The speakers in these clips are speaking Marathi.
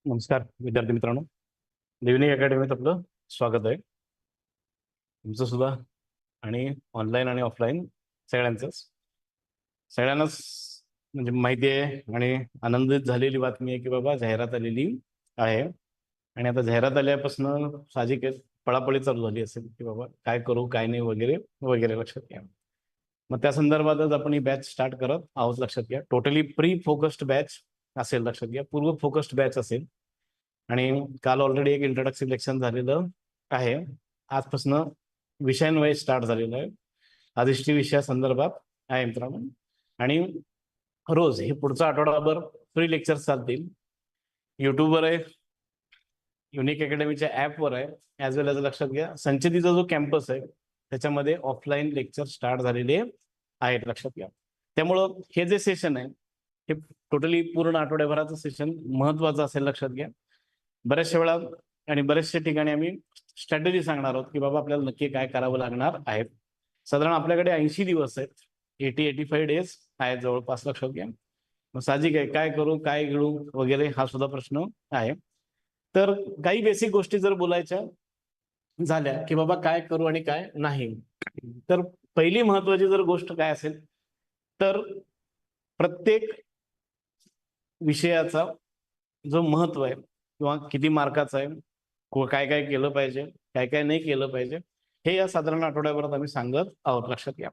नमस्कार विद्यार्थी मित्रांनो. लिव्हनिंग अकॅडमीत आपलं स्वागत आहे तुमचं सुद्धा. आणि ऑनलाईन आणि ऑफलाईन सगळ्यांचंच. सगळ्यांनाच म्हणजे माहिती आहे आणि आनंदित झालेली बातमी आहे की बाबा जाहिरात आलेली आहे. आणि आता जाहिरात आल्यापासून साहजिक आहे पळापळी चालू झाली असेल की बाबा काय करू काय नाही वगैरे वगैरे. लक्षात घ्या. मग त्या संदर्भातच आपण ही बॅच स्टार्ट करत आहोत. लक्षात घ्या टोटली प्री फोकस्ड बॅच असेल. लक्षात घ्या पूर्व फोकस्ड बॅच असेल. आणि काल ऑलरेडी एक इंट्रोडक्शन लेक्शन झालेलं आहे. आजपासून विषयांवाईज स्टार्ट झालेलं आहे. आज हिस्ट्री विषया संदर्भात आहे मित्रांनो. आणि रोज हे पुढचा आठवडाभर फ्री लेक्चर चालतील. युट्यूबवर आहे, युनिक अकॅडमीच्या ऍपवर आहे, ॲज वेल एज. लक्षात घ्या संचेतीचा जो कॅम्पस आहे त्याच्यामध्ये ऑफलाईन लेक्चर स्टार्ट झालेले आहेत. लक्षात घ्या. त्यामुळं हे जे सेशन आहे हे टोटली पूर्ण आठवड्याभराचं सेशन महत्वाचं असेल. लक्षात घ्या. बऱ्याचशा वेळा आणि बऱ्याचशा ठिकाणी आम्ही स्ट्रॅटेजी सांगणार आहोत की बाबा आपल्याला नक्की काय करावं लागणार आहे. साधारण आपल्याकडे 80 दिवस आहेत. 85 डेज आहेत जवळपास. लक्षात घ्या. मग साहजिक आहे काय करू काय घेऊ वगैरे हा सुद्धा प्रश्न आहे. तर काही बेसिक गोष्टी जर बोलायच्या झाल्या की बाबा काय करू आणि काय नाही, तर पहिली महत्वाची जर गोष्ट काय असेल तर प्रत्येक विषयाचा जो महत्व आहे किंवा किती मार्काचा आहे, काय काय केलं पाहिजे काय काय नाही केलं पाहिजे, हे या साधारण आठवड्याभरात आम्ही सांगत आहोत. लक्षात घ्या.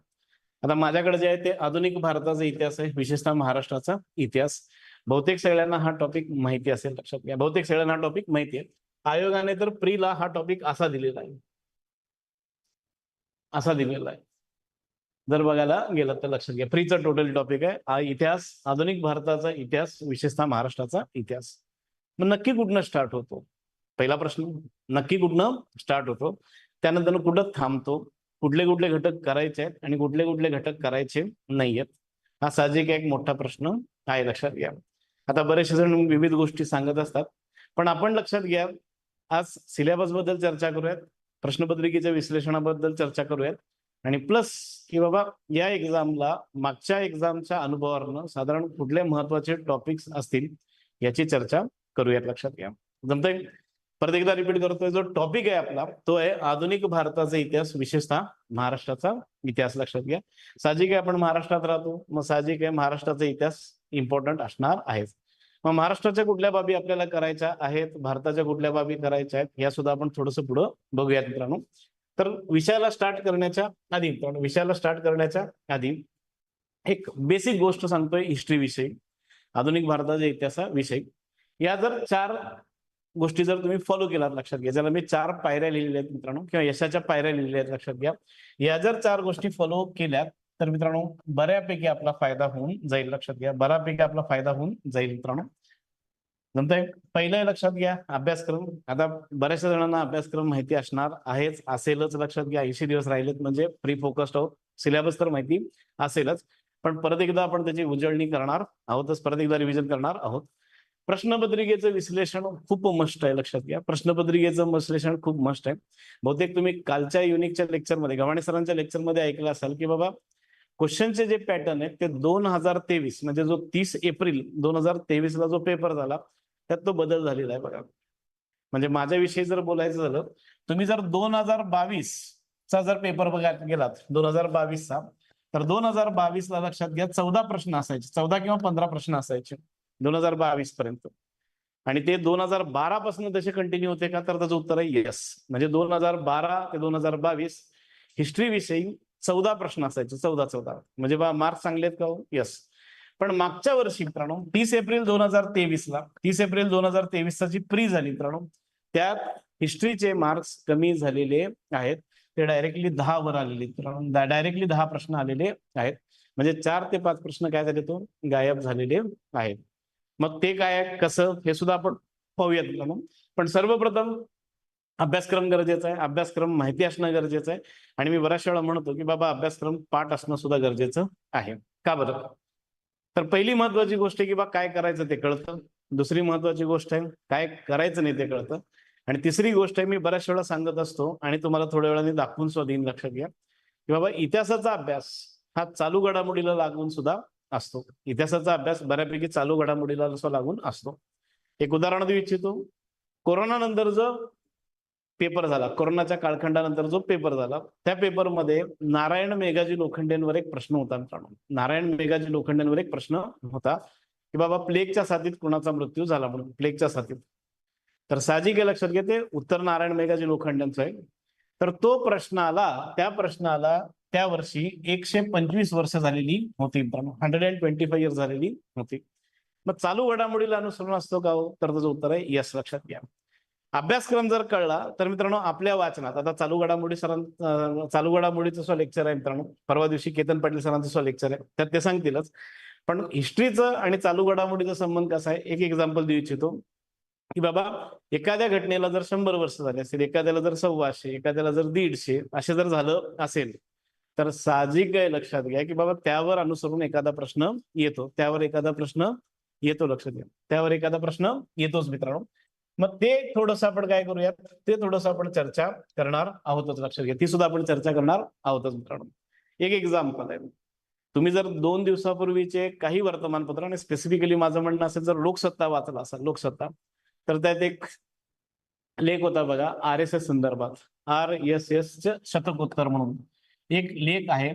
आता माझ्याकडे जे आहे ते आधुनिक भारताचा इतिहास आहे, विशेषतः महाराष्ट्राचा इतिहास. बहुतेक सगळ्यांना हा टॉपिक माहिती असेल. लक्षात घ्या बहुतेक सगळ्यांना हा टॉपिक माहिती आहे. आयोगाने तर प्रीला हा टॉपिक असा दिलेला आहे, असा दिलेला आहे. जर बघायला गेलं तर लक्षात घ्या प्रीचा टोटल टॉपिक आहे इतिहास, आधुनिक भारताचा इतिहास, विशेषतः महाराष्ट्राचा इतिहास. मग नक्की कुठनं स्टार्ट होतो पहिला प्रश्न. नक्की कुठनं स्टार्ट होतो, त्यानंतर कुठं थांबतो, कुठले कुठले घटक करायचे आहेत आणि कुठले कुठले घटक करायचे नाहीयेत, हा साहजिक एक मोठा प्रश्न आहे. लक्षात घ्या. आता बरेचसे जण विविध गोष्टी सांगत असतात, पण आपण लक्षात घ्या आज सिलेबस बद्दल चर्चा करूयात, प्रश्नपत्रिकेच्या विश्लेषणाबद्दल चर्चा करूयात आणि प्लस की बाबा या एक्झामला मागच्या एक्झामच्या अनुभवावरनं साधारण कुठले महत्वाचे टॉपिक्स असतील याची चर्चा करूयात. लक्षात घ्या. जमतंय. परत एकदा रिपीट करतोय. जो टॉपिक आहे आपला तो आहे आधुनिक भारताचा इतिहास, विशेषतः महाराष्ट्राचा इतिहास. लक्षात घ्या. साहजिक आहे आपण महाराष्ट्रात राहतो, मग साहजिक आहे महाराष्ट्राचा इतिहास इम्पॉर्टंट असणार आहे. मग महाराष्ट्राच्या कुठल्या बाबी आपल्याला करायच्या आहेत, भारताच्या कुठल्या बाबी करायच्या आहेत, या सुद्धा आपण थोडंसं पुढं बघूयात मित्रांनो. तर विषयाला स्टार्ट करण्याच्या आधी एक बेसिक गोष्ट सांगतोय हिस्ट्री विषयी, आधुनिक भारताच्या इतिहासाविषयी. या जर 4 गोष्टी जर तुम्ही फॉलो केलात, लक्षात घ्या, ज्याला मी 4 पायऱ्या लिहिलेल्या आहेत मित्रांनो, किंवा यशाच्या पायऱ्या लिहिलेल्या आहेत. लक्षात घ्या. या जर 4 गोष्टी फॉलो केल्यात तर मित्रांनो बऱ्यापैकी आपला फायदा होऊन जाईल. लक्षात घ्या. बऱ्यापैकी आपला फायदा होऊन जाईल मित्रांनो. नंतर पहिलं लक्षात घ्या अभ्यासक्रम. आता बऱ्याचशा जणांना अभ्यासक्रम माहिती असणार आहेच, असेलच. लक्षात घ्या 80 दिवस राहिलेत म्हणजे प्री फोकस्ड आहोत. सिलेबस तर माहिती असेलच, पण परत एकदा आपण त्याची उजळणी करणार आहोतच, परत एकदा रिव्हिजन करणार आहोत. प्रश्नपत्रिकेचं विश्लेषण खूप मस्ट आहे. लक्षात घ्या. प्रश्नपत्रिकेचं विश्लेषण खूप मस्ट आहे. बहुतेक तुम्ही कालच्या युनिकच्या लेक्चरमध्ये, गव्हाणे सरांच्या लेक्चरमध्ये ऐकलं असाल की बाबा क्वेश्चनचे जे पॅटर्न आहेत ते 2023 म्हणजे जो 30 एप्रिल 2023 ला जो पेपर झाला त्यात तो बदल झालेला आहे. बघा म्हणजे माझ्याविषयी जर बोलायचं झालं, तुम्ही जर 2022 चा जर पेपर बघायला गेलात 2022 चा, तर 2022 ला लक्षात घ्या 14 प्रश्न असायचे, 14 किंवा 15 प्रश्न असायचे 2022 पर्यंत. आणि ते 2012 पासून तसे कंटिन्यू होते का, तर त्याचं उत्तर आहे येस. म्हणजे 2012 ते 2022 हिस्ट्री विषयी 14 प्रश्न असायचे. 14 म्हणजे मार्क्स चांगले आहेत का हो? येस. पण मागच्या वर्षी मित्रांनो 30 एप्रिल 2023 चा जी प्री झाली मित्रांनो, त्यात हिस्ट्रीचे मार्क्स कमी झालेले आहेत. ते डायरेक्टली 10 वर आलेले मित्रांनो, डायरेक्टली 10 प्रश्न आलेले आहेत. म्हणजे 4 ते 5 प्रश्न काय झाले तो गायब झालेले आहेत. मग ते काय कसं हे सुद्धा आपण पाहूयात मित्रांनो. पण सर्वप्रथम अभ्यासक्रम गरजेचा आहे, अभ्यासक्रम माहिती असणं गरजेचं आहे. आणि मी बऱ्याच वेळा म्हणतो की बाबा अभ्यासक्रम पाठ असणं सुद्धा गरजेचं आहे. का बरं? तर पहिली महत्वाची गोष्ट आहे की बा काय करायचं ते कळतं. दुसरी महत्वाची गोष्ट आहे काय करायचं नाही ते कळतं. आणि तिसरी गोष्ट आहे मी बऱ्याच वेळा सांगत असतो आणि तुम्हाला थोड्या वेळाने दाखवून सुद्धा देईन. लक्षात घ्या की बाबा इतिहासाचा अभ्यास हा चालू घडामोडीला लागून सुद्धा असतो. इतिहासाचा अभ्यास बऱ्यापैकी चालू घडामोडीला लागून असतो. एक उदाहरण देऊ इच्छितो. कोरोना नंतर जो पेपर झाला, कोरोनाच्या कालखंडानंतर जो पेपर झाला, त्या पेपरमध्ये नारायण मेघाजी लोखंडेंवर एक प्रश्न होता मित्रांनो. नारायण मेघाजी लोखंडेंवर एक प्रश्न होता की बाबा प्लेगच्या साथीत कुणाचा मृत्यू झाला म्हणून, प्लेगच्या साथीत. तर साहजिक आहे, लक्षात घ्या ते उत्तर नारायण मेघाजी लोखंडेंचं आहे. तर तो प्रश्न आला, त्या प्रश्नाला त्या वर्षी 125 वर्ष झालेली होती मित्रांनो, 125 इयर्स झालेली होती. मग चालू घडामोडीला अनुसरून असतो का हो? तर त्याचं उत्तर आहे यस. लक्षात घ्या. अभ्यासक्रम जर कळला तर मित्रांनो आपल्या वाचनात, आता चालू घडामोडीचं सुद्धा लेक्चर आहे मित्रांनो, परवा दिवशी केतन पाटील सरांचं सुद्धा लेक्चर आहे, त्यात ते सांगतीलच. पण हिस्ट्रीचं आणि चालू घडामोडीचा संबंध कसा आहे, एक एक्झाम्पल देऊ इच्छितो की बाबा एखाद्या घटनेला जर 100 वर्ष झाले असतील, एखाद्याला जर 125, एखाद्याला जर 150 असे जर झालं असेल, तर साहजिक आहे, लक्षात घ्या की बाबा त्यावर अनुसरून एखादा प्रश्न येतो, त्यावर एखादा प्रश्न येतो. लक्षात घ्या, त्यावर एखादा प्रश्न येतोच मित्रांनो. मग ते थोडंसं आपण काय करूयात, ते थोडंसं आपण चर्चा करणार आहोतच. लक्षात घ्या, ती सुद्धा आपण चर्चा करणार आहोतच मित्रांनो. एक एक्झाम्पल आहे, तुम्ही जर 2 दिवसापूर्वीचे काही वर्तमानपत्र आणि स्पेसिफिकली माझं म्हणणं असेल, जर लोकसत्ता वाचला असेल, लोकसत्ता, तर त्यात एक लेख होता बघा, RSS संदर्भात, RSS शतकोत्तर म्हणून एक लेख आहे.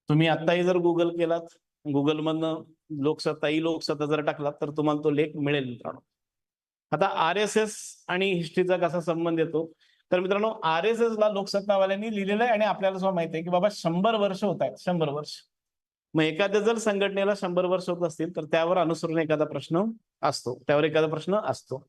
तुम्ही आताही जर गुगल केलात, गुगलमधनं लोकसत्ता, ई लोकसत्ता जर टाकलात तर तुम्हाला तो लेख मिळेल मित्रांनो. आता RSS आणि हिस्ट्रीचा कसा संबंध येतो, तर मित्रांनो RSS ला लोकसत्तावाल्यांनी लिहिलेलं आहे आणि आपल्याला सुद्धा माहिती आहे की बाबा 100 वर्ष होत आहेत, 100 वर्ष. मग एखाद्या जर संघटनेला 100 वर्ष होत असतील तर त्यावर अनुसरून एखादा प्रश्न असतो, त्यावर एखादा प्रश्न असतो.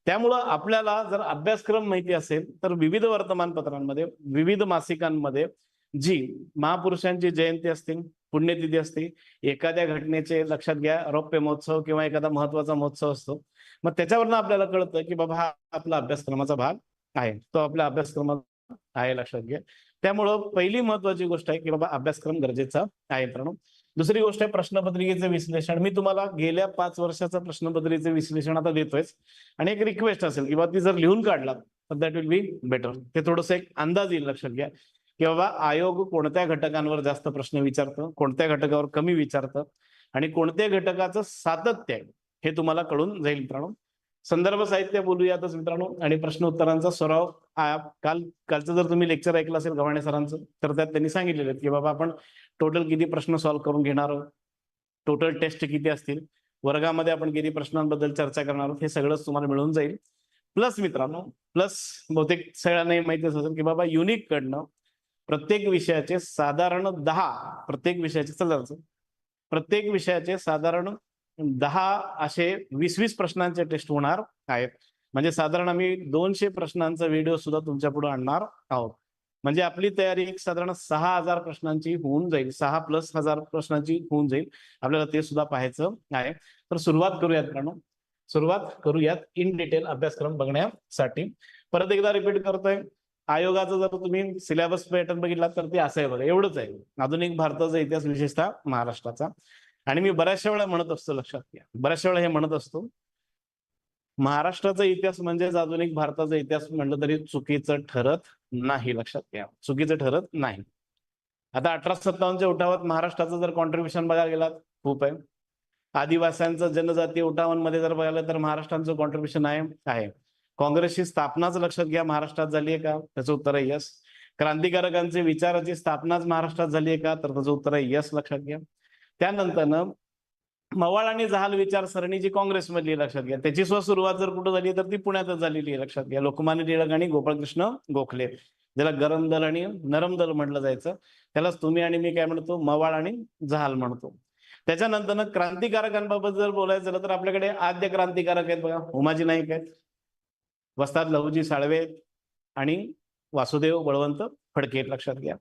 त्यामुळं आपल्याला जर अभ्यासक्रम माहिती असेल तर विविध वर्तमानपत्रांमध्ये, विविध मासिकांमध्ये जी महापुरुषांची जयंती असतील, पुण्यतिथी असते, एखाद्या घटनेचे लक्षात घ्या रौप्य महोत्सव किंवा एखादा महत्वाचा महोत्सव असतो, मग त्याच्यावरनं आपल्याला कळतं की बाबा हा आपला अभ्यासक्रमाचा भाग आहे, तो आपल्या अभ्यासक्रमात आहे. लक्षात घ्या. त्यामुळं पहिली महत्वाची गोष्ट आहे की बाबा अभ्यासक्रम गरजेचा आहे मित्रांनो. दुसरी गोष्ट आहे प्रश्नपत्रिकेचं विश्लेषण. मी तुम्हाला गेल्या 5 वर्षाचं प्रश्नपत्रिकेचं विश्लेषण आता देतोय आणि एक रिक्वेस्ट असेल की बाबा ती जर लिहून काढला तर दॅट विल बी बेटर. ते थोडंसं एक अंदाज येईल. लक्षात घ्या की बाबा आयोग कोणत्या घटकांवर जास्त प्रश्न विचारतं, कोणत्या घटकावर कमी विचारतं आणि कोणत्या घटकाचं सातत्य आहे हे तुम्हाला कळून जाईल मित्रांनो. संदर्भ साहित्य बोलूयातच मित्रांनो आणि प्रश्न उत्तरांचा सराव. कालचं जर तुम्ही लेक्चर ऐकलं असेल गव्हाणे सरांचं, तर त्यात त्यांनी सांगितलेलं की बाबा आपण टोटल किती प्रश्न सॉल्व्ह करून घेणार आहोत, टोटल टेस्ट किती असतील, वर्गामध्ये आपण किती प्रश्नांबद्दल चर्चा करणार आहोत, हे सगळंच तुम्हाला मिळून जाईल. प्लस मित्रांनो, प्लस बहुतेक सगळ्यांना माहितीच असेल की बाबा युनिक कडनं प्रत्येक विषयाचे साधारण 10, प्रत्येक विषयाचे साधारण 10 असे 20-20 प्रश्नांचे टेस्ट होणार आहेत. म्हणजे साधारण आम्ही 200 प्रश्नांचा व्हिडिओ सुद्धा तुमच्या पुढे आणणार आहोत. म्हणजे आपली तयारी एक साधारण 6000 प्रश्नांची होऊन जाईल, 6+1000 प्रश्नांची होऊन जाईल. आपल्याला ते सुद्धा पाहायचं आहे. तर सुरुवात करूयात इन डिटेल अभ्यासक्रम बघण्यासाठी. परत एकदा रिपीट करतोय, आयोगाचा जर तुम्ही सिलेबस पॅटर्न बघितला तर ते असं आहे बघा, एवढंच आहे. आधुनिक भारताचा इतिहास, विशेषतः महाराष्ट्राचा. आणि मी बऱ्याचशा वेळा म्हणत असतो, लक्षात घ्या, बऱ्याचशा वेळा हे म्हणत असतो, महाराष्ट्राचा इतिहास म्हणजेच आधुनिक भारताचा इतिहास म्हटलं तरी चुकीचं ठरत नाही. लक्षात घ्या, चुकीचं ठरत नाही. आता 1857च्या उठावात महाराष्ट्राचं जर कॉन्ट्रीब्युशन बघायला गेलात खूप आहे. आदिवासींचं जनजातीय उठावांमध्ये जर बघायला तर महाराष्ट्राचं कॉन्ट्रीब्युशन आहे. काँग्रेसची स्थापनाच लक्षात घ्या महाराष्ट्रात झाली आहे का? त्याचं उत्तर आहे यस. क्रांतिकारकांचे विचाराची स्थापनाच महाराष्ट्रात झाली आहे का? तर त्याचं उत्तर आहे यस. लक्षात घ्या. त्यानंतर मवाळ आणि जहाल विचारसरणी जी काँग्रेसमधली, लक्षात घ्या, त्याची सुरुवात जर कुठं झाली तर ती पुण्यातच झालेली आहे. लक्षात घ्या. लोकमान्य टिळक आणि गोपाळकृष्ण गोखले, ज्याला गरम दल आणि नरम दल म्हटलं जायचं, त्यालाच तुम्ही आणि मी काय म्हणतो, मवाळ आणि जहाल म्हणतो. त्याच्यानंतर क्रांतिकारकांबाबत जर बोलायचं झालं तर आपल्याकडे आद्य क्रांतिकारक आहेत बघा, उमाजी नाईक आहेत, वस्ताद लहुजी साळवे आणि वासुदेव बळवंत फडके. लक्षात घ्या.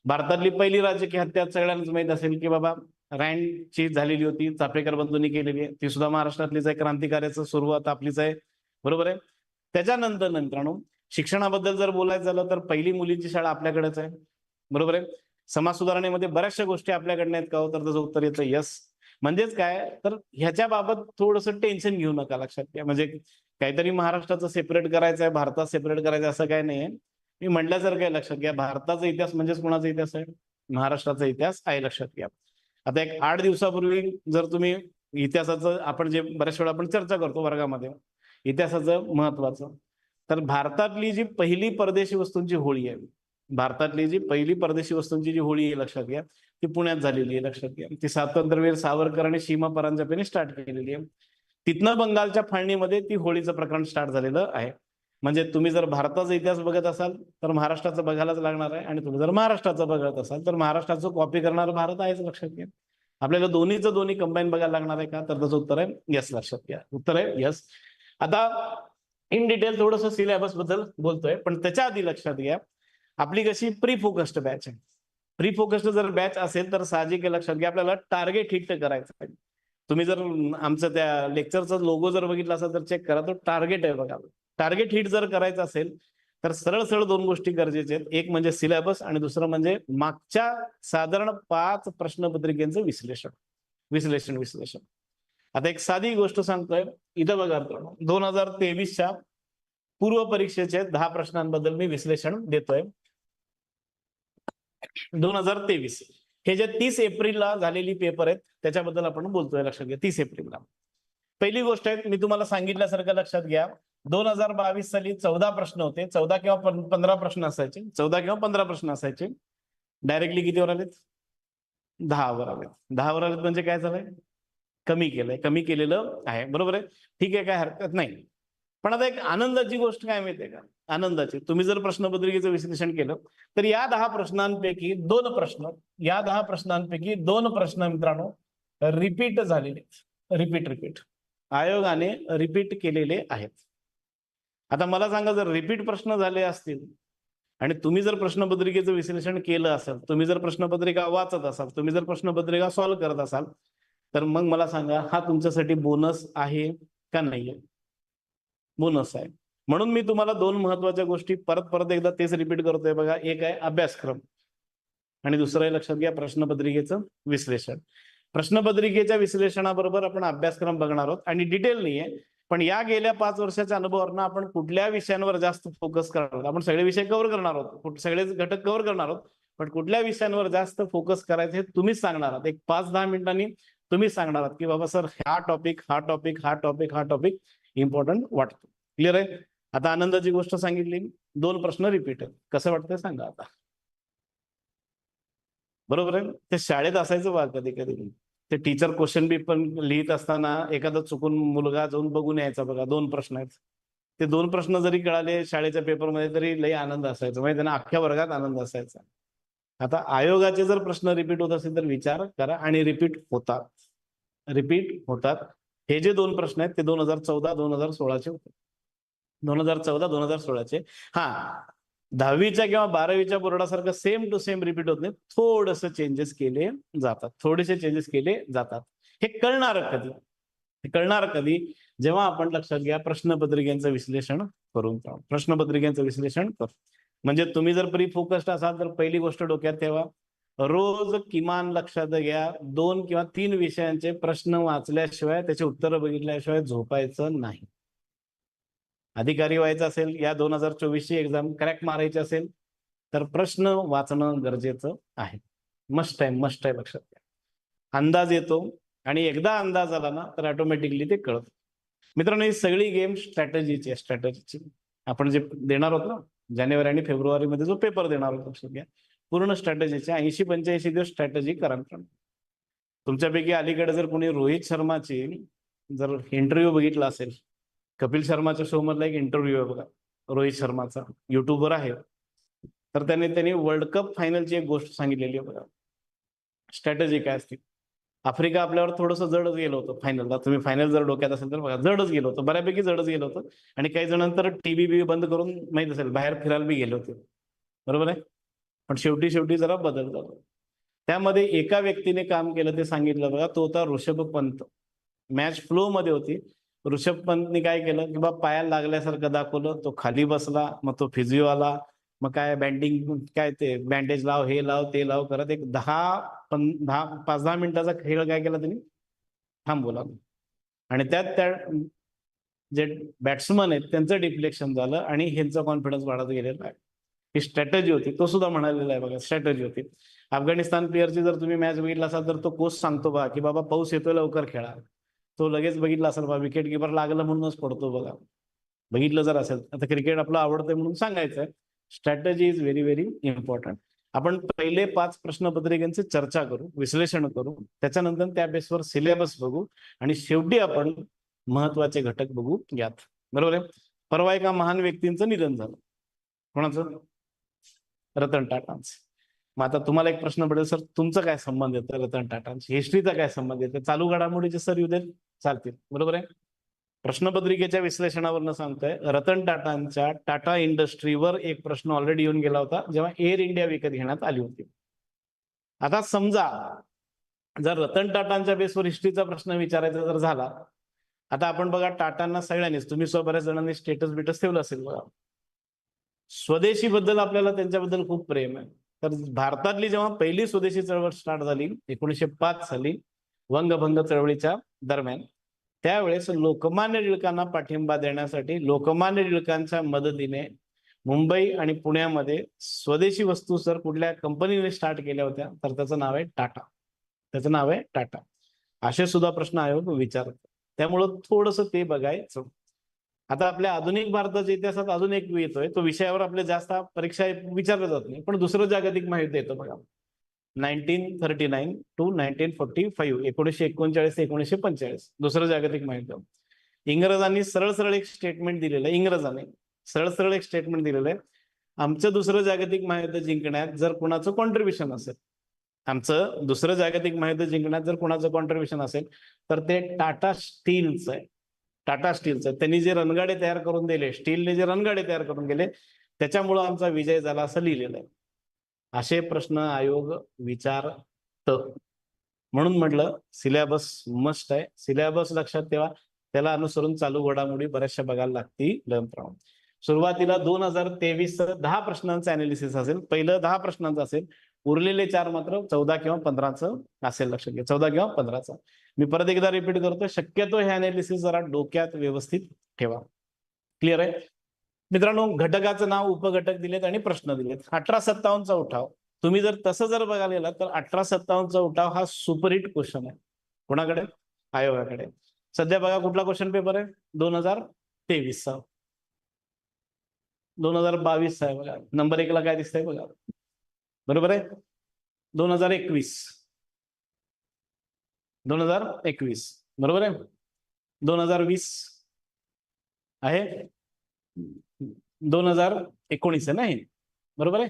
भारतातली पहिली राजकीय हत्या सगळ्यांनाच माहित असेल की बाबा रँडची झालेली होती, चाफेकर बंधूंनी केलेली आहे, ती सुद्धा महाराष्ट्रातलीच आहे. क्रांतिकार्याचं सुरुवात आपलीच आहे, बरोबर आहे. त्याच्यानंतर मित्रांनो शिक्षणाबद्दल जर बोलायचं झालं तर पहिली मुलींची शाळा आपल्याकडेच आहे, बरोबर आहे. समाज सुधारणेमध्ये बऱ्याचशा गोष्टी आपल्याकडनं आहेत का हो? तर त्याचं उत्तर येतं यस. म्हणजेच काय, तर ह्याच्या बाबत थोडंसं टेन्शन घेऊ नका. लक्षात घ्या, म्हणजे काहीतरी महाराष्ट्राचं सेपरेट करायचं आहे, भारतात सेपरेट करायचं असं काय नाहीये. मी म्हटल्यासारखं आहे, लक्षात घ्या, भारताचा इतिहास म्हणजेच कोणाचा इतिहास आहे? महाराष्ट्राचा इतिहास आहे. लक्षात घ्या. आता एक 8 दिवसापूर्वी जर तुम्ही इतिहासाचं, आपण जे बऱ्याच वेळा आपण चर्चा करतो वर्गामध्ये, इतिहासाचं महत्वाचं. तर भारतातली जी पहिली परदेशी वस्तूंची होळी आहे, भारतातली जी पहिली परदेशी वस्तूंची जी होळी आहे लक्षात घ्या, ती पुण्यात झालेली आहे लक्षात घ्या. ती स्वातंत्र्यवीर सावरकर आणि सीमा परांजपेने स्टार्ट केलेली आहे. तिथनं बंगालच्या फाळणीमध्ये ती होळीचं प्रकरण स्टार्ट झालेलं आहे. म्हणजे तुम्ही जर भारताचा इतिहास बघत असाल तर महाराष्ट्राचं बघायलाच लागणार आहे, आणि तुम्ही जर महाराष्ट्राचं बघत असाल तर महाराष्ट्राचं कॉपी करणार भारत आहेच लक्षात घ्या. आपल्याला दोन्ही कंबाईन बघायला लागणार आहे का, तर त्याचं उत्तर आहे यस. लक्षात घ्या, उत्तर आहे यस. आता इन डिटेल थोडंसं सिलेबस बद्दल बोलतोय, पण त्याच्या आधी लक्षात घ्या आपली कशी प्री फोकस्ड बॅच आहे. प्री फोकस्ड जर बॅच असेल तर साहजिक लक्षात घ्या आपल्याला टार्गेट हिट करायचं आहे. तुम्ही जर आमचं त्या लेक्चरचा लोगो जर बघितला असेल तर चेक करा, तो टार्गेट आहे बघा. टार्गेट हिट जर करायचं असेल तर सरळ सरळ दोन गोष्टी गरजेच्या आहेत. एक म्हणजे सिलेबस आणि दुसरं म्हणजे मागच्या साधारण 5 प्रश्नपत्रिकेचं विश्लेषण. आता एक साधी गोष्ट सांगतोय, इथं बघा 2023च्या पूर्व परीक्षेचे 10 प्रश्नांबद्दल मी विश्लेषण देतोय. 2023 हे जे 30 एप्रिलला झालेली पेपर आहेत त्याच्याबद्दल आपण बोलतोय लक्षात घ्या. 30 एप्रिलला पहिली गोष्ट आहे, मी तुम्हाला सांगितल्यासारखं लक्षात घ्या 2022 साली 14 प्रश्न होते. 14 किंवा 15 प्रश्न असायचे. 14 किंवा 15 प्रश्न असायचे. डायरेक्टली कितीवर आलेत? 10 वर आलेत. 10 वर आलेत म्हणजे काय झालंय? कमी केलेलं आहे. बरोबर आहे, ठीक आहे, काय हरकत नाही. पण आता एक आनंदाची गोष्ट काय माहितीये का, आनंदाची, तुम्ही जर प्रश्नपत्रिकेचं विश्लेषण केलं तर या 10 प्रश्नांपैकी 2 प्रश्न मित्रांनो रिपीट झालेले, रिपीट आयोगाने रिपीट केलेले आहेत. आता मला सांगा, जर रिपीट प्रश्न झाले असतील आणि तुम्ही जर प्रश्नपत्रिकेचं विश्लेषण केलं असेल, तुम्ही जर प्रश्नपत्रिका वाचत असाल, तुम्ही जर प्रश्नपत्रिका सॉल्व्ह करत असाल, तर मग मला सांगा हा तुमच्यासाठी बोनस आहे का नाहीये? बोनस आहे. म्हणून मी तुम्हाला 2 महत्वाच्या गोष्टी परत एकदा तेच रिपीट करतोय बघा. एक आहे अभ्यासक्रम आणि दुसरं आहे लक्षात घ्या प्रश्नपत्रिकेचं विश्लेषण. प्रश्नपत्रिकेच्या विश्लेषणाबरोबर आपण अभ्यासक्रम बघणार आहोत आणि डिटेल नाहीये, पण या गेल्या 5 वर्षाच्या अनुभवावरनं आपण कुठल्या विषयांवर जास्त फोकस करणार आहोत. आपण सगळे विषय कव्हर करणार आहोत, सगळे घटक कव्हर करणार आहोत, पण कुठल्या विषयांवर जास्त फोकस करायचं हे तुम्हीच सांगणार आहात. एक 5-10 मिनिटांनी तुम्हीच सांगणार आहात की बाबा सर हा टॉपिक इम्पॉर्टंट वाटतो. क्लिअर आहे? आता आनंदाची गोष्ट सांगितली, 2 प्रश्न रिपीट आहेत. कसं वाटतंय सांगा आता? बरोबर आहे. ते शाळेत असायचं बघा, कधी ते टीचर क्वेश्चन बी पण लिहित असताना एखादा चुकून मुलगा जाऊन बघून यायचा बघा, 2 प्रश्न आहेत. ते 2 प्रश्न जरी कळाले शाळेच्या पेपरमध्ये तरी लई आनंद असायचा, म्हणजे त्यांना अख्ख्या वर्गात आनंद असायचा. आता आयोगाचे जर प्रश्न रिपीट होत असेल तर विचार करा, आणि रिपीट होतात. हे जे 2 प्रश्न आहेत ते 2014-2016चे होते. 2014-2016चे. हा, 10वीच्या किंवा 12वीच्या बोर्डासारखं सेम टू सेम रिपीट होत नाही, थोडेसे चेंजेस केले जातात. हे कळणार कधी? जेव्हा आपण लक्षात घ्या प्रश्नपत्रिकेचं विश्लेषण करून म्हणजे तुम्ही जर प्री फोकस्ड असाल तर पहिली गोष्ट डोक्यात ठेवा, रोज किमान लक्षात घ्या 2 किंवा 3 विषयांचे प्रश्न वाचल्याशिवाय, त्याचे उत्तर बघितल्याशिवाय झोपायचं नाही. अधिकारी व्हायचं असेल, या 2024ची एक्झाम क्रॅक मारायची असेल तर प्रश्न वाचणं गरजेचं आहे. मस्ट आहे लक्षात घ्या. अंदाज येतो आणि एकदा अंदाज आला ना तर ऑटोमॅटिकली ते कळतं. मित्रांनो, ही सगळी गेम स्ट्रॅटेजीची आपण जे देणार होतो ना जानेवारी आणि फेब्रुवारीमध्ये जो पेपर देणार होतो, लक्षात घ्या पूर्ण स्ट्रॅटेजीचे 80-85 दिवस स्ट्रॅटेजी करा. तुमच्यापैकी अलीकडे जर कोणी रोहित शर्माची जर इंटरव्ह्यू बघितला असेल, कपिल शर्माच्या शो मधला एक इंटरव्ह्यू आहे बघा रोहित शर्माचा, युट्यूबवर आहे, तर त्यांनी वर्ल्ड कप फायनलची एक गोष्ट सांगितलेली आहे बघा. स्ट्रॅटेजी काय असते? आफ्रिका आपल्यावर थोडंसं जडच गेलं होतं फायनलला. तुम्ही फायनल जर डोक्यात असेल तर बघा, जडच गेलं होतं, बऱ्यापैकी जडच गेलं होतं. आणि काही जणांतर टीव्ही बंद करून माहित असेल बाहेर फिरायला बी गेले होते. बरोबर आहे. पण शेवटी जरा बदल झाला. त्यामध्ये एका व्यक्तीने काम केलं, ते सांगितलं बघा, तो होता ऋषभ पंत. मॅच फ्लो मध्ये होती. ऋषभ पंतने काय केलं की बाबा पायाला लागल्यासारखं दाखवलं, तो खाली बसला, मग तो फिजिओ आला, मग काय काय ते बँडेज लाव, हे लाव, ते लाव करत एक 5-10 मिनिटाचा खेळ काय केला त्यांनी थांबवला. आणि त्या जे बॅट्समन आहेत त्यांचं डिफ्लेक्शन झालं आणि ह्यांचा कॉन्फिडन्स वाढत गेलेला आहे. ही स्ट्रॅटेजी होती. तो सुद्धा म्हणालेला आहे बघा, स्ट्रॅटेजी होती. अफगाणिस्तान प्लेअरची जर तुम्ही मॅच बघितला असाल तर तो कोच सांगतो बघा की बाबा पाऊस येतोय, लवकर खेळा. तो लगेच बघितला असेल बघा, विकेट किपर लागलं म्हणूनच पडतो बघा. बघितलं जर असेल, आता क्रिकेट आपलं आवडतंय म्हणून सांगायचं आहे. Strategy is very very important. आपण पहिले 5 प्रश्नपत्रिकांची चर्चा करू, विश्लेषण करू, त्याच्यानंतर त्या बेसवर सिलेबस बघू आणि शेवटी आपण महत्वाचे घटक बघू यात. बरोबर आहे. परवा एका महान व्यक्तींचं निधन झालं. कोणाचं? रतन टाटांचं. मग आता तुम्हाला एक प्रश्न पडेल, सर तुमचं काय संबंध येतं रतन टाटांशी, हिस्ट्रीचा काय संबंध येतो? चालू घडामोडीचे सर येऊ देत चालतील. बरोबर आहे. प्रश्नपत्रिकेच्या विश्लेषणावरनं सांगतोय, रतन टाटांच्या टाटा इंडस्ट्रीवर एक प्रश्न ऑलरेडी येऊन गेला होता जेव्हा एअर इंडिया विकत घेण्यात आली होती. आता समजा जर रतन टाटांच्या बेसवर हिस्ट्रीचा प्रश्न विचारायचा जर झाला, आता आपण बघा टाटांना सगळ्यांनीच, तुम्ही बऱ्याच जणांनी स्टेटस बिटस ठेवलं असेल बघा, स्वदेशी बद्दल आपल्याला त्यांच्याबद्दल खूप प्रेम आहे. तर भारतातली जेव्हा पहिली स्वदेशी चळवळ स्टार्ट झाली 1905 साली वंगभंग चळवळीच्या दरम्यान, त्यावेळेस लोकमान्य टिळकांना पाठिंबा देण्यासाठी लोकमान्य टिळकांच्या मदतीने मुंबई आणि पुण्यामध्ये स्वदेशी वस्तू सर कुठल्या कंपनीने स्टार्ट केल्या होत्या, तर त्याचं नाव आहे टाटा. त्याचं नाव आहे टाटा. असे सुद्धा प्रश्न आयोग विचारतो. त्यामुळं थोडंसं ते बघायचं. आता आपल्या आधुनिक भारताच्या इतिहासात अजून एक येतोय, तो विषयावर आपल्या जास्त परीक्षा विचारलं जात नाही, पण दुसरं जागतिक महायुद्ध येतं बघा, 1939 to 1945, 1939 ते 1945 दुसरं जागतिक महायुद्ध. इंग्रजांनी सरळ सरळ एक स्टेटमेंट दिलेलं आहे, इंग्रजांनी सरळ सरळ एक स्टेटमेंट दिलेलं आहे, आमचं दुसरं जागतिक महायुद्ध जिंकण्यात जर कोणाचं कॉन्ट्रीब्युशन असेल, आमचं दुसरं जागतिक महायुद्ध जिंकण्यात जर कोणाचं कॉन्ट्रीब्युशन असेल तर ते टाटा स्टीलचं आहे. टाटा स्टीलचं. त्यांनी जे रणगाडे तयार करून दिले, स्टीलने जे रणगाडे तयार करून गेले, त्याच्यामुळं आमचा विजय झाला असं लिहिलेलं आहे. असे प्रश्न आयोग विचारतं. म्हणून म्हटलं सिलेबस मस्ट आहे. सिलेबस लक्षात ठेवा, त्याला अनुसरून चालू घडामोडी बऱ्याचशा बघायला लागतील. सुरुवातीला 2023 10 प्रश्नांचं अनालिसिस असेल. पहिलं 10 प्रश्नांचं असेल, उरलेले 4 मात्र 14 किंवा 15चं असेल. लक्षात घ्या, 14 किंवा 15चं. मी परत एकदा रिपीट करतो, शक्यतो हे अनालिसिस जरा डोक्यात व्यवस्थित ठेवा. क्लिअर आहे मित्रांनो? घटकाचं नाव, उपघटक दिलेत आणि प्रश्न दिलेत. 1857चा उठाव, तुम्ही जर तसं जर बघायला गेला तर 1857चा उठाव हा सुपरहिट क्वेश्चन आहे. कोणाकडे? आयोगाकडे. सध्या बघा कुठला क्वेश्चन पेपर आहे? 2023चा. 2022 आहे बघा. नंबर 1 ला काय दिसतंय बघा. बरोबर आहे. 2021 बरोबर आहे. 2020 आहे, 2019 आहे नाही, बरोबर आहे.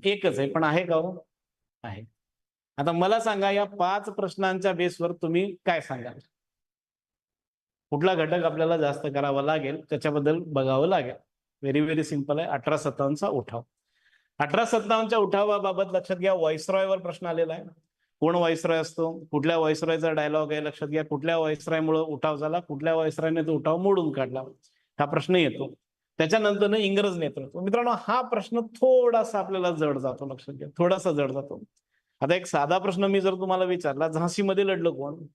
एकच आहे पण आहे का हो? आहे. आता मला सांगा, या 5 प्रश्नांच्या बेसवर तुम्ही काय सांगाल? कुठला घटक आपल्याला जास्त करावा लागेल त्याच्याबद्दल बघावं लागेल. व्हेरी व्हेरी सिंपल आहे. 1857चा उठाव. 1857च्या उठावाबाबत लक्षात घ्या, व्हाईसरॉयवर प्रश्न आलेला आहे. कोण व्हाईसरॉय असतो, कुठल्या व्हाईसरॉयचा डायलॉग आहे, लक्षात घ्या. कुठल्या व्हाईसरॉयमुळे उठाव झाला, कुठल्या व्हाईसरॉयने तो उठाव मोडून काढला, हा प्रश्न येतो. त्याच्यानंतर इंग्रज नेतृत्व. मित्रांनो, हा प्रश्न थोडासा आपल्याला जड जातो. लक्षात घ्या, थोडासा जड जातो. आता एक साधा प्रश्न मी जर तुम्हाला विचारला, झाशीमध्ये लढलं कोण?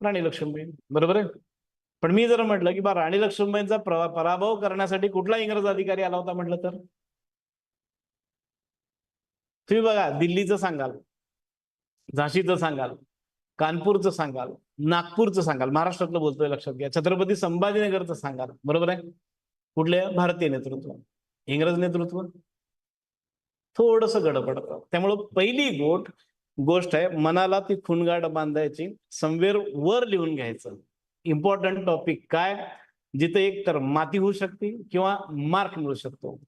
राणी लक्ष्मीबाई. बरोबर आहे. पण मी जर म्हटलं की बा राणी लक्ष्मीबाईंचा पराभव करण्यासाठी कुठला इंग्रज अधिकारी आला होता म्हटलं तर तुम्ही बघा, दिल्लीचं सांगाल, झाशीचं सांगाल, कानपूरचं सांगाल, नागपूरचं सांगाल, महाराष्ट्रातलं बोलतोय लक्षात घ्या, छत्रपती संभाजीनगरचं सांगाल. बरोबर आहे. कुठले? भारतीय नेतृत्व. इंग्रज नेतृत्व थोडस गडबडतं. त्यामुळं पहिली गोष्ट आहे, मनाला ती खुणगाड बांधायची, समवेर वर लिहून घ्यायचं. इम्पॉर्टंट टॉपिक काय? जिथे एक तर माती होऊ शकते किंवा मार्क मिळू शकतो.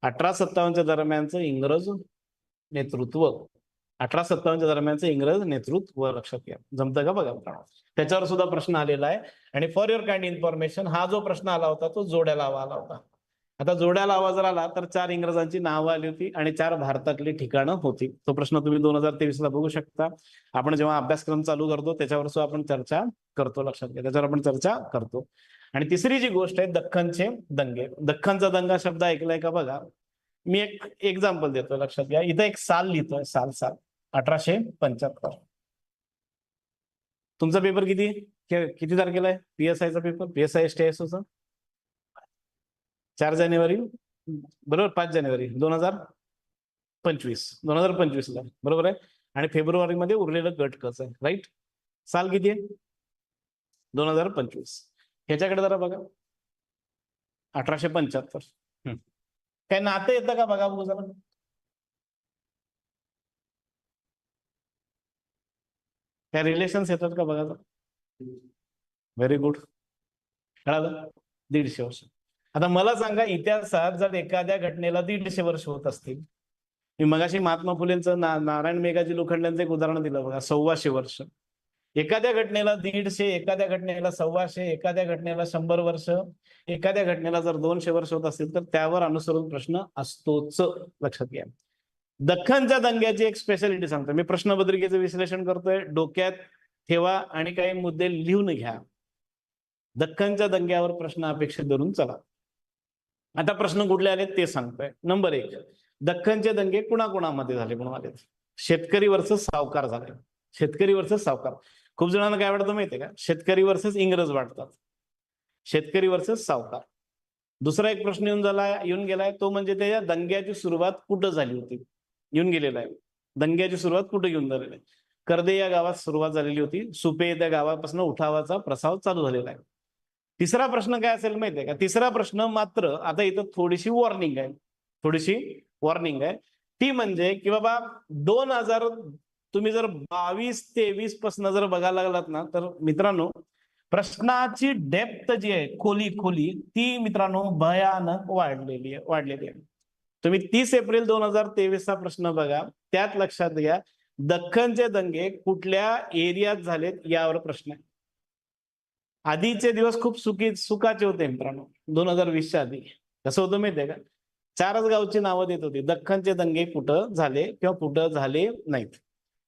1857च्या दरम्यानचं इंग्रज नेतृत्व, 1857च्या दरम्यानचं इंग्रज नेतृत्व लक्षात घ्या. जमतं का बघा. त्याच्यावर सुद्धा प्रश्न आलेला आहे. आणि फॉर युअर काइंड इन्फॉर्मेशन, हा जो प्रश्न आला होता तो जोड्या लावा आला होता. आता जोड्या लावा जर आला तर 4 इंग्रजांची नावं आली होती आणि 4 भारतातली ठिकाणं होती. तो प्रश्न तुम्ही 2023 ला बघू शकता. आपण जेव्हा अभ्यासक्रम चालू करतो त्याच्यावर सुद्धा आपण चर्चा करतो. लक्षात घ्या, त्याच्यावर आपण चर्चा करतो. आणि तिसरी जी गोष्ट आहे, दख्खनचे दंगे. दख्खनचा दंगा शब्द ऐकलाय का बघा. मी एक एक्झाम्पल देतो, लक्षात घ्या. इथं एक साल लिहितोय, साल 1875. तुमचा पेपर किती तारखेला आहे? PSIचा पेपर, PSI STSOचा 4 जानेवारी बरोबर, 5 जानेवारी 2025 ला, बरोबर आहे. आणि फेब्रुवारीमध्ये उरलेलं गट कच आहे, राईट. साल किती आहे? 2025. ह्याच्याकडे जरा बघा. 1875. काय नातं येतं का बघा बघू जरा. काय रिलेशन्स येतात का बघा जरा. Very good. कळालं. 150 वर्ष. आता मला सांगा, इतिहासात जर एखाद्या घटनेला 150 वर्ष होत असतील, मी मगाशी महात्मा फुलेंचं नारायण मेघाजी लोखंडेंचं एक उदाहरण दिलं बघा, 125 वर्ष. एखाद्या घटनेला 150, एखाद्या घटनेला 125, एखाद्या घटनेला 100 वर्ष, एखाद्या घटनेला जर 200 वर्ष होत असतील तर त्यावर अनुसरून प्रश्न असतोच. लक्षात घ्या. दख्खनच्या दंग्याची एक स्पेशालिटी सांगतो मी. प्रश्नपत्रिकेचं विश्लेषण करतोय, डोक्यात ठेवा आणि काही मुद्दे लिहून घ्या. दख्खनच्या दंग्यावर प्रश्न अपेक्षित धरून चला. आता प्रश्न कुठले आले ते सांगतोय. नंबर 1, दख्खनचे दंगे कुणाकुणामध्ये झाले म्हणून. शेतकरी वर्सेस सावकार झाले. शेतकरी वर्सेस सावकार. खूप जणांना काय वाटतं माहितीये का, शेतकरी वर्सेस इंग्रज वाटतात. शेतकरी वर्सेस सावकार. दुसरा एक प्रश्न येऊन गेलाय, तो म्हणजे त्या दंग्याची सुरुवात कुठं झाली होती. येऊन गेलेला आहे. दंग्याची सुरुवात कुठे घेऊन झालेली आहे. कर्दे या गावात सुरुवात झालेली होती. सुपे त्या गावापासून उठावाचा प्रसाव चालू झालेला आहे. तिसरा प्रश्न काय असेल माहितीये का, तिसरा प्रश्न मात्र आता इथं थोडीशी वॉर्निंग आहे. थोडीशी वॉर्निंग आहे ती म्हणजे की बाबा 2000 तुम्ही जर 22-23 पासून जर बघायला लागलात ना, तर मित्रांनो प्रश्नाची डेप्थ जी आहे, खोली ती मित्रांनो भयानक वाढलेली आहे. तुम्ही 30 एप्रिल 2023 चा प्रश्न बघा, त्यात लक्षात घ्या दख्खनचे दंगे कुठल्या एरियात झालेत यावर प्रश्न आहे. आधीचे दिवस खूप सुखाचे होते मित्रांनो. 2020च्या आधी कसं होतं माहितीये का, 4च गावची नावं देत होती. दख्खनचे दंगे कुठं झाले किंवा कुठं झाले नाहीत.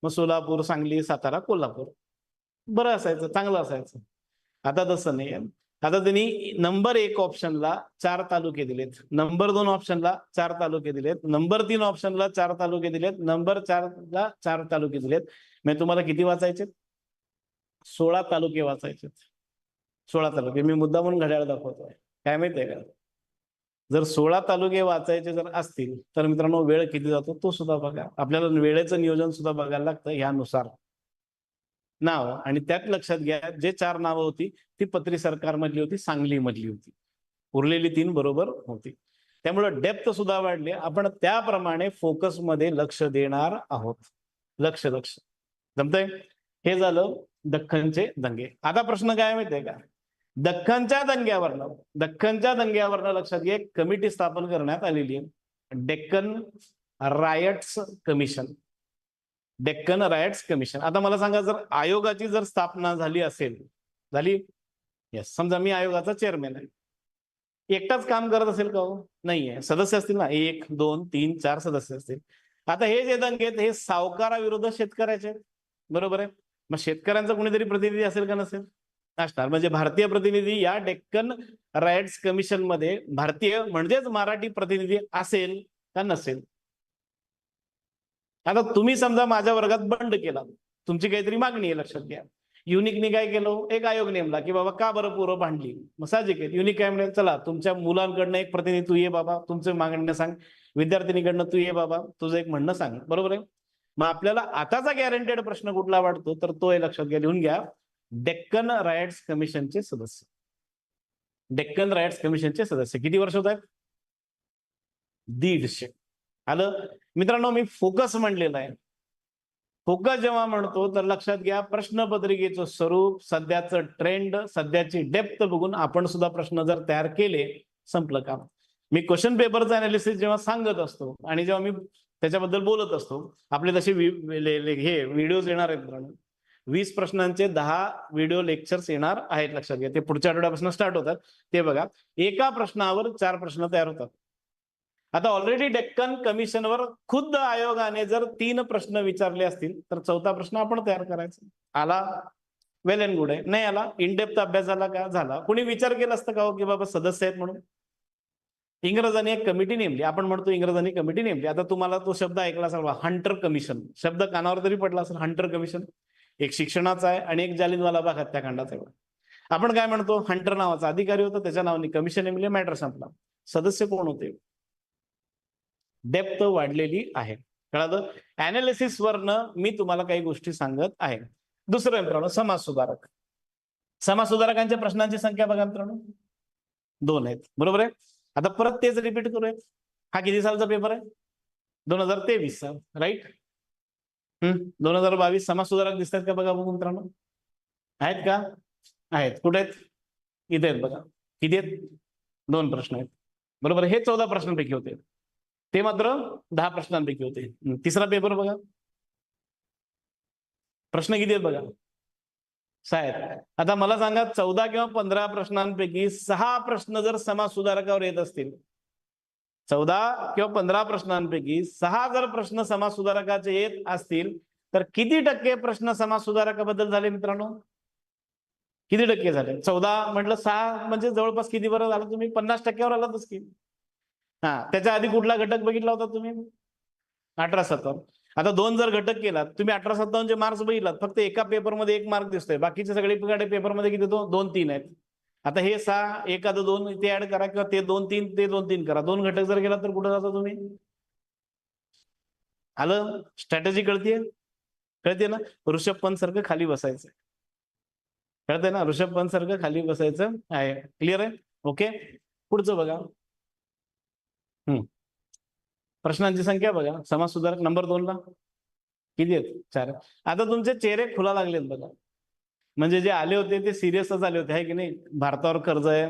मग सोलापूर, सांगली, सातारा, कोल्हापूर बरं असायचं, चांगलं असायचं. आता तसं नाही. आता त्यांनी नंबर 1 ऑप्शनला 4 तालुके दिलेत, नंबर 2 ऑप्शनला 4 तालुके दिलेत, नंबर 3 ऑप्शनला 4 तालुके दिलेत, नंबर 4 ला 4 तालुके दिलेत. म्हणजे तुम्हाला किती वाचायचे? 16 तालुके वाचायचे. 16 तालुके. मी मुद्दा म्हणून घड्याळ दाखवतोय. काय माहितीये का, जर 16 तालुके वाचायचे जर असतील तर मित्रांनो वेळ किती जातो तो सुद्धा बघा. आपल्याला वेळेचं नियोजन सुद्धा बघायला लागतं यानुसार. नाव आणि त्यात लक्षात घ्या, जे 4 नावं होती ती पत्री सरकार मधली होती, सांगली मधली होती. उरलेली 3 बरोबर होती. त्यामुळे डेप्थ सुद्धा वाढली. आपण त्याप्रमाणे फोकस मध्ये लक्ष देणार आहोत. लक्ष जमतंय. हे झालं दख्खनचे दंगे. आता प्रश्न काय माहितीये का, दख्खनच्या दंग्यावरनं लक्षात घ्या, एक कमिटी स्थापन करण्यात आलेली आहे, Deccan riots commission. Deccan riots commission. आता मला सांगा, जर आयोगाची जर स्थापना झाली असेल, झाली, यस, समजा मी आयोगाचा चेअरमॅन आहे, एकटाच काम करत असेल का हो? नाहीये. सदस्य असतील ना, 1, 2, 3, 4 सदस्य असतील. आता हे जे दंगे आहेत हे सावकाराविरुद्ध शेतकऱ्याचे आहेत, बरोबर आहे. मग शेतकऱ्यांचा कोणीतरी प्रतिनिधी असेल का नसेल? असणार. म्हणजे भारतीय प्रतिनिधी या डेक्कन रायट्स कमिशन मध्ये भारतीय म्हणजेच मराठी प्रतिनिधी असेल का नसेल? आता तुम्ही समजा माझ्या वर्गात बंड केला, तुमची काहीतरी मागणी आहे, लक्षात घ्या. युनिकने काय केलं, एक आयोग नेमला की बाबा का बरं पोरं भांडली. मग साहजिक आहे, युनिक काय म्हणेल, चला तुमच्या मुलांकडनं एक प्रतिनिधी तू ये बाबा, तुमचं मागणं सांग. विद्यार्थिनीकडनं तू ये बाबा, तुझं एक म्हणणं सांग, बरोबर आहे. मग आपल्याला आताचा गॅरंटेड प्रश्न कुठला वाटतो, तर तो लक्षात घ्या, लिहून घ्या. डेक्कन रायट्स कमिशनचे सदस्य. डेक्कन रायट्स कमिशनचे सदस्य किती वर्ष होत आहेत? 150. आलं मित्रांनो. मी फोकस म्हणलेला आहे. फोकस जेव्हा म्हणतो तर लक्षात घ्या, प्रश्नपत्रिकेचं स्वरूप, सध्याचं ट्रेंड, सध्याची डेप्थ बघून आपण सुद्धा प्रश्न जर तयार केले, संपलं काम. मी क्वेश्चन पेपरचं अनालिसिस जेव्हा सांगत असतो आणि जेव्हा मी त्याच्याबद्दल बोलत असतो, आपले तसे हे व्हिडिओज येणार आहेत मित्रांनो. 20 प्रश्नांचे 10 व्हिडिओ लेक्चर्स येणार आहेत, लक्षात घ्या. ते पुढच्या आठवड्यापासून स्टार्ट होतात. ते बघा, एका प्रश्नावर 4 प्रश्न तयार होतात. आता ऑलरेडी डेक्कन कमिशनवर खुद्द आयोगाने जर 3 प्रश्न विचारले असतील तर 4था प्रश्न आपण तयार करायचा. आला, वेल अँड गुड आहे. नाही आला, इनडेप्थ अभ्यास झाला का? झाला. कुणी विचार केला असतं का हो की बाबा सदस्य आहेत म्हणून? इंग्रजांनी एक कमिटी नेमली. आपण म्हणतो इंग्रजांनी कमिटी नेमली. आता तुम्हाला तो शब्द ऐकला असेल, हंटर कमिशन. शब्द कानावर तरी पडला असेल, हंटर कमिशन. एक शिक्षणाचा आहे आणि एक जालियनवाला बाग हत्याकांडाचा आहे. आपण काय म्हणतो, हंटर नावाचा अधिकारी होता, त्याच्या नावाने कमिशन नेमले, मॅटर संपला. सदस्य कोण होते? डेप्थ वाढलेली आहे. कळलं. अनालिसिस वरनं मी तुम्हाला काही गोष्टी सांगत आहे. दुसरं मित्रांनो, समाज सुधारक. समाज सुधारकांच्या प्रश्नांची संख्या बघा मित्रांनो, 2 आहेत. बरोबर आहे. आता परत तेच रिपीट करूया. हा किती सालचा पेपर आहे? 2023 साल, राईट. 2022 समाज सुधारक दिसतात का बघा बघू मित्रांनो. आहेत का? आहेत. कुठे आहेत? इथे आहेत बघा. किती आहेत? 2 प्रश्न आहेत. बरोबर. हे 14 प्रश्नांपैकी होते. ते मात्र 10 प्रश्नांपैकी होते. तिसरा पेपर बघा. प्रश्न किती आहेत बघा? 6 आहेत. आता मला सांगा 14 किंवा 15 प्रश्नांपैकी 6 प्रश्न जर समाज सुधारकावर येत असतील, 14 किंवा 15 प्रश्नांपैकी 6 जर प्रश्न समाज सुधारकाचे येत असतील, तर किती टक्के प्रश्न समाज सुधारकाबद्दल झाले मित्रांनो? किती टक्के झाले? 14 म्हटलं 6 म्हणजे जवळपास किती बरं झालं तुम्ही? 50% आलातच की. त्याच्या आधी कुठला घटक बघितला होता तुम्ही? 18-57. आता 2 जर घटक केलात तुम्ही, 18-57 चे मार्क्स बघितलात, फक्त एका पेपरमध्ये 1 मार्क दिसतोय, बाकीचे सगळे पेपरमध्ये किती? 2-3 आहेत. आता हे 6 एखादं 2 इथे ऍड करा, किंवा ते 2-3 ते 2-3 करा. 2 घटक जर गेला तर कुठं जाता तुम्ही? आलं? स्ट्रॅटेजी कळतीये? कळते ना? ऋषभ पंत सारखं खाली बसायचं. कळतंय ना? ऋषभ पंत सारखं खाली बसायचं आहे. क्लिअर आहे? ओके. पुढचं बघा. प्रश्नांची संख्या बघा. समाज सुधारक नंबर 2 ला किती आहेत? 4. आता तुमचे चेहरे खुला लागलेत बघा. म्हणजे जे आले होते ते सिरियसच आले होते, आहे की नाही? भारतावर कर्ज आहे,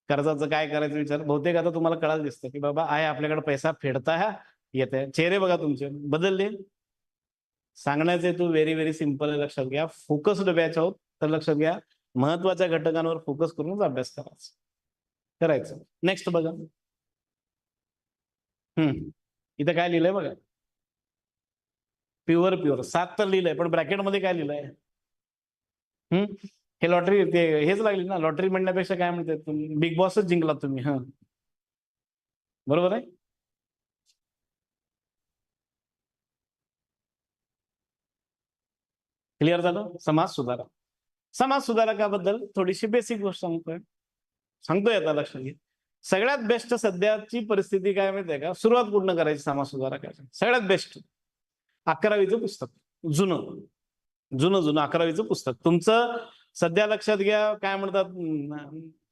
कर्जाचं काय करायचं विचार. बहुतेक आता तुम्हाला कळायला दिसतं की बाबा आहे आपल्याकडे पैसा, फेडता येत आहे. चेहरे बघा तुमचे बदलले. सांगण्याचे हेतू व्हेरी व्हेरी सिंपल आहे, लक्षात घ्या. फोकस्ड बॅच आहोत, तर लक्षात घ्या, महत्वाच्या घटकांवर फोकस करूनच अभ्यास करायचं. नेक्स्ट बघा. इथं काय लिहिलंय बघा. प्युअर 7 तर लिहिलंय, पण ब्रॅकेटमध्ये काय लिहिलंय? हे लॉटरी, ते हेच लागली ना. लॉटरी म्हणण्यापेक्षा काय म्हणतात तुम्ही? बिग बॉसच जिंकला तुम्ही. बरोबर आहे. क्लिअर झालं? समाज सुधारकाबद्दल थोडीशी बेसिक गोष्ट सांगतोय आता, लक्षात घ्या. सगळ्यात बेस्ट सध्याची परिस्थिती काय माहितीये का? सुरुवात कुठनं करायची समाज सुधारकाची? सगळ्यात बेस्ट 11वीचं पुस्तक, जुनं 11वीचं पुस्तक तुमचं. सध्या लक्षात घ्या, काय म्हणतात,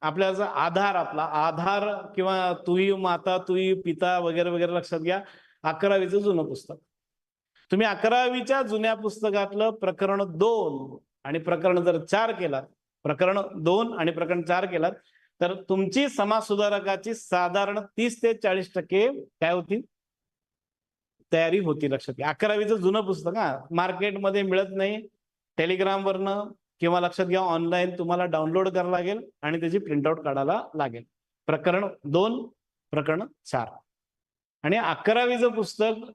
आपल्याचा आधार, आपला आधार, किंवा तुही माता तुही पिता वगैरे वगैरे, लक्षात घ्या. 11वीचं जुनं पुस्तक. तुम्ही 11वीच्या जुन्या पुस्तकातलं प्रकरण 2 आणि प्रकरण जर 4 केलात, प्रकरण 2 आणि प्रकरण 4 केलात, तर तुमची समाज सुधारकाची साधारण 30 ते 40% काय होती? तयारी होती. लक्षात घ्या. 11वीचं जुनं पुस्तक मार्केटमध्ये मिळत नाही. टेलिग्रामवरनं किंवा लक्षात घ्या ऑनलाईन तुम्हाला डाउनलोड करावं लागेल आणि त्याची प्रिंटआउट काढायला लागेल. प्रकरण 2, प्रकरण 4. आणि 11वीचं पुस्तक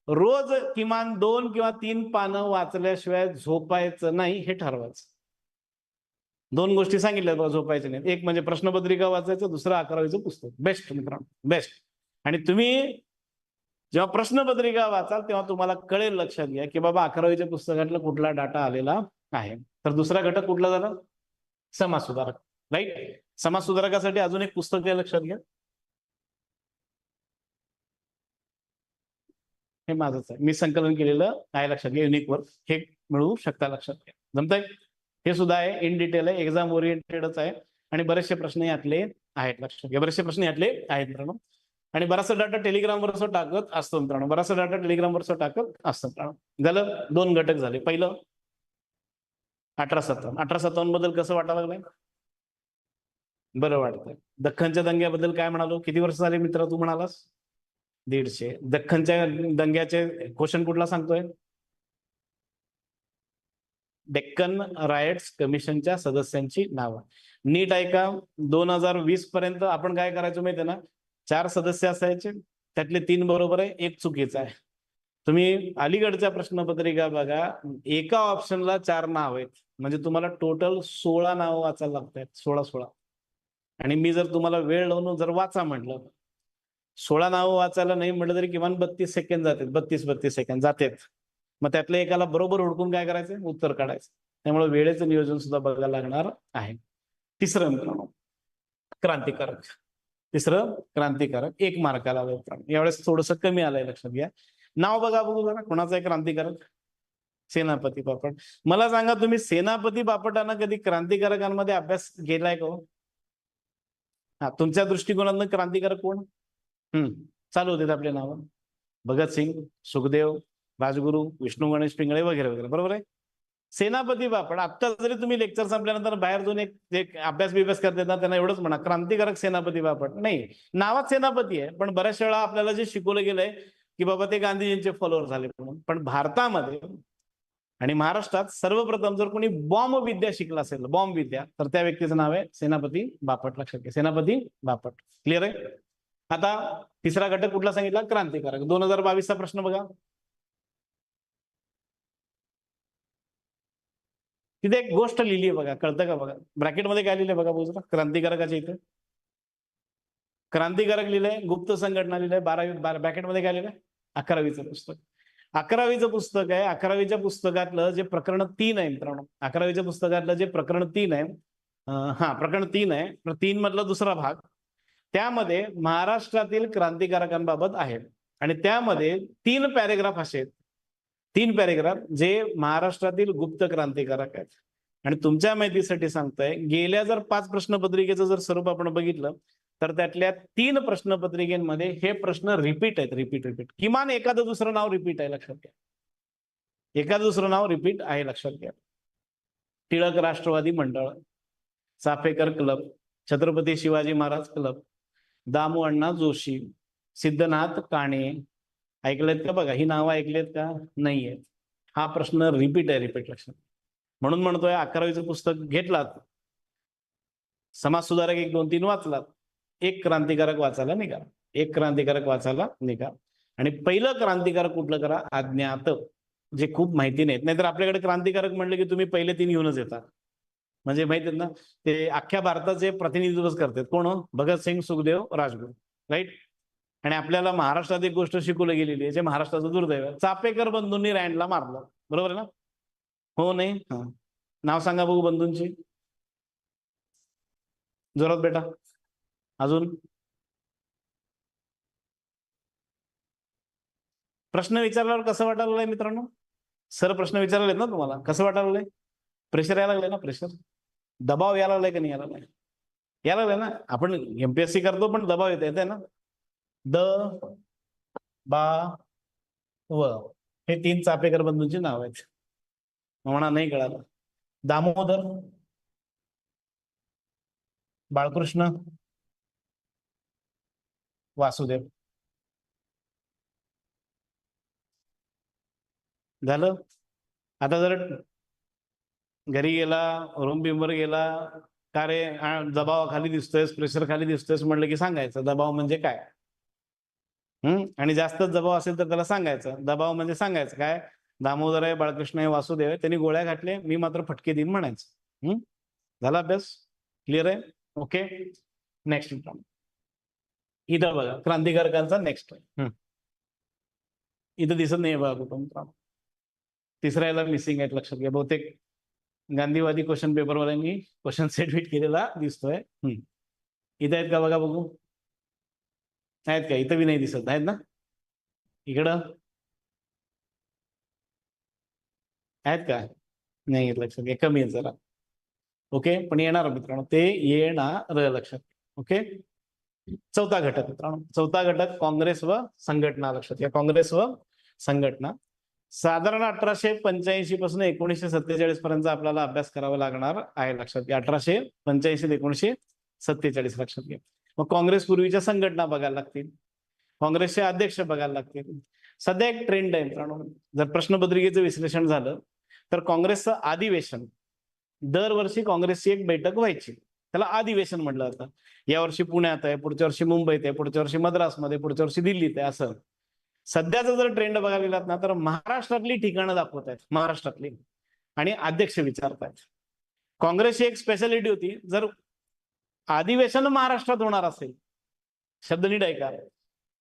रोज किमान 2 किंवा 3 पानं वाचल्याशिवाय झोपायचं नाही, हे ठरवायचं. 2 गोष्टी सांगितल्या बघा झोपायच्या नाहीत. एक म्हणजे प्रश्नपत्रिका वाचायचं, दुसरं 11वीचं पुस्तक. बेस्ट मित्रांनो, बेस्ट. आणि तुम्ही जेव्हा प्रश्नपत्रिका वाचाल तेव्हा तुम्हाला कळेल, लक्षात घ्या, की बाबा 11वीच्या पुस्तकातला कुठला डाटा आलेला आहे. तर दुसरा घटक कुठला झाला? समाज सुधारक, राईट. समाज सुधारकासाठी अजून एक पुस्तक आहे, लक्षात घ्या. हे माझंच आहे, मी संकलन केलेलं आहे, लक्षात घ्या. युनिकवर हे मिळवू शकता, लक्षात घ्या. जमतंय? हे सुद्धा आहे, इन डिटेल आहे, एक्झाम ओरिएंटेडच आहे. आणि बरेचसे प्रश्न यातले आहेत, लक्षात घ्या. बरेचसे प्रश्न यातले आहेत मित्रांनो. आणि बराचसा डाटा टेलिग्रामवर टाकत असतो मित्रांनो. बराचसा डाटा टेलिग्रामवर टाकत असतो मित्रांनो. झालं, 2 घटक झाले. पहिलं 18-57 बद्दल कसं वाटायला लागलंय? बरं वाटतंय. दख्खनच्या दंग्याबद्दल काय म्हणालो? किती वर्ष झाले मित्र तू म्हणालास? 150. दख्खनच्या दंग्याचे क्वेश्चन कुठला सांगतोय? डेक्कन रायट्स कमिशनच्या सदस्यांची नावं. नीट ऐका. 2020 पर्यंत आपण काय करायचो माहितीये ना? 4 सदस्य असायचे, त्यातले 3 बरोबर आहे, 1 चुकीचा आहे. तुम्ही अलीकडच्या प्रश्नपत्रिका बघा, एका ऑप्शनला 4 नाव आहेत, म्हणजे तुम्हाला टोटल 16 नावं वाचायला लागतात. 16. आणि मी जर तुम्हाला वेळ लावून जर वाचा म्हटलं, 16 नावं वाचायला नाही म्हटलं तरी किमान 32 सेकंद जातात. 32 सेकंद जातात. मग त्यातल्या एकाला बरोबर हुडकून काय करायचं? उत्तर काढायचं. त्यामुळे वेळेचं नियोजन सुद्धा बघायला लागणार आहे. तिसरं मित्रांनो, क्रांतिकारक. 1 मार्काला आलंय मित्रांनो. यावेळेस थोडंसं कमी आलंय, लक्षात घ्या. नाव बघा बघू जरा, कोणाचं आहे क्रांतिकारक? सेनापती बापट. मला सांगा, तुम्ही सेनापती बापटांना कधी क्रांतिकारकांमध्ये अभ्यास केलाय का? हा, तुमच्या दृष्टिकोनातून क्रांतिकारक कोण? चालू होते आपले नाव. भगतसिंग, सुखदेव, राजगुरू, विष्णू गणेश पिंगळे वगैरे वगैरे. बरोबर आहे. सेनापती बापट. आता जरी तुम्ही लेक्चर संपल्यानंतर बाहेर जाऊन एक अभ्यास बिभ्यास करते ना, त्यांना एवढंच म्हणा क्रांतिकारक सेनापती बापट. नाही, नावात सेनापती आहे, पण बऱ्याच वेळा आपल्याला जे शिकवलं गेलंय की बाबा ते गांधीजींचे फॉलोअर झाले म्हणून. पण भारतामध्ये आणि महाराष्ट्रात सर्वप्रथम जर कोणी बॉम्ब विद्या शिकला असेल, बॉम्ब विद्या, तर त्या व्यक्तीचं नाव आहे सेनापती बापट. लक्षात घ्या, सेनापती बापट. क्लिअर आहे. आता तिसरा घटक कुठला सांगितला? क्रांतिकारक. 2022चा प्रश्न बघा. तिथे एक गोष्ट लिहिली आहे बघा, कळतं का बघा? ब्रॅकेटमध्ये काय लिहिलंय बघा बाजूला क्रांतिकारकाच्या इथे. क्रांतिकारक लिहिलंय, गुप्त संघटना लिहिलंय, 12वी ब्रॅकेटमध्ये काय लिहिलंय? 11वीचं पुस्तक. 11वीचं पुस्तक आहे. 11वीच्या पुस्तकातलं जे प्रकरण 3 आहे मित्रांनो, 11वीच्या पुस्तकातलं जे प्रकरण 3 आहे, प्रकरण 3 आहे, 3 मधला दुसरा भाग, त्यामध्ये महाराष्ट्रातील क्रांतिकारकांबाबत आहे. आणि त्यामध्ये 3 पॅरेग्राफ असे आहेत, 3 पॅरेग्राफ जे महाराष्ट्रातील गुप्त क्रांतिकारक आहेत. आणि तुमच्या माहितीसाठी सांगतोय, गेल्या जर 5 प्रश्नपत्रिकेचं जर स्वरूप आपण बघितलं तर त्यातल्या 3 प्रश्नपत्रिकेमध्ये हे प्रश्न रिपीट आहेत. रिपीट किमान एखादं दुसरं नाव रिपीट आहे. लक्षात घ्या, एखादं दुसरं नाव रिपीट आहे. लक्षात घ्या. टिळक राष्ट्रवादी मंडळ, चाफेकर क्लब, छत्रपती शिवाजी महाराज क्लब, दामू अण्णा जोशी, सिद्धनाथ काणे. ऐकलेत का बघा? ही नावं ऐकलेत का? नाहीये. हा प्रश्न रिपीट आहे. रिपीट. लक्षात. म्हणून म्हणतोय 11वीचं पुस्तक घेतलात, समाज सुधारक 1, 2, 3 वाचलात, एक क्रांतिकारक वाचायला निघा. एक क्रांतिकारक वाचायला निघा. आणि पहिलं क्रांतिकारक कुठलं करा? अज्ञात, जे खूप माहिती नाहीत. नाहीतर आपल्याकडे क्रांतिकारक म्हणलं की तुम्ही पहिले 3 घेऊनच येतात. म्हणजे माहिती आहेत ना, ते अख्ख्या भारताचे प्रतिनिधित्व करतात. कोण? भगतसिंग, सुखदेव, राजगुरू. राईट. आणि आपल्याला महाराष्ट्रात एक गोष्ट शिकवली गेलेली आहे, जे महाराष्ट्राचं दुर्दैव आहे. चापेकर बंधूंनी रँडला मारलं. बरोबर आहे ना? हो नाही? नाव सांगा बघू बंधूंची, जोरात बेटा. अजून प्रश्न विचारल्यावर कसं वाटायला लागलंय मित्रांनो? सर प्रश्न विचारलेत ना तुम्हाला, कसं वाटायला लागलंय? प्रेशर यायला लागलंय ना? प्रेशर, दबाव यायला लागलाय का नाही यायला लागलाय? यायला लागलाय ना. आपण एमपीएससी करतो पण दबाव येते ना. द बा व हे 3 चापेकर बंधूंची नाव आहेत. म्हणा नाही कळालं. दामोदर, बाळकृष्ण, वासुदेव. झालं. आता जर घरी गेला, रूम बिमवर गेला, का रे दबावाखाली दिसतोयस, प्रेशर खाली दिसतोयस म्हटलं की सांगायचं दबाव म्हणजे काय. आणि जास्त दबाव असेल तर त्याला सांगायचं दबाव म्हणजे सांगायचं काय, दामोदर आहे, बाळकृष्ण आहे, वासुदेव आहे, त्यांनी गोळ्या घातले, मी मात्र फटके देईन म्हणायचं. झाला अभ्यास? क्लिअर आहे? ओके. नेक्स्ट इथं बघा क्रांतिकारकांचा नेक्स्ट. इथं दिसत नाही बघा कुठून. तिसऱ्या याला मिसिंग आहेत. लक्षात घ्या. बहुतेक गांधीवादी क्वेश्चन पेपरवाल्यांनी क्वेश्चन सेट फिट केलेला दिसतोय. इथं आहेत का बघा बघू? आहेत का? इथं बी नाही दिसत आहेत ना. इकडं आहेत का? नाही येत. लक्षात घ्या. कमी आहेत जरा. ओके. पण येणार मित्रांनो, ते येणार. लक्षात. ओके. चौथा घटक मित्रांनो, चौथा घटक काँग्रेस व संघटना. लक्षात घ्या. काँग्रेस व संघटना. साधारण 1885 पासून 1947 पर्यंत आपल्याला अभ्यास करावा लागणार आहे. लक्षात घ्या. 1885 ते 1947. लक्षात घ्या. मग काँग्रेस पूर्वीच्या संघटना बघायला लागतील, काँग्रेसचे अध्यक्ष बघायला लागतील. सध्या एक ट्रेंड आहे मित्रांनो, जर प्रश्नपत्रिकेचं विश्लेषण झालं तर काँग्रेसचं अधिवेशन, दरवर्षी काँग्रेसची एक बैठक व्हायची, त्याला अधिवेशन म्हटलं जातं. यावर्षी पुण्यात आहे, पुढच्या वर्षी मुंबईत आहे, पुढच्या वर्षी मद्रासमध्ये, पुढच्या वर्षी दिल्लीत आहे. असं सध्याचा जर ट्रेंड बघायला गेलात ना तर महाराष्ट्रातली ठिकाणं दाखवत आहेत, महाराष्ट्रातली, आणि अध्यक्ष विचारतायत. काँग्रेसची एक स्पेशालिटी होती, जर अधिवेशन महाराष्ट्रात होणार असेल, शब्द नीट ऐका,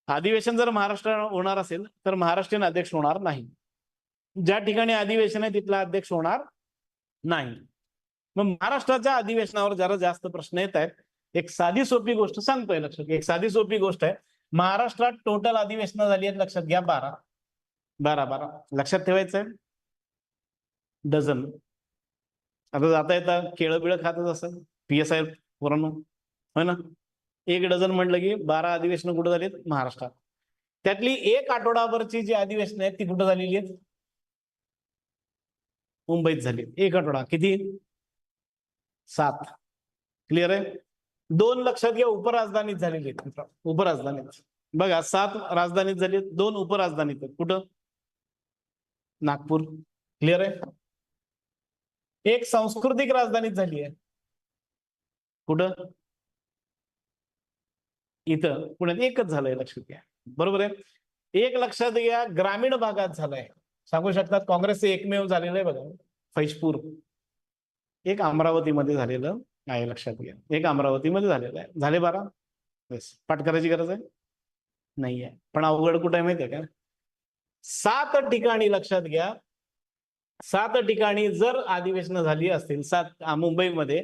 अधिवेशन जर महाराष्ट्रात होणार असेल तर महाराष्ट्रीयन अध्यक्ष होणार नाही. ज्या ठिकाणी अधिवेशन आहे तिथला अध्यक्ष होणार नाही. मग महाराष्ट्राच्या अधिवेशनावर जरा जास्त प्रश्न येत आहेत. एक साधी सोपी गोष्ट सांगतोय. लक्षात, एक साधी सोपी गोष्ट आहे. महाराष्ट्रात टोटल अधिवेशनं झाली आहेत. लक्षात घ्या. 12 लक्षात ठेवायचंय. डझन. आता जाता येता केळं बिळं खातच असं PSI पोरांनो, होय ना. 1 डझन म्हटलं की 12 अधिवेशनं कुठं झालीत? महाराष्ट्रात. त्यातली 1 आठवडाभरची जी अधिवेशनं आहेत ती कुठं झालेली आहेत? मुंबईत झाली. 1 आठवडा किती? 7. क्लिअर आहे? 2 लक्षात घ्या उपराजधानीत झालेली आहेत. उपराजधानीत बघा 7 राजधानीत झाली, 2 उपराजधानीत आहेत. कुठं? नागपूर. क्लिअर आहे? एक सांस्कृतिक राजधानीत झाली आहे. कुठं? इथं पुण्यात एकच झालंय, लक्षात घ्या. बरोबर आहे? एक लक्षात घ्या ग्रामीण भागात झालंय. सांगू शकतात काँग्रेसचं एकमेव झालेलं आहे बघा, फैजपूर. एक अमरावतीमध्ये झालेलं आहे, लक्षात घ्या. एक अमरावतीमध्ये झालेलं आहे. झाले 12. येस. पाठ करायची गरज आहे? नाहीये. पण अवघड कुठं आहे माहितीये का? 7 ठिकाणी लक्षात घ्या. 7 ठिकाणी जर अधिवेशनं झाली असतील, 7 मुंबईमध्ये,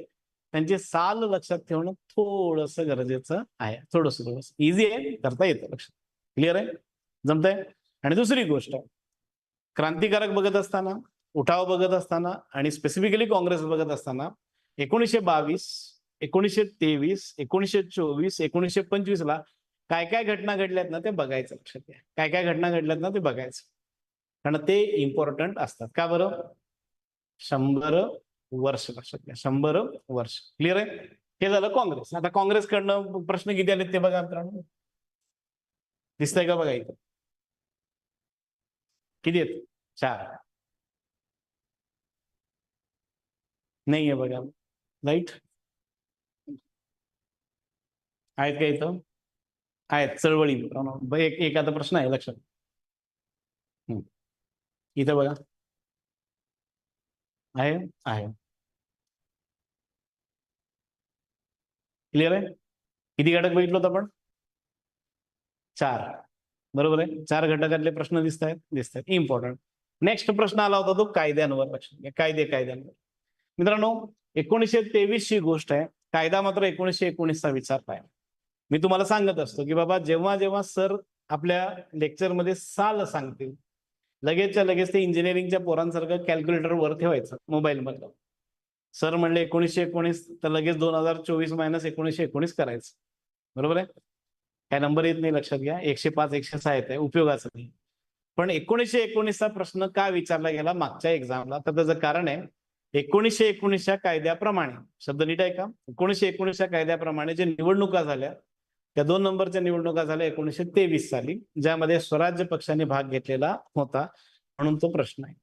त्यांचे साल लक्षात ठेवणं थोडस गरजेचं आहे. थोडस इझी आहे, करता येतं. लक्षात क्लिअर आहे? जमतंय? आणि दुसरी गोष्ट, क्रांतिकारक बघत असताना, उठाव बघत असताना आणि स्पेसिफिकली काँग्रेस बघत असताना 1922, 1923, 1924, 1925 ला काय काय घटना घडल्यात ना ते बघायचं. लक्षात घ्या. काय काय घटना घडल्यात ना ते बघायचं, कारण ते इम्पॉर्टंट असतात. का बरं? 100 वर्ष. लक्षात घ्या. 100 वर्ष. क्लिअर आहे? हे झालं काँग्रेस. आता काँग्रेसकडनं प्रश्न किती आलेत ते बघा मित्रांनो. दिसतंय का बघा इथं? किती आहेत? 4. नाहीये बघा. राईट? आहेत का इथं? आहेत. चळवळी मित्रांनो. एक आता प्रश्न आहे, लक्षात. इथं बघा. आहे? आहे. क्लिअर आहे? किती घटक बघितलं होतं आपण? 4. बरोबर आहे? 4 घटकातले प्रश्न दिसत आहेत. इम्पॉर्टंट. नेक्स्ट प्रश्न आला होता तो कायद्यांवर. लक्षात घ्या. कायद्यांवर. मित्रांनो 1923 ची गोष्ट आहे. कायदा मात्र 1919 चा विचारलाय. मी तुम्हाला सांगत असतो की बाबा जेव्हा जेव्हा सर आपल्या लेक्चरमध्ये साल सांगतील, लगेचच्या लगेच ते इंजिनिअरिंगच्या पोरांसारखं कॅल्क्युलेटर वर ठेवायचं मोबाईल मधलं. सर म्हणले 1919 तर लगेच 2024 मायनस 1919 करायचं. बरोबर आहे? काय नंबर येत नाही, लक्षात घ्या. 105, 106 येत आहे, उपयोगाचं नाही. पण 1919 चा प्रश्न का विचारला गेला मागच्या एक्झामला, तर त्याचं कारण आहे 1919च्या कायद्याप्रमाणे, शब्द नीट आहे का? 1919च्या कायद्याप्रमाणे जे निवडणुका झाल्या, त्या 2 नंबरच्या निवडणुका झाल्या 1923 साली, ज्यामध्ये स्वराज्य पक्षाने भाग घेतलेला होता, म्हणून तो प्रश्न आहे.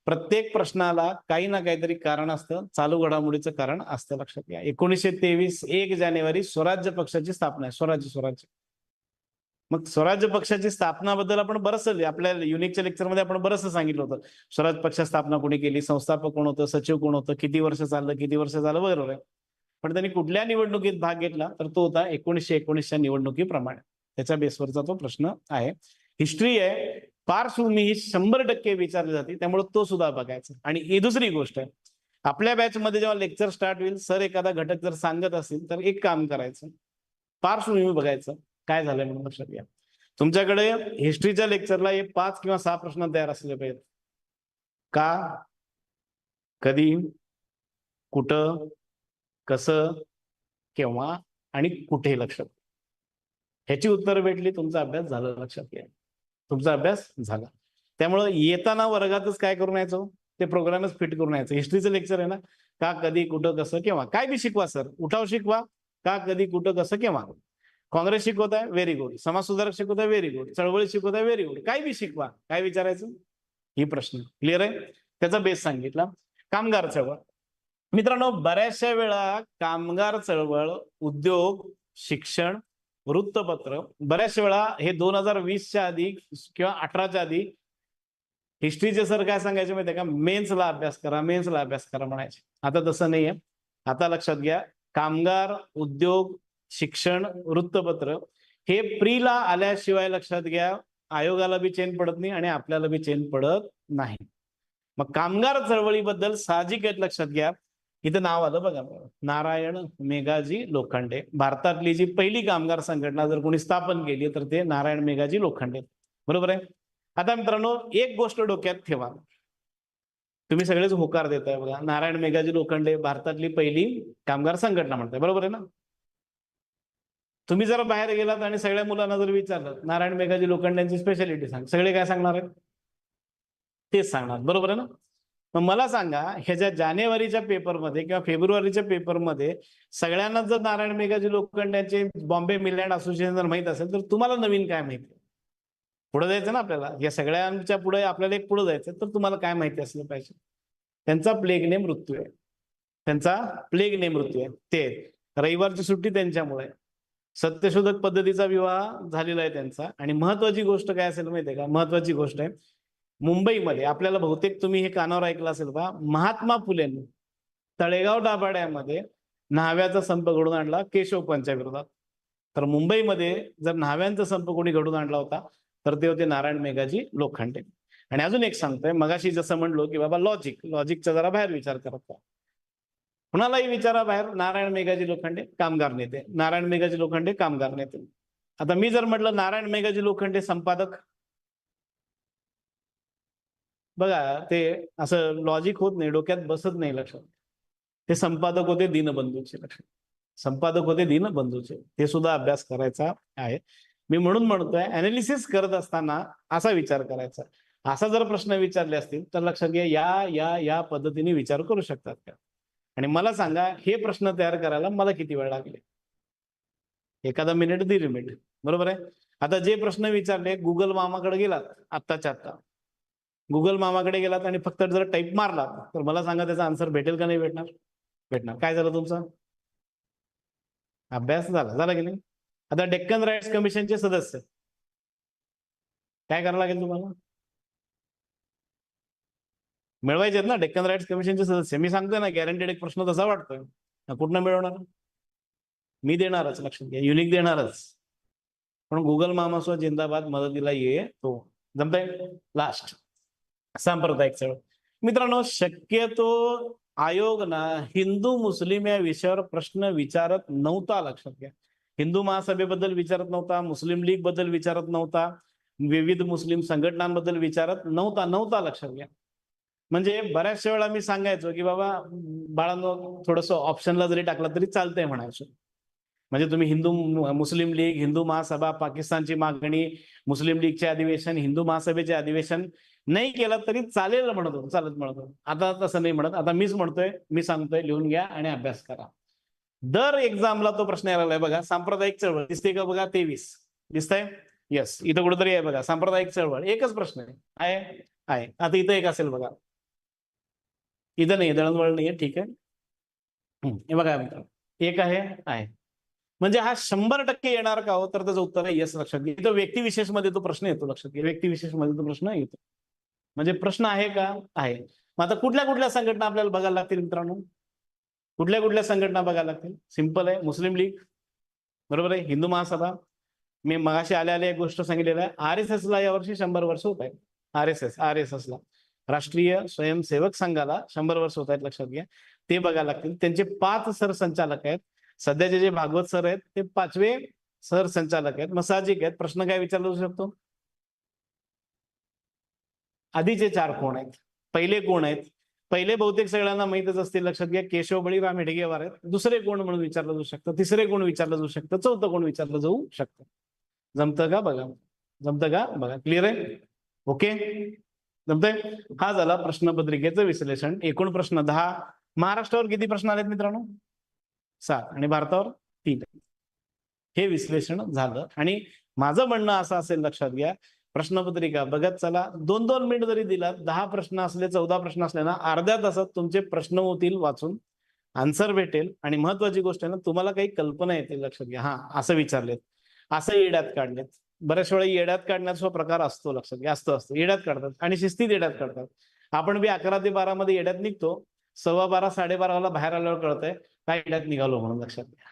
प्रत्येक प्रश्नाला काही ना काहीतरी कारण असतं, चालू घडामोडीचं कारण असतं. लक्षात घ्या. 1923 1 जानेवारी स्वराज्य पक्षाची स्थापना आहे. स्वराज्य. मग स्वराज्य पक्षाची स्थापनाबद्दल आपण बरंच आपल्या युनिकच्या लेक्चरमध्ये आपण बरंच सांगितलं होतं. स्वराज्य पक्ष स्थापना कोणी केली, संस्थापक कोण होतं, सचिव कोण होतं, किती वर्ष चाललं, बरोबर आहे. पण त्यांनी कुठल्या निवडणुकीत भाग घेतला, तर तो होता 1919च्या निवडणुकीप्रमाणे. त्याच्या बेसवरचा तो प्रश्न आहे. हिस्ट्री आहे, पार्श्वभूमी ही 100% विचारली जाते, त्यामुळे तो सुद्धा बघायचा. आणि ही दुसरी गोष्ट आहे, आपल्या बॅचमध्ये जेव्हा लेक्चर स्टार्ट होईल, सर एखादा घटक जर सांगत असेल तर एक काम करायचं, पार्श्वभूमी बघायचं काय झालंय म्हणून. लक्षात घ्या. तुमच्याकडे हिस्ट्रीच्या लेक्चरला हे 5 किंवा 6 प्रश्न तयार असले पाहिजेत. का, कधी, कुठं, कसं, केव्हा आणि कुठे. लक्षात. ह्याची उत्तरं भेटली, तुमचा अभ्यास झाला. लक्षात घ्या. तुमचा अभ्यास झाला. त्यामुळं येताना वर्गातच काय करून यायचं, ते प्रोग्रामच फिट करून यायचं. हिस्ट्रीचं लेक्चर आहे ना, का, कधी, कुठं, कसं, केव्हा. काय बी शिकवा सर, उठाव शिकवा, का, कधी, कुठं, कसं, केव्हा. काँग्रेस शिकवत आहे, व्हेरी गुड. समाज सुधारक शिकवत आहे, व्हेरी गुड. चळवळी शिकवत आहे, व्हेरी गुड. काय बी शिकवा, काय विचारायचं, ही प्रश्न. क्लिअर आहे? त्याचा बेस सांगितला. कामगार चळवळ. मित्रांनो बऱ्याचशा वेळा कामगार चळवळ, उद्योग, शिक्षण, वृत्तपत्र, बऱ्याचशा वेळा हे 2020च्या आधी किंवा 18च्या आधी हिस्ट्रीचे सर काय सांगायचे माहिती आहे का, मेन्सला अभ्यास करा म्हणायचे. आता तसं नाहीये. आता लक्षात घ्या, कामगार, उद्योग, शिक्षण, वृत्तपत्र हे प्रीला आल्याशिवाय, लक्षात घ्या, आयोगाला बी चेन पडत नाही आणि आपल्याला बी चेन पडत नाही. मग कामगार चळवळीबद्दल साहजिक आहेत. लक्षात घ्या, इथं नाव आलं बघा, नारायण मेघाजी लोखंडे. भारतातली जी पहिली कामगार संघटना जर कोणी स्थापन केली तर ते नारायण मेघाजी लोखंडे. बरोबर आहे? आता मित्रांनो एक गोष्ट डोक्यात ठेवा, तुम्ही सगळेच होकार देताय बघा, नारायण मेघाजी लोखंडे भारतातली पहिली कामगार संघटना म्हणताय, बरोबर आहे ना? तुम्ही जर बाहेर गेलात आणि सगळ्या मुलांना जर विचारलं नारायण मेघाजी लोखंड्यांची स्पेशालिटी सांग, सगळे काय सांगणार आहेत? तेच सांगणार, बरोबर आहे ना? मग मला सांगा, ह्याच्या जानेवारीच्या पेपरमध्ये किंवा फेब्रुवारीच्या पेपरमध्ये सगळ्यांना जर नारायण मेघाजी लोखंड्यांचे बॉम्बे मिलँड असोसिएशन जर माहित असेल, तर तुम्हाला नवीन काय माहिती? पुढे जायचं ना आपल्याला, या सगळ्यांच्या पुढे आपल्याला एक पुढे जायचं, तर तुम्हाला काय माहिती असलं पाहिजे? त्यांचा प्लेगने मृत्यू आहे, त्यांचा प्लेगने मृत्यू आहे. ते रविवारची सुट्टी त्यांच्यामुळे, सत्यशोधक पद्धतीचा विवाह झालेला आहे त्यांचा. आणि महत्वाची गोष्ट काय असेल माहितीये का? महत्वाची गोष्ट आहे, मुंबईमध्ये आपल्याला बहुतेक तुम्ही हे कानावर ऐकलं असेल बा, महात्मा फुलेंनी तळेगाव दाभाड्यामध्ये न्हाव्याचा संप घडून आणला केशवपंच्या विरोधात. तर मुंबईमध्ये जर न्हाव्यांचा संप कोणी घडून आणला होता, तर ते होते नारायण मेघाजी लोखंडे. आणि अजून एक सांगतोय, मगाशी जसं म्हणलो की बाबा लॉजिकचा जरा बाहेर विचार करत, कुणालाही विचारा बाहेर, नारायण मेघाजी लोखंडे कामगार नेते, नारायण मेघाजी लोखंडे कामगार नेते. आता मी जर म्हटलं नारायण मेघाजी लोखंडे संपादक, बघा ते असं लॉजिक होत नाही, डोक्यात बसत नाही लक्षात. ते संपादक होते दीनबंधूचे, लक्षात, संपादक होते दीनबंधूचे. ते सुद्धा अभ्यास करायचा आहे. मी म्हणून म्हणतोय, अनालिसिस करत असताना असा विचार करायचा. असा जर प्रश्न विचारले असतील तर लक्षात घ्या, या या या पद्धतीने विचार करू शकतात का? आणि मला सांगा, हे प्रश्न तयार करायला मला किती वेळ लागले? एखादा मिनिट, 1.5 मिनिट, बरोबर आहे. आता जे प्रश्न विचारले, गुगल मामाकडे गेलात आत्ताच्या आत्ता, गुगल मामाकडे गेलात आणि फक्त जर टाईप मारला, तर मला सांगा त्याचा आन्सर भेटेल का? नाही भेटणार? भेटणार. काय झालं तुमचा अभ्यास? झाला की नाही? आता डेक्कन राईट्स कमिशनचे सदस्य काय करावं लागेल तुम्हाला? मिळवायचे आहेत ना डेक्कन राईट्स कमिशनचे सदस्य. मी सांगतोय ना, गॅरंटेड एक प्रश्न तसा वाटतोय, कुठनं मिळवणार? मी देणारच, लक्षात घ्या, युनिक देणारच. पण गुगल मामासो जिंदाबाद, मदतीला ये तो. जमतंय? लास्ट, सांप्रदायिक चळवळ. मित्रांनो, शक्यतो आयोग ना हिंदू मुस्लिम या विषयावर प्रश्न विचारत नव्हता, लक्षात घ्या. हिंदू महासभेबद्दल विचारत नव्हता, मुस्लिम लीग बद्दल विचारत नव्हता, विविध मुस्लिम संघटनांबद्दल विचारत नव्हता, लक्षात घ्या. म्हणजे बऱ्याचशा वेळा मी सांगायचो की बाबा बाळांनो, थोडंसं ऑप्शनला जरी टाकलं तरी चालतंय म्हणायचो. म्हणजे तुम्ही हिंदू मुस्लिम लीग, हिंदू महासभा, पाकिस्तानची मागणी, मुस्लिम लीगचे अधिवेशन, हिंदू महासभेचे अधिवेशन नाही केलं तरी चालेल म्हणत होतो, चालत म्हणत होतो. आता तसं नाही म्हणत. आता मीच म्हणतोय, मी सांगतोय, लिहून घ्या आणि अभ्यास करा. दर एक्झामला तो प्रश्न यायला बघा. सांप्रदायिक चळवळ दिसते का? बघा 23 दिसतंय. येस, इथं कुठेतरी आहे बघा, सांप्रदायिक चळवळ. एकच प्रश्न आहे. आता इथं एक असेल बघा, इथं नाही, दळणवळण नाहीये, ठीक आहे. हे बघा मित्रांनो, एक आहे. म्हणजे हा 100% येणार का हो? तर त्याचं उत्तर आहे येस, लक्षात घ्या. इथं व्यक्तिविशेष मध्ये तो प्रश्न येतो, लक्षात घ्या. व्यक्तिविशेष मध्ये तो प्रश्न येतो. म्हणजे प्रश्न आहे का? आहे. मग आता कुठल्या कुठल्या संघटना आपल्याला बघायला लागतील मित्रांनो? कुठल्या कुठल्या संघटना बघायला लागतील? सिंपल आहे, मुस्लिम लीग, बरोबर आहे, हिंदू महासभा. मी मगाशी आल्या एक गोष्ट सांगितलेलं आहे, RSS ला यावर्षी 100 वर्ष होत आहेत. RSS ला, राष्ट्रीय स्वयंसेवक संघाला 100 वर्ष होत आहेत, लक्षात घ्या. ते बघायला लागतील. त्यांचे 5 सरसंचालक आहेत. सध्याचे जे भागवत सर आहेत ते 5वे सरसंचालक आहेत. मग साहजिक आहेत, प्रश्न काय विचारला जाऊ शकतो? आधीचे 4 कोण आहेत? पहिले कोण आहेत? पहिले बहुतेक सगळ्यांना माहितच असतील, लक्षात घ्या, केशव बळीराम हेडगेवार आहेत. दुसरे कोण म्हणून विचारलं जाऊ शकतं, तिसरे कोण विचारलं जाऊ शकतं, चौथं कोण विचारलं जाऊ शकतं. जमतं का? बघा, जमतं का? बघा. क्लिअर आहे? ओके, जमतंय? हा झाला प्रश्नपत्रिकेचं विश्लेषण. एकूण प्रश्न 10. महाराष्ट्रावर किती प्रश्न आलेत मित्रांनो? 7. आणि भारतावर 3. हे विश्लेषण झालं. आणि माझं म्हणणं असं असेल, लक्षात घ्या, प्रश्नपत्रिका बघत चला. 2-2 मिनिट जरी दिला, 10 प्रश्न असले, 14 प्रश्न असले ना, अर्ध्या तासात तुमचे प्रश्न होतील वाचून, आन्सर भेटेल. आणि महत्वाची गोष्ट आहे ना, तुम्हाला काही कल्पना येतील, लक्षात घ्या. हा, असं विचारलेत, असं येड्यात काढलेत. बऱ्याच वेळा येड्यात काढण्याचा प्रकार असतो, लक्षात घ्या. असतो येड्यात काढतात आणि शिस्तीत येड्यात काढतात. आपण बी 11 ते 12 मध्ये येड्यात निघतो, 12:15 12:30 बाहेर आल्यावर कळतंय काय येड्यात निघालो म्हणून, लक्षात घ्या.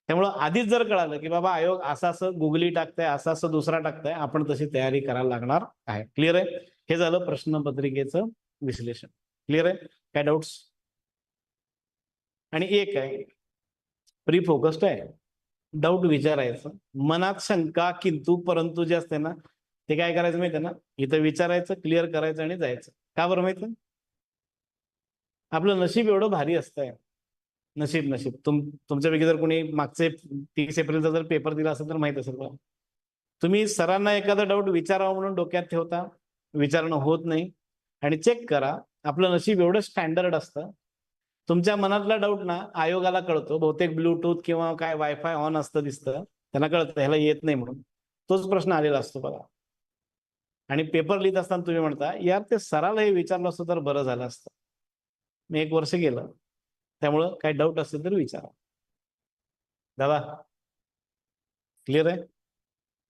त्यामुळं आधीच जर कळालं की बाबा आयोग असं गुगली टाकताय, असं दुसरा टाकताय, आपण तशी तयारी करायला लागणार आहे. क्लिअर आहे? हे झालं प्रश्नपत्रिकेचं विश्लेषण. क्लिअर आहे? काय डाऊट्स? आणि एक आहे, प्री फोकस्ड आहे, डाऊट विचारायचं, मनात शंका किंतु परंतु जे असते ना, ते काय करायचं माहिती आहे ना, इथं विचारायचं, क्लिअर करायचं आणि जायचं. का बरं माहिती? आपलं नशीब एवढं भारी असतंय, नशीब नशीब तुमच्यापैकी जर कोणी मागचे 30 एप्रिलचा जर पेपर दिला असेल तर माहित असेल बघा. तुम्ही सरांना एखादा डाऊट विचारावं म्हणून डोक्यात ठेवता, विचारणं होत नाही आणि चेक करा. आपलं नशीब एवढं स्टँडर्ड असतं. तुमच्या मनातला डाऊट ना आयोगाला कळतो. बहुतेक ब्लूटूथ किंवा काय वायफाय ऑन असतं दिसतं, त्यांना कळतं ह्याला येत नाही म्हणून. तोच प्रश्न आलेला असतो बघा. आणि पेपर लिहित असताना तुम्ही म्हणता यार ते सराला हे विचारलं असतं तर बरं झालं असतं. मी 1 वर्ष गेलं, त्यामुळं काही डाऊट असेल तर विचारा. दादा क्लिअर आहे?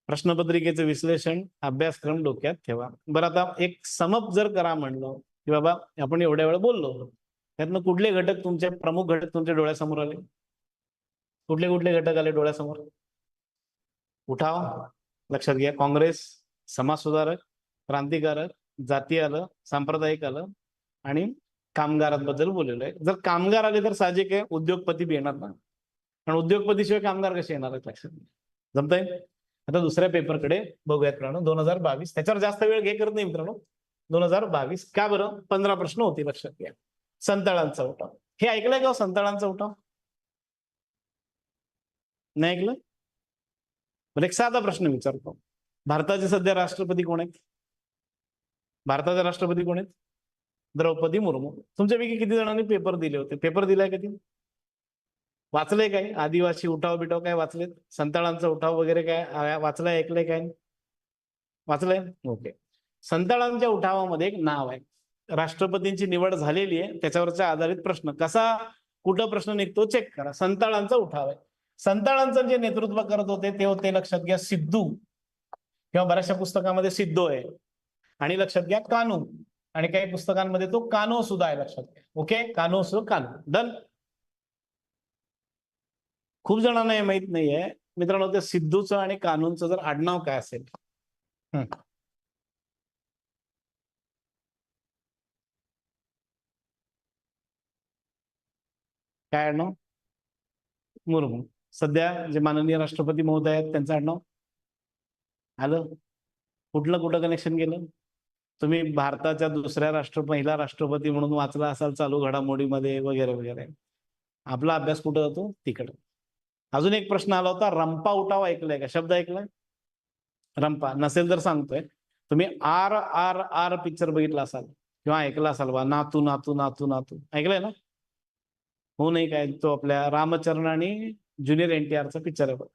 प्रश्नपत्रिकेचं विश्लेषण, अभ्यासक्रम डोक्यात ठेवा. बरं, आता एक समअप जर करा म्हणलं की बाबा आपण एवढ्या वेळ बोललो, त्यातनं कुठले घटक तुमचे प्रमुख घटक तुमच्या डोळ्यासमोर आले? कुठले कुठले घटक आले डोळ्यासमोर? उठाव लक्षात घ्या, काँग्रेस, समाज सुधारक, क्रांतिकारक, जाती आलं, सांप्रदायिक आलं आणि कामगारांबद्दल बोललेलं आहे. जर कामगार आले तर साहजिक आहे उद्योगपती बी येणार ना, कारण उद्योगपतीशिवाय कामगार कसे येणार आहेत लक्षात घ्या. जमतंय? आता दुसऱ्या पेपरकडे बघूयात मित्रांनो. 2022 त्याच्यावर जास्त वेळ घे करत नाही मित्रांनो. 2022 का बरं? 15 प्रश्न होते लक्षात घ्या. संताळांचा उठाव हे ऐकलंय का? संताळांचा उठाव नाही ऐकलं? पण एक साधा प्रश्न विचारतो, भारताचे सध्या राष्ट्रपती कोण आहेत? भारताचे राष्ट्रपती कोण आहेत? द्रौपदी मुर्मू. तुमच्यापैकी किती जणांनी पेपर दिले होते? पेपर दिलाय कधी? वाचलंय काय? आदिवासी उठाव बिठाव काय वाचलेत? संताळांचा उठाव वगैरे काय वाचलंय, ऐकलंय काय? वाचलंय? ओके. संताळांच्या उठावामध्ये एक नाव आहे, राष्ट्रपतींची निवड झालेली आहे, त्याच्यावरच्या आधारित प्रश्न कसा कुठं प्रश्न निघतो चेक करा. संताळांचा उठाव आहे. संताळांचं जे नेतृत्व करत होते ते होते लक्षात घ्या सिद्धू, किंवा बऱ्याचशा पुस्तकामध्ये सिद्धो आहे, आणि लक्षात घ्या कान्हू, आणि काही पुस्तकांमध्ये तो कान्हो सुद्धा आहे लक्षात घ्या. ओके, कान्हो सु कान्हो. डन. खूप जणांना हे माहित नाहीये मित्रांनो, त्या सिद्धूचं आणि कान्हूंचं जर आडनाव काय असेल? काय आडनाव? मुर्मू. सध्या जे माननीय राष्ट्रपती महोदय आहेत त्यांचं आडनाव आलं? कुठलं कुठं कनेक्शन गेलं? तुम्ही भारताच्या दुसऱ्या महिला राष्ट्रपती म्हणून वाचला असाल चालू घडामोडीमध्ये वगैरे वगैरे. आपला अभ्यास कुठं जातो? तिकडे. अजून एक प्रश्न आला होता, रंपा उठाव ऐकलाय का? शब्द ऐकलाय? रंपा नसेल तर सांगतोय, तुम्ही RRR पिक्चर बघितला असाल किंवा ऐकला असाल बा, नातू नातू नातू नातू ऐकलंय ना? हो नाही काय, तो आपल्या रामचरण आणि ज्युनियर NTRचा पिक्चर आहे बघ,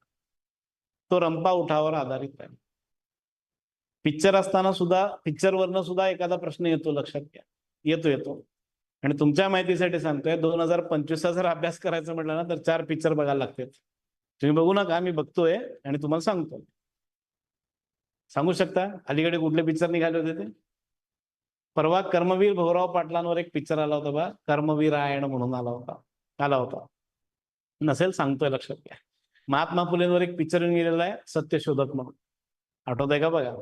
तो रंपा उठावावर आधारित आहे. पिक्चर असताना सुद्धा पिक्चरवरनं सुद्धा एखादा प्रश्न येतो लक्षात घ्या. येतो. आणि तुमच्या माहितीसाठी सांगतोय, 2025चा जर अभ्यास करायचा म्हटलं ना तर 4 पिक्चर बघायला लागतात. तुम्ही बघू नका, मी बघतोय आणि तुम्हाला सांगतो. सांगू शकता अलीकडे कुठले पिक्चर निघाले होते ते? परवा कर्मवीर भाऊराव पाटलांवर एक पिक्चर आला होता बा, कर्मवीर आयण म्हणून आला होता. नसेल सांगतोय लक्षात घ्या. महात्मा फुलेंवर एक पिक्चर येऊन गेलेला आहे, सत्यशोधक म्हणून. आठवत आहे का बघा.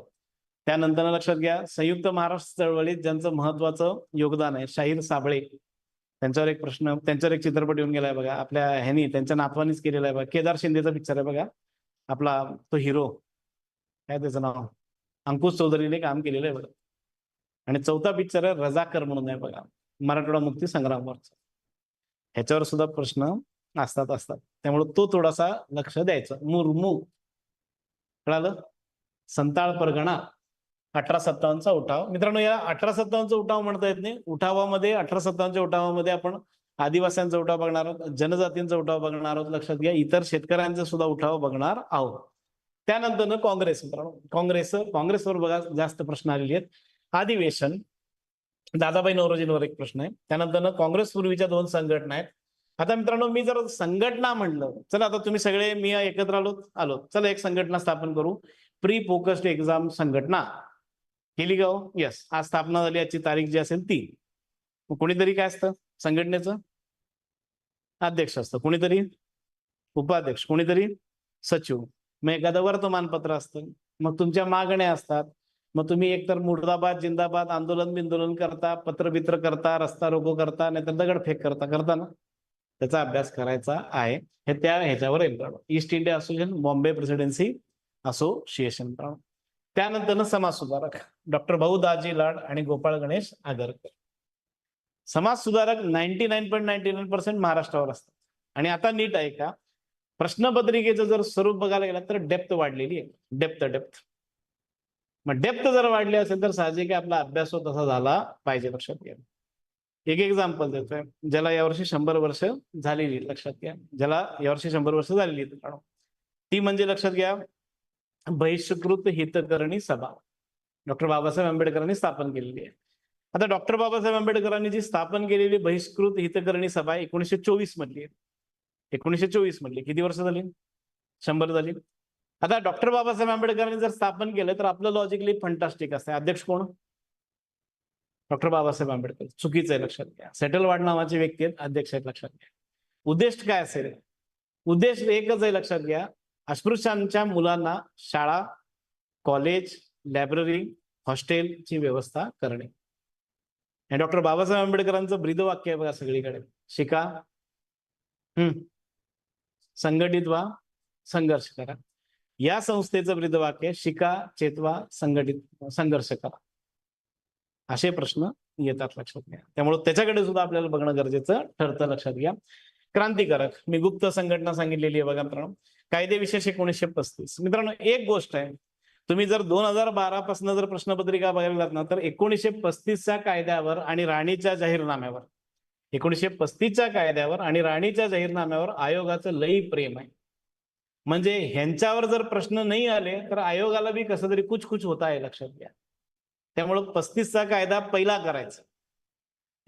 त्यानंतर लक्षात घ्या, संयुक्त महाराष्ट्र चळवळीत ज्यांचं महत्वाचं योगदान आहे, शाहीर साबळे, त्यांच्यावर एक चित्रपट येऊन गेलाय बघा. आपल्या ह्यानी त्यांच्या नातवानीच केलेला आहे बघा. केदार शिंदेचा पिक्चर आहे बघा. आपला तो हिरो काय त्याचं नाव, अंकुश चौधरीने काम केलेलं आहे बघा. आणि 4था पिक्चर आहे रजाकर म्हणून आहे बघा, मराठवाडा मुक्ती संग्रामावरचा. ह्याच्यावर सुद्धा प्रश्न असतात. त्यामुळे तो थोडासा लक्ष द्यायचं. मुर्मू कळालं? संताळ परगणा 1857चा उठाव. मित्रांनो, या 1857चा उठाव म्हणता येत नाही. उठावामध्ये 1857च्या उठावामध्ये आपण आदिवासींचा उठाव बघणार आहोत, जनजातींचा उठाव बघणार आहोत लक्षात घ्या, इतर शेतकऱ्यांचा सुद्धा उठाव बघणार आहोत. त्यानंतर काँग्रेस. मित्रांनो, काँग्रेसवर बघा जास्त प्रश्न आलेले आहेत. अधिवेशन, दादाभाई नौरोजींवर एक प्रश्न आहे. त्यानंतर काँग्रेस पूर्वीच्या 2 संघटना आहेत. आता मित्रांनो, मी जर संघटना म्हणलं, चला आता तुम्ही सगळे मी एकत्र आलो, चला एक संघटना स्थापन करू. प्री फोकस्ड एक्झाम संघटना केली का हो? यस, आज स्थापना झाली. याची तारीख जी असेल ती. कोणीतरी काय असतं संघटनेचं? अध्यक्ष असतं, कोणीतरी उपाध्यक्ष, कोणीतरी सचिव, मग एखादं वर्तमानपत्र असतं, मग तुमच्या मागण्या असतात, मग तुम्ही एकतर मुर्दाबाद जिंदाबाद आंदोलन करता, पत्रबित्र करता, रस्ता रोको करता, नाहीतर दगडफेक करता ना. त्याचा अभ्यास करायचा आहे. हे त्या ह्याच्यावर येईल. East India association, Bombay presidency association. त्यानंतर समाज सुधारक डॉक्टर भाऊ दाजी लाड आणि गोपाळ गणेश आगरकर. समाज सुधारक 99.99% महाराष्ट्रावर असतात. आणि आता नीट आहे का, प्रश्नपत्रिकेचं जर स्वरूप बघायला गेलं तर डेप्थ वाढलेली आहे. डेप्थ मग डेप्थ जर वाढली असेल तर साहजिक आहे आपला अभ्यास तसा झाला पाहिजे. लक्षात घ्या. एक एक्झाम्पल देतोय, ज्याला यावर्षी 100 वर्ष झालेली, लक्षात घ्या, ज्याला यावर्षी 100 वर्ष झालेली ती म्हणजे लक्षात घ्या बहिष्कृत हितकरणी सभा डॉक्टर बाबासाहेब आंबेडकरांनी स्थापन केलेली आहे. आता डॉक्टर बाबासाहेब आंबेडकरांनी जी स्थापन केलेली बहिष्कृत हितकरणी सभा 1924 मधली आहे. 1924 मधली किती वर्ष झाली? 100 झाली. आता डॉक्टर बाबासाहेब आंबेडकरांनी जर स्थापन केलं तर आपलं लॉजिकली फंटास्टिक असतं. अध्यक्ष कोण? डॉक्टर बाबासाहेब आंबेडकर. चुकीचं आहे, लक्षात घ्या. सेटलवाड नावाचे व्यक्ती आहेत, अध्यक्ष आहेत, लक्षात घ्या. उद्देश काय असेल? उद्देश एकच आहे, लक्षात घ्या. अस्पृश्यांच्या मुलांना शाळा, कॉलेज, लायब्ररी, हॉस्टेलची व्यवस्था करणे. डॉक्टर बाबासाहेब आंबेडकरांचं ब्रीदवाक्य आहे बघा सगळीकडे, शिका, संघटित व्हा, संघर्ष करा. या संस्थेचं ब्रीदवाक्य शिका, चेतवा, संघटित, संघर्ष करा. असे प्रश्न येतात, लक्षात घ्या. त्यामुळे त्याच्याकडे सुद्धा आपल्याला बघणं गरजेचं ठरतं, लक्षात घ्या. क्रांतिकारक, मी गुप्त संघटना सांगितलेली आहे बघा मित्रांनो. कायदे विशेष 1935. मित्रांनो एक गोष्ट आहे, तुम्ही जर 2012 पासून जर प्रश्नपत्रिका बघायला ना तर 1935च्या कायद्यावर आणि राणीच्या जाहीरनाम्यावर, 1935च्या कायद्यावर आणि राणीच्या जाहीरनाम्यावर आयोगाचं लई प्रेम आहे. म्हणजे ह्यांच्यावर जर प्रश्न नाही आले तर आयोगाला बी कसं तरी कुछ होत आहे, लक्षात घ्या. त्यामुळं 35चा कायदा पहिला करायचा.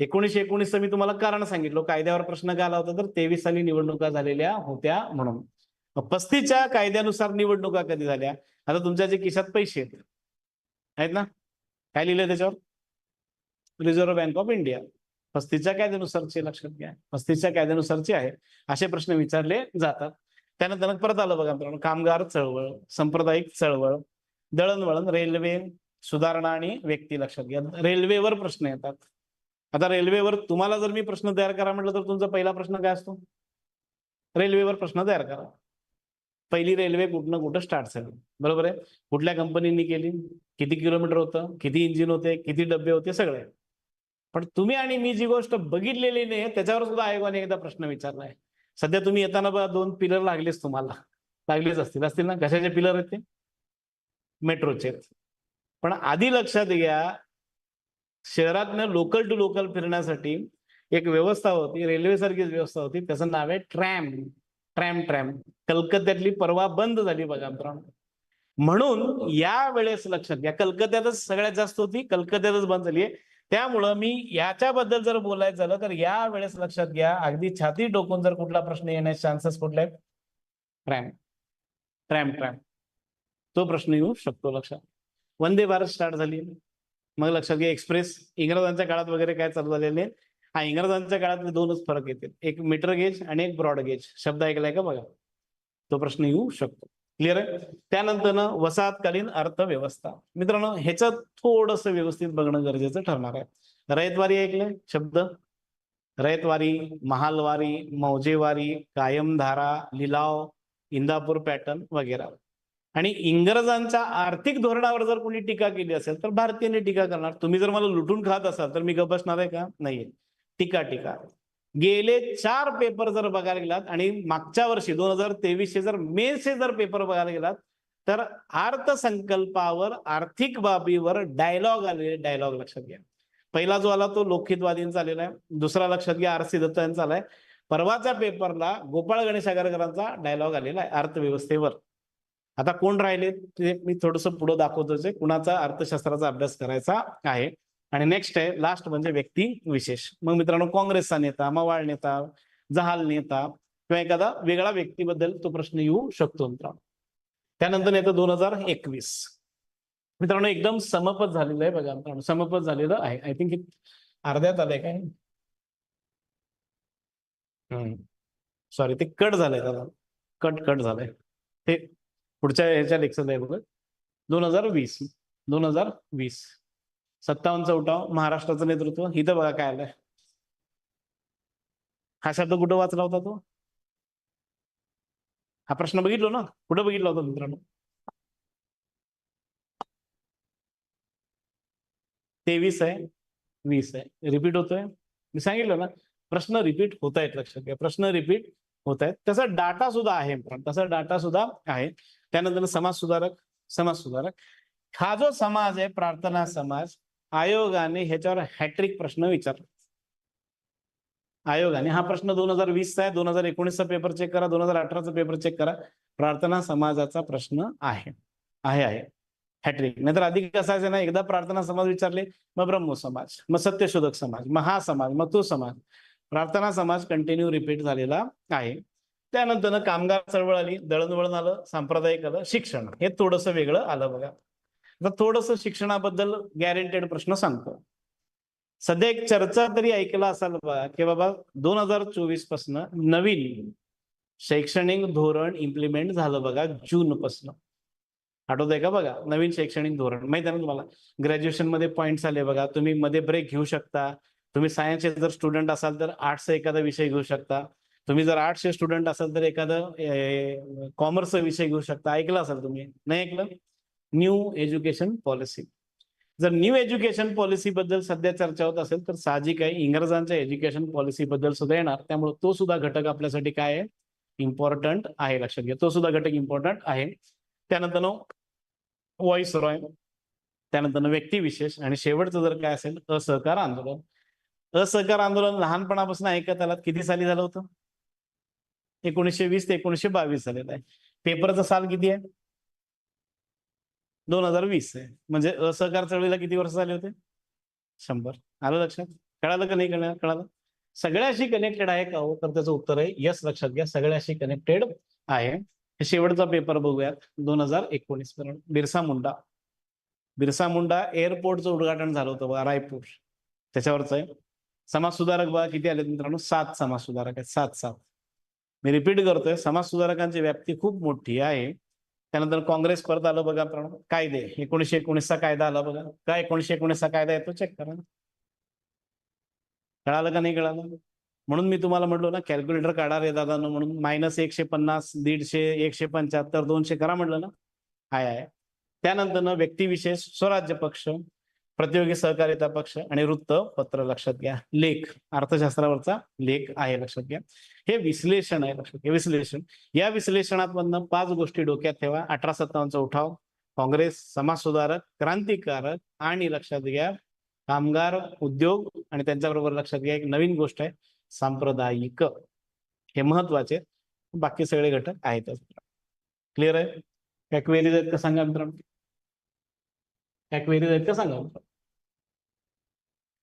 1919चं मी तुम्हाला कारण सांगितलं कायद्यावर प्रश्न का आला होता तर 23 साली निवडणुका झालेल्या होत्या म्हणून. 35च्या कायद्यानुसार निवडणुका कधी झाल्या? आता तुमच्या जे खिशात पैसे आहेत ना, काय लिहिलंय त्याच्यावर? Reserve bank of India. 35च्या कायद्यानुसारचे, लक्षात घ्या. 35च्या कायद्यानुसारचे आहे असे प्रश्न विचारले जातात. त्यानंतर परत आलं बघा मित्रांनो, कामगार चळवळ, सांप्रदायिक चळवळ, दळणवळण, रेल्वे सुधारणा आणि व्यक्ती, लक्षात घ्या. रेल्वेवर प्रश्न येतात. आता रेल्वेवर तुम्हाला जर मी प्रश्न तयार करा म्हटलं तर तुमचा पहिला प्रश्न काय असतो? रेल्वेवर प्रश्न तयार करा. पहिली रेल्वे कुठनं कुठं स्टार्ट झाली, बरोबर आहे? कुठल्या कंपनीने केली, किती किलोमीटर होतं, किती इंजिन होते, किती डबे होते, सगळे. पण तुम्ही आणि मी जी गोष्ट बघितलेली नाही त्याच्यावर सुद्धा आयोगाने एकदा प्रश्न विचारलाय. सध्या तुम्ही येताना बघा 2 पिलर लागलेच, तुम्हाला लागलेच असतील ना. कशाचे पिलर आहेत ते? मेट्रोचे. पण आधी लक्षात घ्या, शहरातनं लोकल टू लोकल फिरण्यासाठी एक व्यवस्था होती, रेल्वे सारखीच व्यवस्था होती, त्याचं नाव आहे ट्रॅम. कलकत्त्यातली परवा बंद झाली बघा मित्रांनो. म्हणून या वेळेस लक्षात घ्या, कलकत्त्यातच सगळ्यात जास्त होती, कलकत्त्यातच बंद झाली. त्यामुळं मी याच्याबद्दल जर बोलायचं झालं तर या वेळेस लक्षात घ्या, अगदी छाती टोकून जर कुठला प्रश्न येण्याचे चान्सेस कुठले आहेत? ट्रॅम. तो प्रश्न येऊ शकतो, लक्षात. वंदे भारत स्टार्ट झाली, मग लक्षात घ्या एक्सप्रेस. इंग्रजांच्या काळात वगैरे काय चालू झालेले? हा, इंग्रजांच्या काळात दोनच फरक येतील, एक मीटर गेज आणि एक ब्रॉड गेज. शब्द ऐकलाय का बघा? तो प्रश्न येऊ शकतो. क्लिअर आहे? त्यानंतर वसाहतकालीन अर्थव्यवस्था. मित्रांनो ह्याच्यात थोडंसं व्यवस्थित बघणं गरजेचं ठरणार आहे. रयतवारी ऐकलंय शब्द? रयतवारी, महालवारी, मौजेवारी, कायमधारा, लिलाव, इंदापूर पॅटर्न वगैरे. आणि इंग्रजांच्या आर्थिक धोरणावर जर कोणी टीका केली असेल तर भारतीयांनी टीका करणार. तुम्ही जर मला लुटून खात असाल तर मी गप्प बसणार आहे का? नाहीये. टीका. गेले 4 पेपर जर बघायला गेलात आणि मागच्या वर्षी 2023चे जर मेनचे जर पेपर बघायला गेलात तर अर्थसंकल्पावर, आर्थिक बाबीवर डायलॉग आलेले, डायलॉग लक्षात घ्या. पहिला जो आला तो लोकहितवादींचा आलेला आहे, दुसरा लक्षात घ्या आर.सी. दत्त यांचा आलाय. परवाच्या पेपरला गोपाळ गणेश आगरकरांचा डायलॉग आलेला आहे अर्थव्यवस्थेवर. आता कोण राहिले ते मी थोडंसं पुढे दाखवतोच, कुणाचा अर्थशास्त्राचा अभ्यास करायचा आहे. आणि नेक्स्ट आहे, लास्ट म्हणजे व्यक्ती विशेष. मग मित्रांनो काँग्रेसचा नेता, मवाळ नेता, जहाल नेता किंवा एखादा वेगळा व्यक्तीबद्दल तो प्रश्न येऊ शकतो मित्रांनो. त्यानंतर येतं 2021. मित्रांनो एकदम समपत झालेलं आहे बघा मित्रांनो, समपत झालेलं आहे. आय थिंक अर्ध्यात आलंय काय? सॉरी, ते कट झालंय, त्याला कट झालंय ते. पुढच्या ह्याच्या लेक्चरला आहे बघा. 2020 57चा उठाव, महाराष्ट्राचं नेतृत्व. इथं बघा काय आलंय. हा शब्द कुठं वाचला होता तो? हा प्रश्न बघितलो ना, कुठं बघितला होता मित्रांनो? 23 आहे, 20 आहे. रिपीट होतोय, मी सांगितलं ना प्रश्न रिपीट होत आहेत, लक्षात घ्या. प्रश्न रिपीट होत आहेत. तसा डाटा सुद्धा आहे, तसा डाटा सुद्धा आहे. त्यानंतर समाज सुधारक हा जो समाज आहे, प्रार्थना समाज, आयोगाने ह्याच्यावर हॅट्रिक प्रश्न विचारला. आयोगाने हा प्रश्न 2020चा आहे, 2019चा पेपर चेक करा, 2018चा पेपर चेक करा. प्रार्थना समाजाचा प्रश्न आहे हॅट्रिक. नाहीतर अधिक असायचं ना, एकदा प्रार्थना समाज विचारले, मग ब्रह्म समाज, मग सत्यशोधक समाज, मग हा समाज, मग तो समाज. प्रार्थना समाज कंटिन्यू रिपीट झालेला आहे. त्यानंतर कामगार चळवळ आली, दळणवळण आलं, सांप्रदायिक आलं, शिक्षण हे थोडंसं वेगळं आलं बघा. आता थोडंसं शिक्षणाबद्दल गॅरंटेड प्रश्न सांगतो. सध्या एक चर्चा तरी ऐकला असाल बघा की बाबा 2024 पासून नवीन शैक्षणिक धोरण इम्प्लिमेंट झालं बघा, जून पासून. आठवत आहे का बघा, नवीन शैक्षणिक धोरण माहिती आहे ना तुम्हाला. ग्रॅज्युएशन मध्ये पॉईंट्स आले बघा, तुम्ही मध्ये ब्रेक घेऊ शकता. तुम्ही सायन्सचे जर स्टुडंट असाल तर आर्ट्सचा एखादा विषय घेऊ शकता. तुम्ही जर आर्ट्सचे स्टुडंट असाल तर एखादं कॉमर्सचा विषय घेऊ शकता. ऐकलं असाल तुम्ही, नाही ऐकलं? New education policy. जर न्यू एज्युकेशन पॉलिसी बद्दल सध्या चर्चा होत असेल तर साहजिक आहे इंग्रजांच्या एज्युकेशन पॉलिसी बद्दल सुद्धा येणार. त्यामुळे तो सुद्धा घटक आपल्यासाठी काय आहे, इम्पॉर्टंट आहे. लक्षात घ्या, तो सुद्धा घटक इम्पॉर्टंट आहे. त्यानंतर व्हॉइस रॉय, त्यानंतर व्यक्तिविशेष, आणि शेवटचं जर काय असेल असहकार आंदोलन. असहकार आंदोलन लहानपणापासून ऐकत आलात, किती साली झालं होतं? 1920 ते 1922 झालेलं आहे. पेपरचं साल किती आहे? 2020 आहे. म्हणजे असहकार चळवळीला किती वर्ष झाले होते? 100. आलं लक्षात? कळालं का नाही कळालं? सगळ्याशी कनेक्टेड आहे का हो? तर त्याचं उत्तर आहे यस. लक्षात घ्या, सगळ्याशी कनेक्टेड आहे. शेवटचा पेपर बघूयात 2019 पर्यंत. बिरसा मुंडा एअरपोर्टचं उद्घाटन झालं होतं बघा, रायपूर, त्याच्यावरच आहे. समाज सुधारक बघा किती आले मित्रांनो? 7 समाज सुधारक आहेत. 7. मी रिपीट करतोय, समाज सुधारकांची व्याप्ती खूप मोठी आहे. त्यानंतर काँग्रेस परत आलं बघा. कायदे 1919चा कायदा आला बघा. काय 1919चा कायदा येतो, चेक करा. कळालं का नाही कळालं? म्हणून मी तुम्हाला म्हटलो ना, कॅल्क्युलेटर काढा रे दादांनो म्हणून. -150, 150, 175, 200 करा म्हटलं ना. आहे. त्यानंतर व्यक्तिविशेष, स्वराज्य पक्ष, प्रतियोगी सहकारिता पक्ष आणि वृत्तपत्र. लक्षात घ्या, लेख, अर्थशास्त्रावरचा लेख आहे. लक्षात घ्या, हे विश्लेषण आहे. लक्षात घ्या, विश्लेषण. या विश्लेषणात 5 गोष्टी डोक्यात ठेवा. 1857चा उठाव, काँग्रेस, समाज सुधारक, क्रांतिकारक, आणि लक्षात घ्या कामगार, उद्योग, आणि त्यांच्याबरोबर लक्षात घ्या एक नवीन गोष्ट आहे, सांप्रदायिक. हे महत्वाचे. बाकी सगळे घटक आहेतच. क्लिअर आहे? काय क्वेरीज आहेत का सांगा मित्रांनो? काय क्वेरीज आहेत का सांगा?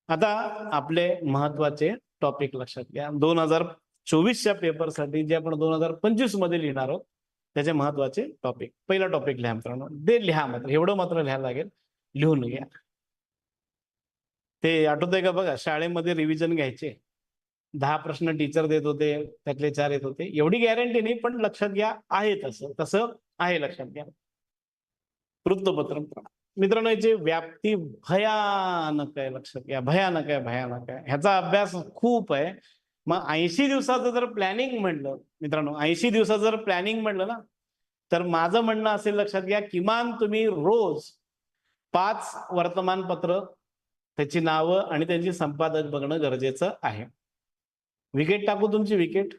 आता आपले महत्वाचे टॉपिक लक्षात घ्या. 2024च्या पेपरसाठी जे आपण 2025 मध्ये लिहिणार आहोत त्याचे महत्वाचे टॉपिक. पहिला टॉपिक लिहा मित्रांनो, ते लिहा, मात्र एवढं मात्र लिहायला लागेल, लिहून घ्या. ते आठवतंय का बघा, शाळेमध्ये रिव्हिजन घ्यायचे, 10 प्रश्न टीचर देत होते, त्यातले 4 येत होते. एवढी गॅरंटी नाही, पण लक्षात घ्या आहे तसं आहे. लक्षात घ्या. वृत्तपत्र मित्रांनो, याची व्याप्ती भयानक आहे. लक्षात घ्या, भयानक आहे. ह्याचा अभ्यास खूप आहे. मग 80 दिवसाचं जर प्लॅनिंग म्हटलं मित्रांनो, 80 दिवसाचं जर प्लॅनिंग म्हटलं ना, तर माझं म्हणणं असेल, लक्षात घ्या, किमान तुम्ही रोज 5 वर्तमानपत्र, त्याची नावं आणि त्यांची संपादक बघणं गरजेचं आहे. विकेट टाकू तुमची, विकेट,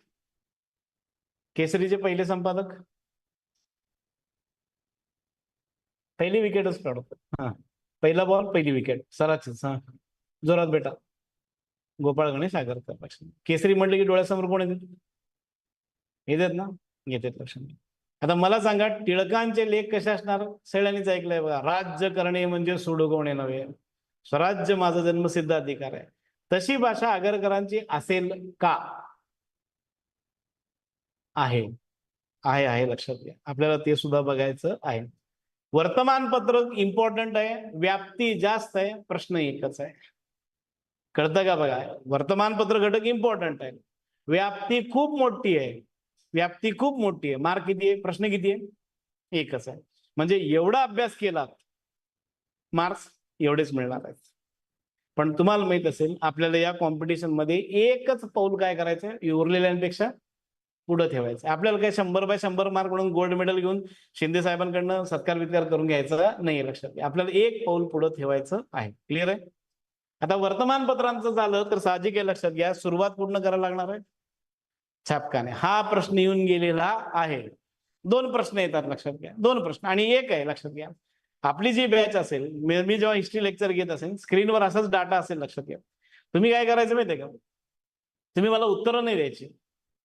केसरीचे पहिले संपादक, पहिली विकेटच काढतो. हा, पहिला बॉल, पहिली विकेट, सराचीच. हा, जोरात बेटा. गोपाळ गणेश आगरकर. केसरी म्हटलं की डोळ्यासमोर कोण येते? येतात ना, येतात. लक्षात. आता मला सांगा, टिळकांचे लेख कसे असणार? सगळ्यांनीच ऐकलंय बघा, राज्य करणे म्हणजे सोडवणे नव्हे, स्वराज्य माझा जन्मसिद्ध अधिकार आहे. तशी भाषा आगरकरांची असेल का? आहे. लक्षात घ्या, आपल्याला ते सुद्धा बघायचं आहे. वर्तमानपत्र इम्पॉर्टंट आहे, व्याप्ती जास्त आहे, प्रश्न एकच आहे. कळतं का बघा? वर्तमानपत्र घटक इम्पॉर्टंट आहे, व्याप्ती खूप मोठी आहे. मार्क किती आहे? प्रश्न किती आहे? एकच आहे. म्हणजे एवढा अभ्यास केला, मार्क्स एवढेच मिळणार आहेत. पण तुम्हाला माहित असेल, आपल्याला या कॉम्पिटिशन मध्ये एकच पाऊल काय करायचंय, उरलेल्यांपेक्षा पुढे ठेवायचं. आपल्याला काय 100 बाय 100 मार्क म्हणून गोल्ड मेडल घेऊन शिंदे साहेबांकडनं सत्कार वित्कार करून घ्यायचा नाही. लक्षात घ्या, आपल्याला एक पाऊल पुढे ठेवायचं आहे. क्लिअर आहे? आता वर्तमानपत्रांचं झालं तर साहजिक आहे. लक्षात घ्या, सुरुवात पूर्ण करायला लागणार आहे. छापखाने हा प्रश्न येऊन गेलेला आहे. 2 प्रश्न येतात लक्षात घ्या. 2 प्रश्न आणि एक आहे लक्षात घ्या. आपली जी बॅच असेल, मी जेव्हा हिस्ट्री लेक्चर घेत असेल, स्क्रीनवर असाच डाटा असेल लक्षात घ्या. तुम्ही काय करायचं माहितीये का? तुम्ही मला उत्तरं नाही द्यायची.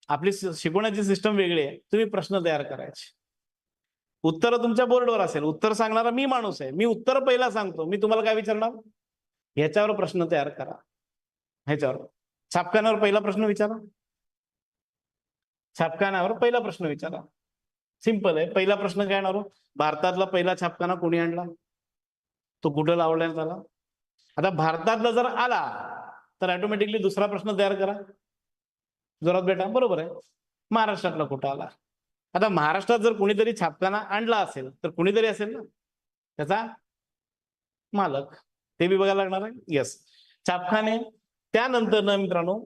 आपली शिकवण्याची सिस्टम वेगळी आहे. तुम्ही प्रश्न तयार करायचे. उत्तर तुमच्या बोर्डवर असेल. उत्तर सांगणारा मी माणूस आहे. मी उत्तर पहिला सांगतो. मी तुम्हाला काय विचारणार? ह्याच्यावर प्रश्न तयार करा. ह्याच्यावर छापखान्यावर पहिला प्रश्न विचारा. छापखान्यावर पहिला प्रश्न विचारा. सिंपल आहे. पहिला प्रश्न काय येणार? भारतातला पहिला छापखाना कोणी आणला? तो कुठं लावण्यात आला? आता भारतातला जर आला तर ऑटोमॅटिकली दुसरा प्रश्न तयार करा. जोरात बेटा, बरोबर आहे. महाराष्ट्रातला कुठं आला? आता महाराष्ट्रात जर कोणीतरी छापखाना आणला असेल तर कोणीतरी असेल ना त्याचा मालक. ते बी बघायला लागणार आहे. येस, छापखाने. त्यानंतर ना मित्रांनो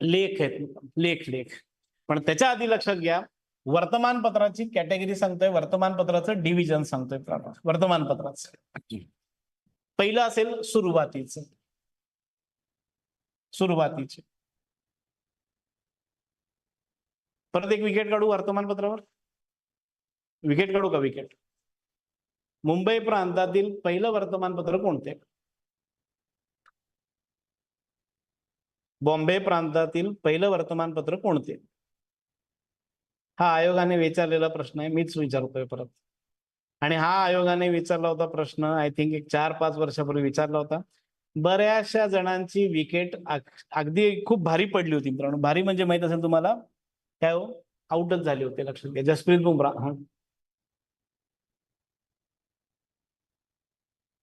लेख आहेत. लेख पण त्याच्या आधी लक्षात घ्या, वर्तमानपत्राची कॅटेगरी सांगतोय, वर्तमानपत्राचं डिव्हिजन सांगतोय. वर्तमानपत्राचं पहिलं असेल सुरुवातीचे. परत एक विकेट काढू वर्तमानपत्रावर. विकेट काढू का? विकेट. मुंबई प्रांतातील पहिलं वर्तमानपत्र कोणते? बॉम्बे प्रांतातील पहिलं वर्तमानपत्र कोणते? हा आयोगाने विचारलेला प्रश्न आहे. मीच विचारतोय परत. आणि हा आयोगाने विचारला होता प्रश्न, आय थिंक एक 4-5 वर्षापूर्वी विचारला होता. बऱ्याचशा जणांची विकेट अगदी खूप भारी पडली होती मित्रांनो. भारी म्हणजे माहित असेल तुम्हाला काय हो, आउटच झाले होते. लक्षात घ्या. जसप्रीत बुमराह.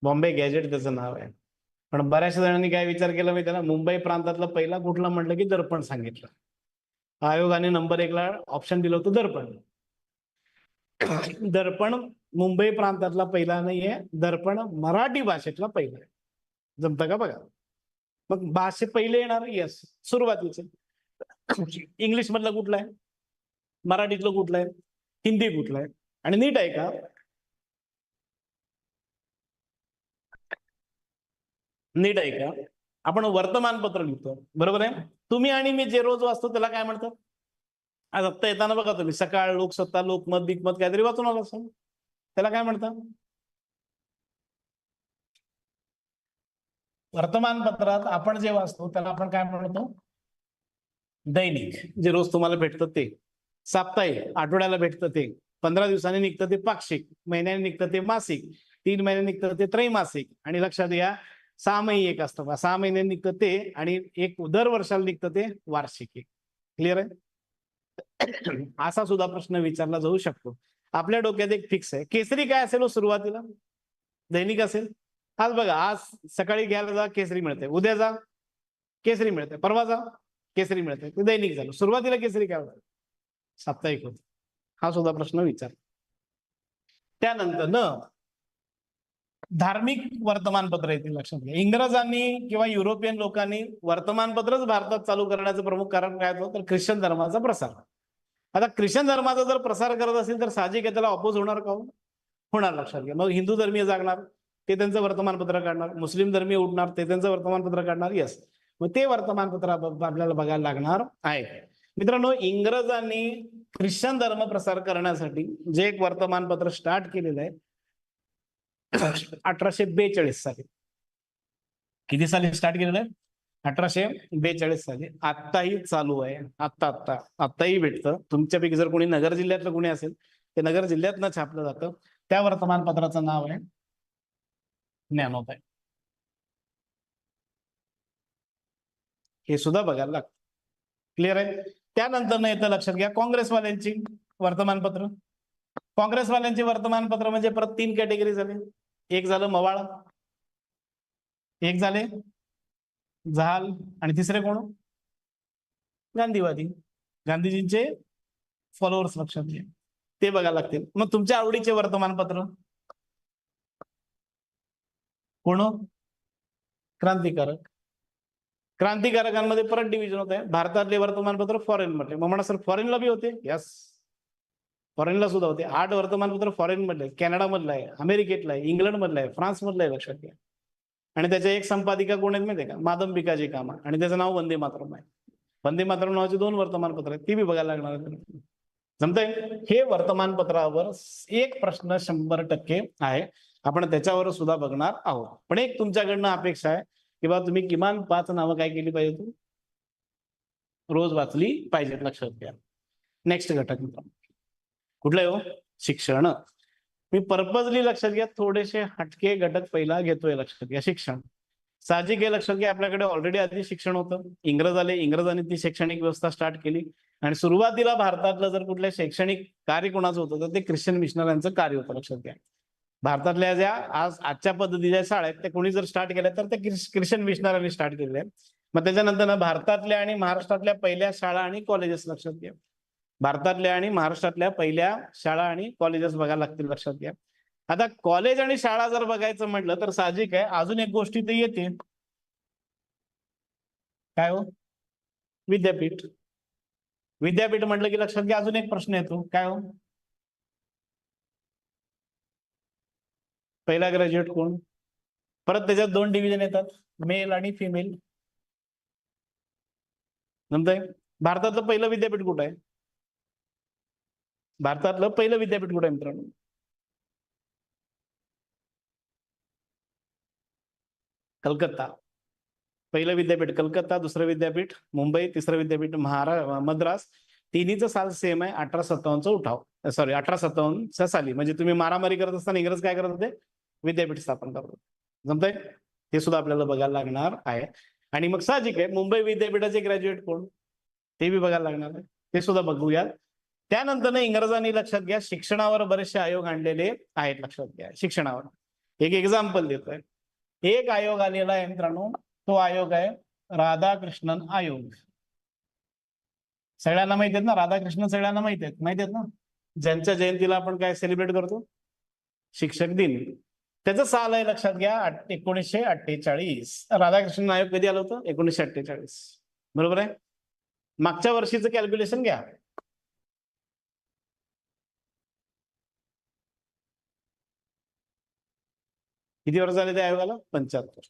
बॉम्बे गॅजेट त्याचं नाव आहे. पण बऱ्याचशा जणांनी काय विचार केला माहिती ना, मुंबई प्रांतातला पहिला कुठला म्हटलं की दर्पण सांगितलं. आयोगाने नंबर 1 ला ऑप्शन दिलं होतं दर्पण. दर्पण मुंबई प्रांतातला पहिला नाहीये. दर्पण मराठी भाषेतला पहिला आहे. जमतं का बघा. मग भाषे पहिले येणार. येस, सुरुवातीचे. इंग्लिश मधलं कुठलं आहे? मराठीतलं कुठलं आहे? हिंदी कुठलं आहे? आणि नीट आहे का? नीट आहे का? आपण वर्तमानपत्र लिहितो, बरोबर आहे. तुम्ही आणि मी जे रोज वाचतो त्याला काय म्हणतात? आज आत्ता येताना बघा तुम्ही सकाळ, लोकसत्ता, लोकमत, बिकमत काहीतरी वाचून आला असाल. त्याला काय म्हणतात? वर्तमानपत्रात आपण जे वाचतो त्याला आपण काय म्हणतो? दैनिक. जे रोज तुम्हाला भेटतं ते. साप्ताहिक, आठवड्याला भेटतं ते. 15 दिवसांनी निघतं ते पाक्षिक. महिन्याने निघतं ते मासिक. 3 महिन्याने निघतं ते त्रैमासिक. आणि लक्षात घ्या 6 महिने एक असतं. 6 महिन्यांनी निघतं ते आणि एक दर वर्षाला निघतं ते वार्षिक. क्लिअर आहे? असा सुद्धा प्रश्न विचारला जाऊ शकतो. आपल्या डोक्यात एक फिक्स आहे. केसरी काय असेल सुरुवातीला? दैनिक असेल. आज बघा, आज सकाळी घ्यायला जा केसरी मिळते, उद्या जा केसरी मिळते, परवा जा केसरी मिळते. ते दैनिक झालं. सुरुवातीला केसरी काय होतं? साप्ताहिक होत. हा सुद्धा प्रश्न विचार. त्यानंतर न धार्मिक वर्तमानपत्र येतील. लक्षात घ्या, इंग्रजांनी किंवा युरोपियन लोकांनी वर्तमानपत्रच भारतात चालू करण्याचं प्रमुख कारण काय होतं? तर ख्रिश्चन धर्माचा प्रसार. आता ख्रिश्चन धर्माचा जर प्रसार करत असेल तर साहजिक आहे त्याला अपोज होणार का? होणार. लक्षात घ्या. मग हिंदू धर्मीय जागणार, ते त्यांचं वर्तमानपत्र काढणार. मुस्लिम धर्मीय उठणार, ते त्यांचं वर्तमानपत्र काढणार. येस, मग ते वर्तमानपत्र आपल्याला बघायला लागणार आहे. मित्रांनो, इंग्रजांनी ख्रिश्चन धर्म प्रसार करण्यासाठी जे एक वर्तमानपत्र स्टार्ट केलेलं आहे 1842 साली. किती साली स्टार्ट केलेलं आहे? 1842 साली. आत्ताही चालू आहे. आत्ताही भेटतं. तुमच्यापैकी जर कोणी नगर जिल्ह्यातलं कोणी असेल ते नगर जिल्ह्यातनं छापलं जातं. त्या वर्तमानपत्राचं नाव आहे ज्ञानोदय. हे सुद्धा बघायला लागतं. क्लिअर आहे? त्यानंतर येतं लक्षात घ्या काँग्रेसवाल्यांची वर्तमानपत्र. काँग्रेसवाल्यांची वर्तमानपत्र म्हणजे परत 3 कॅटेगरी झाले. एक झालं मवाळ, एक झाले जहाल आणि तिसरे कोण? गांधीवादी. गांधीजींचे फॉलोअर्स. लक्षात घ्या, ते बघायला लागतील. मग तुमच्या आवडीचे वर्तमानपत्र कोण? क्रांतिकारक. क्रांतिकारकांमध्ये परत डिव्हिजन होत आहे. भारतातले वर्तमानपत्र, फॉरेन मधले. मग म्हणा सर फॉरेनला बी होते. यस, फॉरेनला सुद्धा होते. 8 वर्तमानपत्र फॉरेन मधले, कॅनडा मधलं आहे, अमेरिकेतलं आहे, इंग्लंड मधलं आहे, फ्रान्स मधलं आहे. लक्षात घ्या. आणि त्याच्या एक संपादिका कोण आहेत माहिती आहे का? माधव भिकाजी कामा. आणि त्याचं नाव वंदे मातरम आहे. वंदे मातरम नावाची 2 वर्तमानपत्र आहेत, ती बी बघायला लागणार आहेत. जमतंय? हे वर्तमानपत्रावर एक प्रश्न 100% आहे. आपण त्याच्यावर सुद्धा बघणार आहोत. पण एक तुमच्याकडनं अपेक्षा आहे की बाबा तुम्ही किमान 5 नावं काय केली पाहिजे, तू रोज वाचली पाहिजेत. लक्षात घ्या. नेक्स्ट घटक मित्रांनो, कुठलं आहे हो? शिक्षण. मी पर्पजली लक्षात घ्या थोडेसे हटके घटक पहिला घेतोय. लक्षात घ्या, शिक्षण साहजिक आहे. लक्षात घ्या, आपल्याकडे ऑलरेडी आधी शिक्षण होतं. इंग्रज आले, इंग्रजांनी ती शैक्षणिक व्यवस्था स्टार्ट केली आणि सुरुवातीला भारतातलं जर कुठलं शैक्षणिक कार्य कोणाचं होतं तर ते ख्रिश्चन मिशनऱ्यांचं कार्य होतं. लक्षात घ्या, भारतातल्या ज्या आजच्या पद्धतीच्या शाळा आहेत त्या कोणी जर स्टार्ट केल्या तर ते ख्रिश्चन मिशनऱ्यांनी स्टार्ट केलेल्या आहेत. मग त्याच्यानंतर भारतातल्या आणि महाराष्ट्रातल्या पहिल्या शाळा आणि कॉलेजेस लक्षात घ्या. भारतातल्या आणि महाराष्ट्रातल्या पहिल्या शाळा आणि कॉलेजेस बघायला लागतील. लक्षात घ्या. आता कॉलेज आणि शाळा जर बघायचं म्हटलं तर साहजिक आहे अजून एक गोष्ट इथे येते. काय हो? विद्यापीठ. विद्यापीठ म्हटलं की लक्षात घ्या अजून एक प्रश्न येतो. काय हो? पहिला ग्रॅज्युएट कोण? परत त्याच्यात 2 डिव्हिजन येतात, मेल आणि फिमेल. जमतंय? भारतातलं पहिलं विद्यापीठ कुठं आहे? भारतातलं पहिलं विद्यापीठ कुठं आहे मित्रांनो? कलकत्ता. पहिलं विद्यापीठ कलकत्ता, दुसरं विद्यापीठ मुंबई, तिसरं विद्यापीठ मद्रास. तिन्हीचं साल सेम आहे, 1857चा उठाव. सॉरी 1857च्या साली. म्हणजे तुम्ही मारामारी करत असताना इंग्रज काय करत होते? विद्यापीठ स्थापन करत होते. जमतंय? ते सुद्धा आपल्याला बघायला लागणार आहे. आणि मग साहजिक आहे मुंबई विद्यापीठाचे ग्रॅज्युएट कोण, ते बी बघायला लागणार आहे. ते सुद्धा बघूयात. त्यानंतर इंग्रजांनी लक्षात घ्या शिक्षणावर बरेचसे आयोग आणलेले आहेत. लक्षात घ्या, शिक्षणावर एक एक्झाम्पल देतोय. एक आयोग आलेला आहे मित्रांनो, तो आयोग आहे राधाकृष्णन आयोग. सगळ्यांना माहिती आहेत ना राधाकृष्णन? सगळ्यांना माहिती आहेत ना? ज्यांच्या जयंतीला आपण काय सेलिब्रेट करतो? शिक्षक दिन. त्याचं साल आहे लक्षात घ्या 1948. राधाकृष्णन आयोग कधी आलं होतं? 1948. बरोबर आहे. मागच्या वर्षीचं कॅल्क्युलेशन घ्या. किती वर्ष झाले त्या आयोगाला? 75.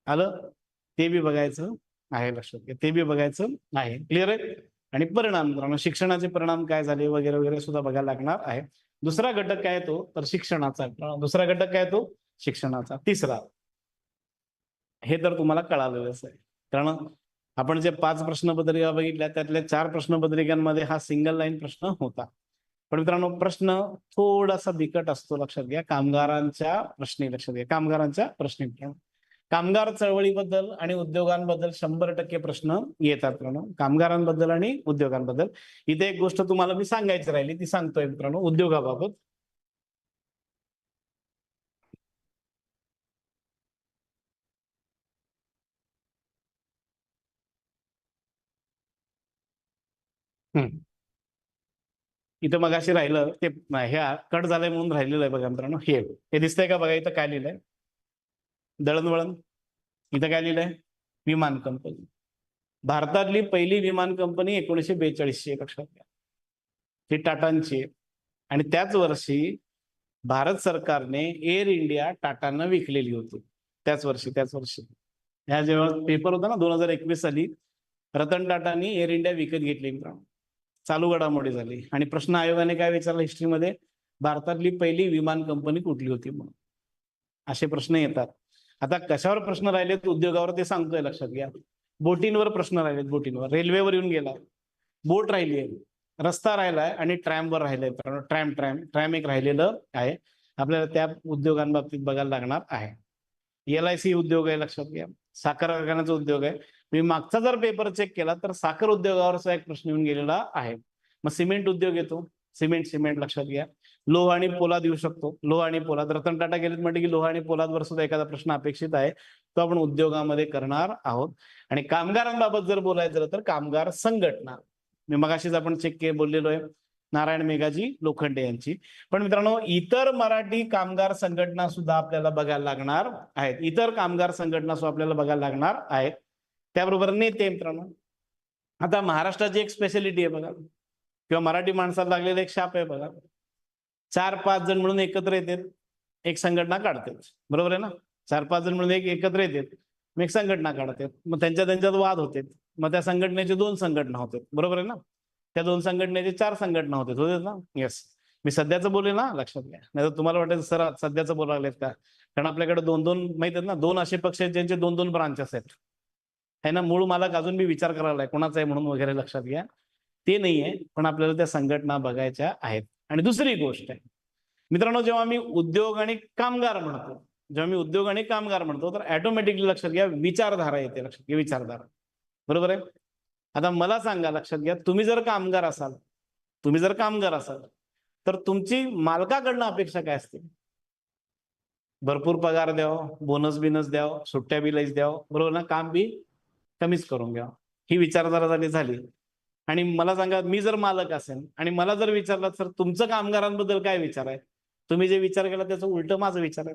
आलं? ते बी बघायचं आहे. लक्षात घ्या, ते बी बघायचं आहे. क्लिअर आहे? आणि परिणाम मित्रांनो, शिक्षणाचे परिणाम काय झाले वगैरे वगैरे सुद्धा बघायला लागणार आहे. दुसरा घटक काय तो? तर शिक्षणाचा. दुसरा घटक काय तो? शिक्षणाचा. तिसरा, हे तर तुम्हाला कळालेलंच आहे, कारण आपण जे 5 प्रश्नपत्रिका बघितल्या त्यातल्या 4 प्रश्नपत्रिकांमध्ये हा सिंगल लाईन प्रश्न होता. पण मित्रांनो प्रश्न थोडासा बिकट असतो. लक्षात घ्या, कामगारांच्या प्रश्नी. लक्षात घ्या, कामगारांच्या प्रश्नी. कामगार चळवळीबद्दल आणि उद्योगांबद्दल 100% प्रश्न येतात मित्रांनो. कामगारांबद्दल आणि उद्योगांबद्दल. इथे एक गोष्ट तुम्हाला मी सांगायची राहिली, ती सांगतोय मित्रांनो उद्योगाबाबत. इथं मगाशी राहिलं ते हे कट झालंय म्हणून राहिलेलं आहे बघा मित्रांनो. हे दिसतंय का बघा, इथं काय लिहिलंय? दळणवळण. इथं काय लिहिलंय? विमान कंपनी. भारतातली पहिली विमान कंपनी 1942ची. लक्षात घ्या, ती टाटांची. आणि त्याच वर्षी भारत सरकारने एअर इंडिया टाटांना विकलेली होती. त्याच वर्षी ह्या जेव्हा पेपर होता ना 2021 साली, रतन टाटांनी एअर इंडिया विकत घेतली मित्रांनो. चालू घडामोडी झाली आणि प्रश्न आयोगाने काय विचारलं हिस्ट्रीमध्ये? भारतातली पहिली विमान कंपनी कुठली होती म्हणून. असे प्रश्न येतात. आता कशावर प्रश्न राहिलेत उद्योगावर ते सांगतोय. लक्षात घ्या, बोटींवर प्रश्न राहिलेत. बोटींवर, रेल्वेवर येऊन गेला, बोट राहिली आहे, रस्ता राहिलाय आणि ट्रॅमवर राहिलाय. ट्रॅम एक राहिलेलं आहे. आपल्याला त्या उद्योगांबाबतीत बघायला लागणार आहे. LIC उद्योग आहे. लक्षात घ्या, साखर कारखान्याचा उद्योग आहे. मी मागचा जर पेपर चेक केला तर साखर उद्योगावरचा एक प्रश्न येऊन गेलेला आहे. मग सिमेंट उद्योग येतो. सिमेंट लक्षात घ्या. लोह आणि पोलाद येऊ शकतो. लोह आणि पोलाद, रतन टाटा गेलेत म्हणजे की लोह आणि पोलादवर सुद्धा एखादा प्रश्न अपेक्षित आहे, तो आपण उद्योगामध्ये करणार आहोत. आणि कामगारांबाबत जर बोलायचं झालं तर कामगार संघटना. मी मगाशीच आपण चेक बोललेलो आहे, नारायण मेघाजी लोखंडे यांची. पण मित्रांनो इतर मराठी कामगार संघटना सुद्धा आपल्याला बघायला लागणार आहेत. इतर कामगार संघटना सुद्धा आपल्याला बघायला लागणार आहेत. त्याबरोबर नेते मित्रांनो. आता महाराष्ट्राची एक स्पेशालिटी आहे बघा, किंवा मराठी माणसाला लागलेला एक शाप आहे बघा. 4-5 जण म्हणून एकत्र येतात, एक संघटना काढतात. बरोबर आहे ना? 4-5 जण म्हणून एकत्र येतात मग एक संघटना काढते, मग त्यांच्यात वाद होते, मग त्या संघटनेचे 2 संघटना होते, बरोबर आहे ना. त्या 2 संघटनेचे 4 संघटना होते ना. येस, मी सध्याचं बोलेल ना, लक्षात घ्या. नाही तर तुम्हाला वाटेल सर सध्याचं बोलायला लागलेत का, कारण आपल्याकडे 2-2 माहित आहेत ना, 2 असे पक्ष आहेत ज्यांचे 2-2 ब्रांचेस आहेत, है ना. मूळ मालक अजून मी विचार करायला आहे कोणाचा आहे म्हणून वगैरे, लक्षात घ्या. ते नाही आहे, पण आपल्याला त्या संघटना बघायच्या आहेत. आणि दुसरी गोष्ट आहे मित्रांनो, जेव्हा मी उद्योग आणि कामगार म्हणतो, तर ऑटोमॅटिकली लक्षात घ्या विचारधारा येते, लक्षात घ्या विचारधारा, बरोबर आहे. आता मला सांगा, लक्षात घ्या, तुम्ही जर कामगार असाल तर तुमची मालकाकडनं अपेक्षा काय असते? भरपूर पगार द्यावं, बोनस बिनस द्यावं, सुट्ट्या बी लईच द्यावं, बरोबर ना, काम बी कमीच करून घ्यावं. ही विचारधारा झाली. आणि मला सांगा, मी जर मालक असेल आणि मला जर विचारलं सर तुमचं कामगारांबद्दल काय विचार आहे, तुम्ही जे विचार केला त्याचं उलट माझं विचार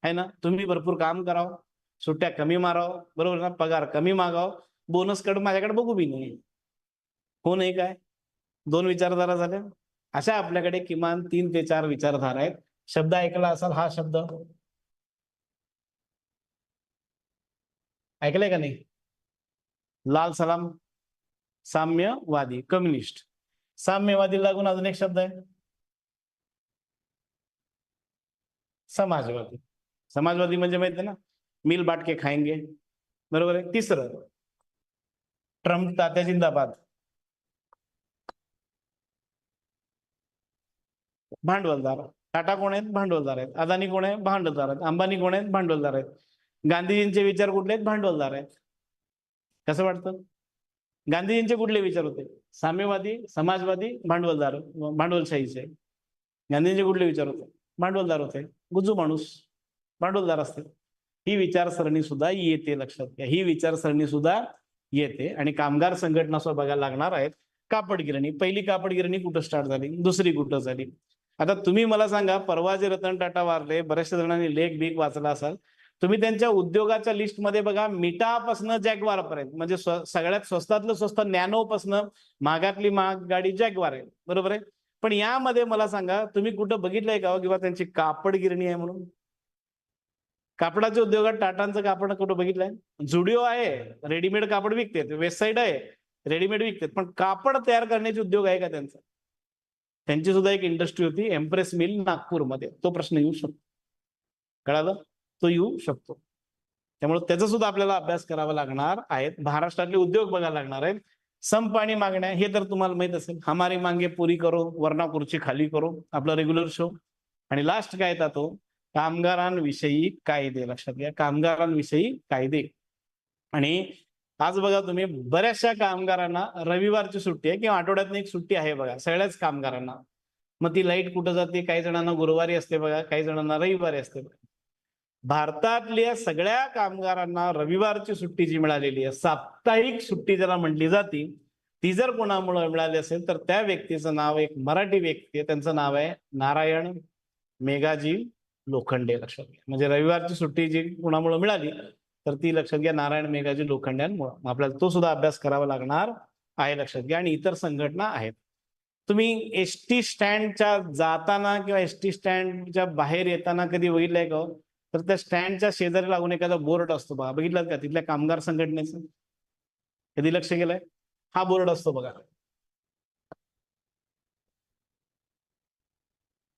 आहे ना. तुम्ही भरपूर काम करावं, सुट्ट्या कमी मारावं, बरोबर ना, पगार कमी मागावं, बोनस कडे माझ्याकडे बघू बी नाही. हो नाही काय? 2 विचारधारा झाल्या. अशा आपल्याकडे किमान 3 ते 4 विचारधारा आहेत. शब्द ऐकला असाल, हा शब्द ऐकलाय का नाही? लाल सलाम, साम्यवादी, कम्युनिस्ट. साम्यवादी लागून अजून एक शब्द आहे, समाजवादी. समाजवादी म्हणजे माहिती आहे ना, मिल बांट के खाएंगे, बरोबर आहे. तिसरं, ट्रम्प तात्या जिंदाबाद. भांडवलदार. टाटा कोण आहेत? भांडवलदार आहेत. अदानी कोण आहे? भांडवलदार आहेत. अंबानी कोण आहेत? भांडवलदार आहेत. गांधीजींचे विचार कुठले आहेत? भांडवलदार आहेत. कसं वाटतं? गांधीजींचे कुठले विचार होते? साम्यवादी, समाजवादी, भांडवलदार, भांडवलशाहीचे. गांधीजींचे कुठले विचार होते? भांडवलदार होते. गुजू माणूस भांडवलदार असते. ही विचारसरणी सुद्धा येते, लक्षात घ्या. ही विचारसरणी सुद्धा येते. आणि कामगार संघटना सुद्धा बघायला लागणार आहेत. कापड गिरणी, पहिली कापड गिरणी कुठं स्टार्ट झाली, दुसरी कुठं झाली. आता तुम्ही मला सांगा, परवा जे रतन टाटा वारले, बऱ्याचशा जणांनी लेख बीक वाचला असाल, तुम्ही त्यांच्या उद्योगाच्या लिस्टमध्ये बघा, मिटापासनं जॅग्वार पर्यंत, म्हणजे सगळ्यात स्वस्तातलं स्वस्त नॅनोपासनं महागातली महाग गाडी जॅग्वार आहे, बरोबर आहे. पण यामध्ये मला सांगा, तुम्ही कुठं बघितलंय का किंवा त्यांची कापड गिरणी आहे म्हणून? कापडाच्या उद्योगात टाटांचं कापड कुठं बघितलंय? जुडिओ आहे, रेडीमेड कापड विकते, वेस्ट साईड आहे, रेडीमेड विकते, पण कापड तयार करण्याचे उद्योग आहे का त्यांचा? त्यांची सुद्धा एक इंडस्ट्री होती, एम्प्रेस मिल नागपूरमध्ये. तो प्रश्न येऊ शकतो, कळालं? तो येऊ शकतो. त्यामुळे त्याचा सुद्धा आपल्याला अभ्यास करावा लागणार आहे. महाराष्ट्रातले उद्योग बघायला लागणार आहेत. संप आणि मागण्या, हे तर तुम्हाला माहित असेल, हमारी मांगे पुरी करो वरना खुर्ची खाली करो, आपला रेग्युलर शो. आणि लास्ट काय येतात तो, कामगारांविषयी कायदे. लक्षात घ्या, कामगारांविषयी कायदे. आणि आज बघा तुम्ही, बऱ्याचशा कामगारांना रविवारची सुट्टी आहे किंवा आठवड्यातून एक सुट्टी आहे बघा, सगळ्याच कामगारांना. मग ती लाईट कुठं जाते? काही जणांना गुरुवारी असते बघा, काही जणांना रविवारी असते बघा. भारतातल्या सगळ्या कामगारांना रविवारची सुट्टी जी मिळालेली आहे, साप्ताहिक सुट्टी ज्याला म्हटली जाते, ती जर कोणामुळे मिळाली असेल तर त्या व्यक्तीचं नाव, एक मराठी व्यक्ती आहे, त्यांचं नाव आहे नारायण मेघाजी लोखंडे. लक्षात घ्या, म्हणजे रविवारची सुट्टी जी कुणामुळे मिळाली तर ती, लक्षात घ्या, नारायण मेघाजी लोखंड्यांमुळे. आपल्याला तो सुद्धा अभ्यास करावा लागणार आहे, लक्षात घ्या. आणि इतर संघटना आहेत. तुम्ही एसटी स्टँडच्या जाताना किंवा एसटी स्टँडच्या बाहेर येताना कधी बघितलंय का? तर त्या स्टँडच्या शेजारी लागून एखादा बोर्ड असतो बघा, बघितलात का? तिथल्या कामगार संघटनेचं कधी लक्ष केलंय? हा बोर्ड असतो बघा,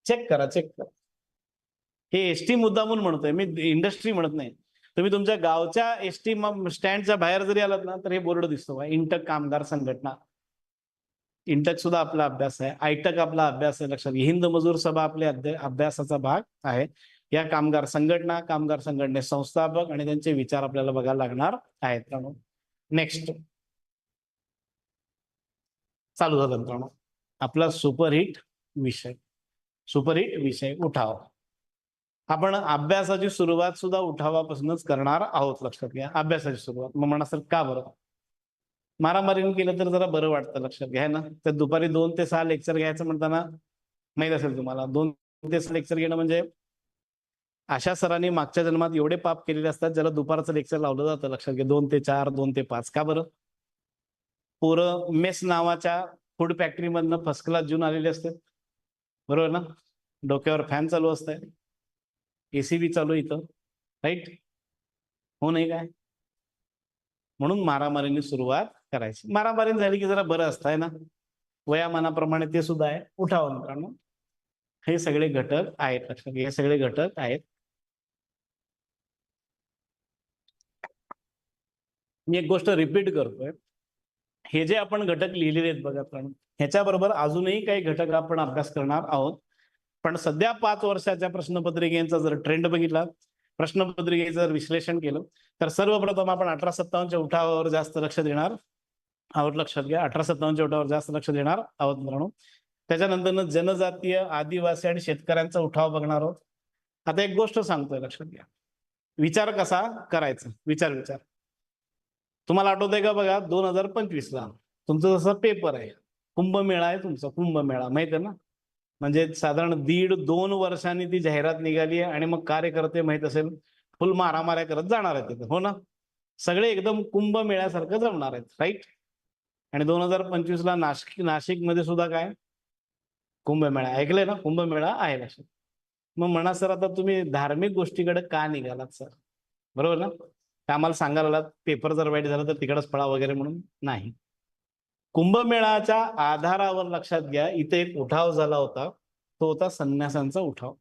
चेक करा, चेक करा. हे एसटी मुद्दामून म्हणतोय मी, इंडस्ट्री म्हणत नाही. तुम्ही तुमच्या गावच्या एसटी स्टँडच्या बाहेर जरी आलात ना, तर हे बोर्ड दिसतो बघा, इंटक कामगार संघटना. इंटक सुद्धा आपला अभ्यास आहे, आयटक आपला अभ्यास आहे, लक्षात घ्या. हिंद मजूर सभा आपल्या अभ्यासाचा भाग आहे. या कामगार संघटना, कामगार संघटने संस्थापक आणि त्यांचे विचार आपल्याला बघायला लागणार आहेत. नेक्स्ट चालू झालं मित्रांनो आपला सुपरहिट विषय उठाव. आपण अभ्यासाची सुरुवात सुद्धा उठावापासूनच करणार आहोत, लक्षात घ्या. अभ्यासाची सुरुवात. मग म्हणा सर का बरं? मारामारीने केलं तर जरा बरं वाटतं, लक्षात घ्या ना. तर दुपारी 2 ते 6 लेक्चर घ्यायचं म्हणताना माहित असेल तुम्हाला, 2 ते 6 लेक्चर घेणं म्हणजे, अशा सरांनी मागच्या जन्मात एवढे पाप केलेले असतात ज्याला दुपारचं लेक्चर लावलं जातं, लक्षात घ्या. 2 ते 4, 2 ते 5. का बरं? पोरं मेस नावाच्या फूड फॅक्टरी मधनं फर्स्ट क्लास जेवून आलेले असतात, बरोबर ना. डोक्यावर फॅन चालू असतंय, एसी बी चालू इथं, राईट? हो नाही काय? म्हणून मारामारीने सुरुवात करायची. मारामारी झाली की जरा बरं असतं आहे ना, वयामानाप्रमाणे ते सुद्धा आहे. उठाव मित्रांनो, हे सगळे घटक आहेत, लक्षात घ्या, हे सगळे घटक आहेत. मी एक गोष्ट रिपीट करतोय, हे जे आपण घटक लिहिलेले आहेत बघा, पण ह्याच्याबरोबर अजूनही काही घटक आपण अभ्यास करणार आहोत. पण सध्या 5 वर्षाच्या प्रश्नपत्रिकेचा जर ट्रेंड बघितला, प्रश्नपत्रिकेचं जर विश्लेषण केलं, तर सर्वप्रथम आपण 1857च्या उठावावर जास्त लक्ष देणार आहोत. लक्षात घ्या, 1857च्या उठावावर जास्त लक्ष देणार आहोत मित्रांनो. त्याच्यानंतर जनजातीय, आदिवासी आणि शेतकऱ्यांचा उठाव बघणार आहोत. आता एक गोष्ट सांगतोय, लक्षात घ्या, विचार कसा करायचा, विचार तुम्हाला आठवतंय का बघा, 2025ला तुमचं जसं पेपर आहे, कुंभमेळा आहे तुमचा, कुंभमेळा माहित आहे ना, म्हणजे साधारण 1.5-2 वर्षांनी ती जाहिरात निघाली आहे आणि मग कार्यकर्ते माहित असेल फुल मारामाऱ्या करत जाणार आहेत तिथे, हो ना, सगळे एकदम कुंभमेळ्यासारखं जमणार आहेत, राईट. आणि 2025ला नाशिकमध्ये सुद्धा काय कुंभमेळा, ऐकलंय ना, कुंभमेळा आहे लक्षात. मग म्हणा सर आता तुम्ही धार्मिक गोष्टीकडे का निघालात सर, बरोबर ना, आम्हाला सांगायला पेपर जर वाईट झाला तर तिकडच पळा वगैरे म्हणून नाही. कुंभमेळाच्या आधारावर लक्षात घ्या, इथे एक उठाव झाला होता, तो होता संन्यासांचा उठाव,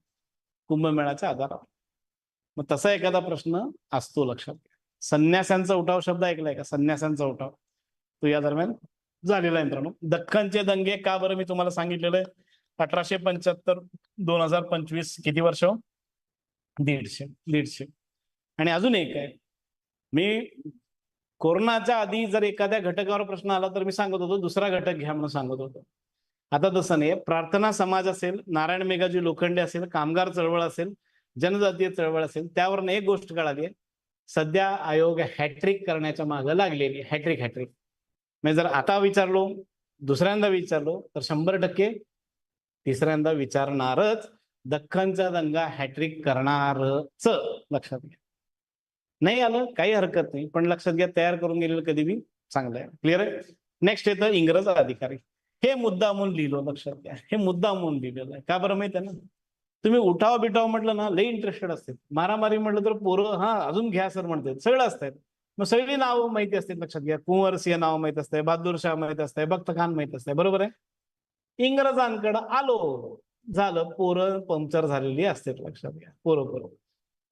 कुंभमेळाच्या आधारावर. मग तसा एखादा प्रश्न असतो, लक्षात घ्या. संन्यासांचा उठाव शब्द ऐकलाय का, संन्यासांचा उठाव तो या दरम्यान झालेला आहे मित्रांनो. दख्खनचे दंगे का बरं मी तुम्हाला सांगितलेलं आहे, 1875 2025 किती वर्ष, 150. आणि अजून एक आहे, मी कोरोनाच्या आधी जर एखाद्या घटकावर प्रश्न आला तर मी सांगत होतो दुसरा घटक घ्या म्हणून सांगत होतो. आता तसं नाही, प्रार्थना समाज असेल, नारायण मेघाजी लोखंडे असेल, कामगार चळवळ असेल, जनजातीय चळवळ असेल, त्यावर एक गोष्ट कळाली आहे, सध्या आयोग हॅट्रिक करण्याच्या मागे लागलेली, हॅट्रिक. मी जर आता विचारलो, दुसऱ्यांदा विचारलो तर 100% तिसऱ्यांदा विचारणारच, दख्खनचा दंगा हॅट्रिक करणारच, लक्षात घ्या. नाही आलं काही हरकत नाही, पण लक्षात घ्या, तयार करून गेलेलं कधी बी चांगलं आहे. क्लिअर आहे. नेक्स्ट येतं इंग्रज अधिकारी. हे मुद्दामून लिहिलं, लक्षात घ्या, हे मुद्दामून लिहिलेलं आहे. का बरं माहिती आहे ना, तुम्ही उठाव बिठाव म्हटलं ना लई इंटरेस्टेड असते, मारामारी म्हटलं तर पोरं हा अजून घ्या सर म्हणतात, सगळं असतात. मग सगळी नावं माहिती असतात, लक्षात घ्या, कुंवर सिंह नाव माहित असतंय, बहादूर शाह माहित असतंय, बख्त खान माहित असतंय, बरोबर आहे. इंग्रजांकडे आलो, झालं, पोरं पंक्चर झालेली असतात, लक्षात घ्या, पोरं.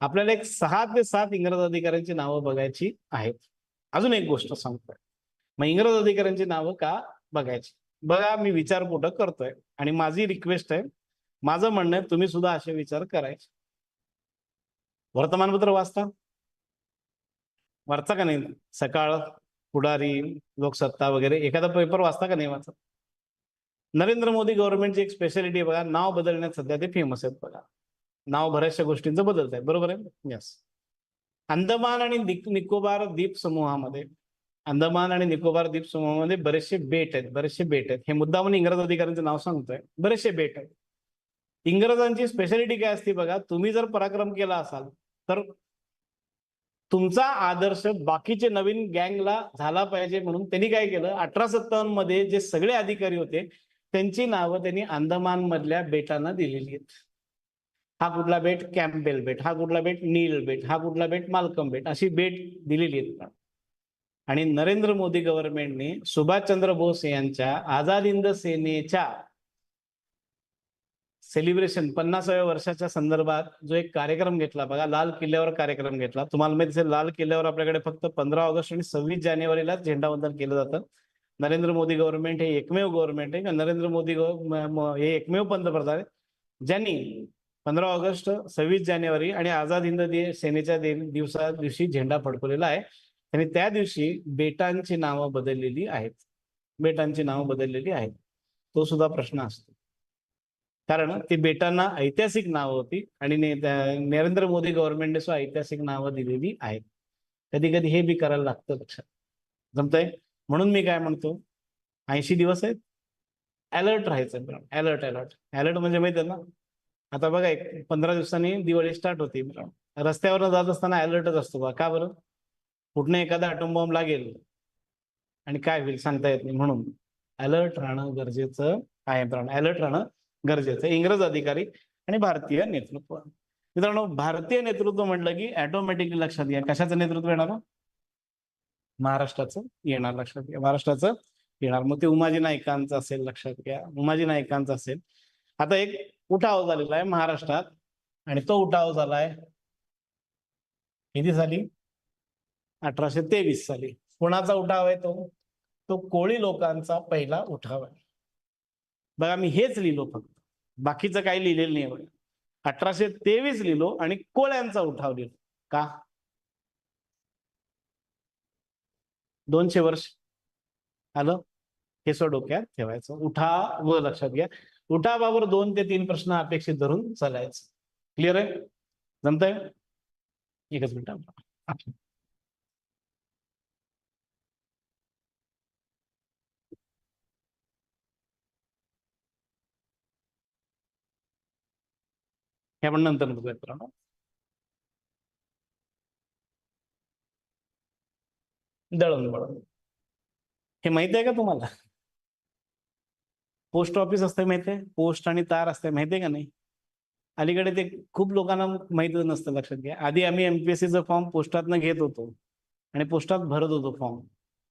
आपल्याला एक 6 ते 7 इंग्रज अधिकाऱ्यांची नावं बघायची आहेत. अजून एक गोष्ट सांगतोय, मग इंग्रज अधिकाऱ्यांची नावं का बघायची, बघा मी विचार कुठं करतोय आणि माझी रिक्वेस्ट आहे, माझं म्हणणं आहे तुम्ही सुद्धा असे विचार करायचे. वर्तमानपत्र वाचता का नाही, सकाळ, पुढारी, लोकसत्ता वगैरे एखादा पेपर वाचता का नाही वाचत. नरेंद्र मोदी गव्हर्नमेंटची एक स्पेशालिटी आहे बघा, नाव बदलण्यात सध्या ते फेमस आहेत बघा, नाव बऱ्याचशा गोष्टींचं बदलत आहे, बरोबर आहे. यस. अंदमान आणि निकोबार द्वीप समूहामध्ये, अंदमान आणि निकोबार द्वीप समूहामध्ये बरेचसे बेट आहेत, हे मुद्दा म्हणून इंग्रज अधिकाऱ्यांचं नाव सांगतोय, बरेचसे बेट आहेत. इंग्रजांची स्पेशालिटी काय असते बघा, तुम्ही जर पराक्रम केला असाल तर तुमचा आदर्श बाकीचे नवीन गँगला झाला पाहिजे, म्हणून त्यांनी काय केलं, 1857 मध्ये जे सगळे अधिकारी होते त्यांची नावं त्यांनी अंदमान मधल्या बेटांना दिलेली आहेत. हा कुठला बेट, कॅम्पबेल बेट, हा कुठला बेट, नील बेट, हा कुठला बेट, मालकम बेट, अशी बेट दिलेली आहेत. आणि नरेंद्र मोदी गव्हर्नमेंटने सुभाषचंद्र बोस यांच्या आझाद हिंद सेनेच्या सेलिब्रेशन 50व्या वर्षाच्या संदर्भात जो एक कार्यक्रम घेतला बघा, लाल किल्ल्यावर कार्यक्रम घेतला. तुम्हाला माहिती असेल, लाल किल्ल्यावर आपल्याकडे फक्त 15 ऑगस्ट आणि 26 जानेवारीला झेंडावंदन केलं जातं. नरेंद्र मोदी गव्हर्नमेंट हे एकमेव गव्हर्नमेंट आहे, नरेंद्र मोदी हे एकमेव पंतप्रधान आहे ज्यांनी 15 ऑगस्ट, 26 जानेवारी आणि आझाद हिंद सेनेच्या दिवशी झेंडा फडकवलेला आहे. आणि त्या दिवशी बेटांची नावं बदललेली आहेत, तो सुद्धा प्रश्न असतो, कारण ती बेटांना ऐतिहासिक नावं होती आणि नरेंद्र मोदी गव्हर्नमेंटने सुद्धा ऐतिहासिक नावं दिलेली आहेत. कधी कधी हे बी करायला लागतं, लक्षात जमतंय. म्हणून मी काय म्हणतो, 80 दिवस आहेत, अलर्ट राहायचं. अलर्ट म्हणजे माहिती आहे ना, आता बघा 15 दिवसांनी दिवाळी स्टार्ट होती, रस्त्यावर जात असताना अलर्टच असतो बा. का बरं, कुठनं एखादा अटोम बॉम्ब लागेल आणि काय होईल सांगता येत नाही, म्हणून अलर्ट राहणं गरजेचं आहे मित्रांनो, अलर्ट राहणं गरजेचं. इंग्रज अधिकारी आणि भारतीय नेतृत्व. मित्रांनो, भारतीय नेतृत्व म्हटलं की ऑटोमॅटिकली लक्षात घ्या कशाचं नेतृत्व येणार, महाराष्ट्राचं येणार, लक्षात घ्या, महाराष्ट्राचं येणार. मग ते उमाजी नाईकांचं असेल, लक्षात घ्या, उमाजी नाईकांचं असेल. आता एक उठाव झालेला आहे महाराष्ट्रात आणि तो उठाव झालाय किती साली? 1823 साली. कोणाचा उठाव आहे तो? तो कोळी लोकांचा पहिला उठाव आहे. बघा मी हेच लिहिलो, फक्त बाकीचं काही लिहिलेलं नाही बघा. 1823 लिहिलो आणि कोळ्यांचा उठाव लिहिलो. का? 200 वर्ष आलं, हे सो डोक्यात ठेवायचं. उठाव लक्षात घ्या. उठावावर 2 ते 3 प्रश्न अपेक्षित धरून चालायचं. क्लिअर आहे? जमतंय? एकच मिनिट. हे आपण नंतर बघूयात मित्रांनो. दळणवळण हे माहिती आहे का तुम्हाला? पोस्ट ऑफिस असते माहिती आहे, पोस्ट आणि तार असते माहिती आहे का नाही? अलीकडे ते खूप लोकांना माहितच नसतं, लक्षात घ्या. आधी आम्ही एमपीएससीचा फॉर्म पोस्टातनं घेत होतो आणि पोस्टात भरत होतो फॉर्म,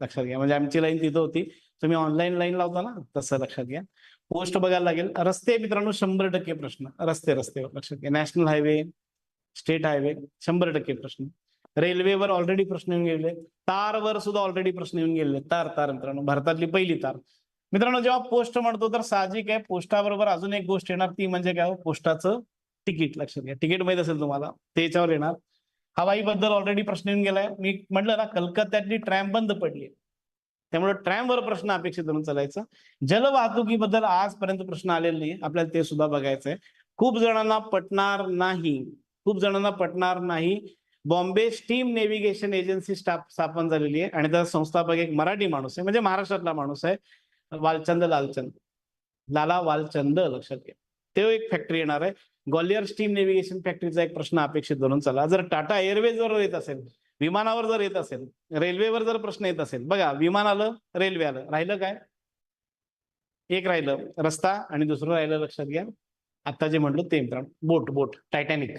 लक्षात घ्या. म्हणजे आमची लाईन तिथं होती, तुम्ही ऑनलाईन लाईन लावता ना तसं, लक्षात घ्या. पोस्ट बघायला लागेल. रस्ते मित्रांनो 100% प्रश्न, रस्ते लक्षात घ्या. नॅशनल हायवे, स्टेट हायवे 100% प्रश्न. रेल्वेवर ऑलरेडी प्रश्न येऊन गेले, तारवर सुद्धा ऑलरेडी प्रश्न येऊन गेले. तार मित्रांनो भारतातली पहिली तार. मित्रांनो जेव्हा पोस्ट म्हणतो तर साहजिक आहे पोस्टाबरोबर अजून एक गोष्ट येणार, ती म्हणजे काय? पोस्टाचं तिकीट. लक्षात घ्या, तिकीट माहित असेल तुम्हाला, त्याच्यावर येणार. हवाई बद्दल ऑलरेडी प्रश्न येऊन गेलाय. मी म्हटलं ना कलकत्त्यातली ट्रॅम बंद पडली, त्यामुळे ट्रॅमवर प्रश्न अपेक्षित धरून चालायचं. जलवाहतुकीबद्दल आजपर्यंत प्रश्न आलेले नाही, आपल्याला ते सुद्धा बघायचंय. खूप जणांना पटणार नाही, बॉम्बे स्टीम नेव्हिगेशन एजन्सी स्थापन झालेली आहे आणि त्याचा संस्थापक एक मराठी माणूस आहे, म्हणजे महाराष्ट्रातला माणूस आहे, लाला वालचंद. लक्षात घ्या, ते एक फॅक्टरी येणार आहे. ग्वालियर स्टीम नेव्हिगेशन फॅक्टरीचा एक प्रश्न अपेक्षित धरून चला. जर टाटा एअरवेजवर येत असेल, विमानावर जर येत असेल, रेल्वेवर जर प्रश्न येत असेल, बघा विमान आलं, रेल्वे आलं, राहिलं काय? एक राहिलं रस्ता आणि दुसरं राहिलं, लक्षात घ्या, आता जे म्हटलं ते मित्रांनो, बोट टायटॅनिक.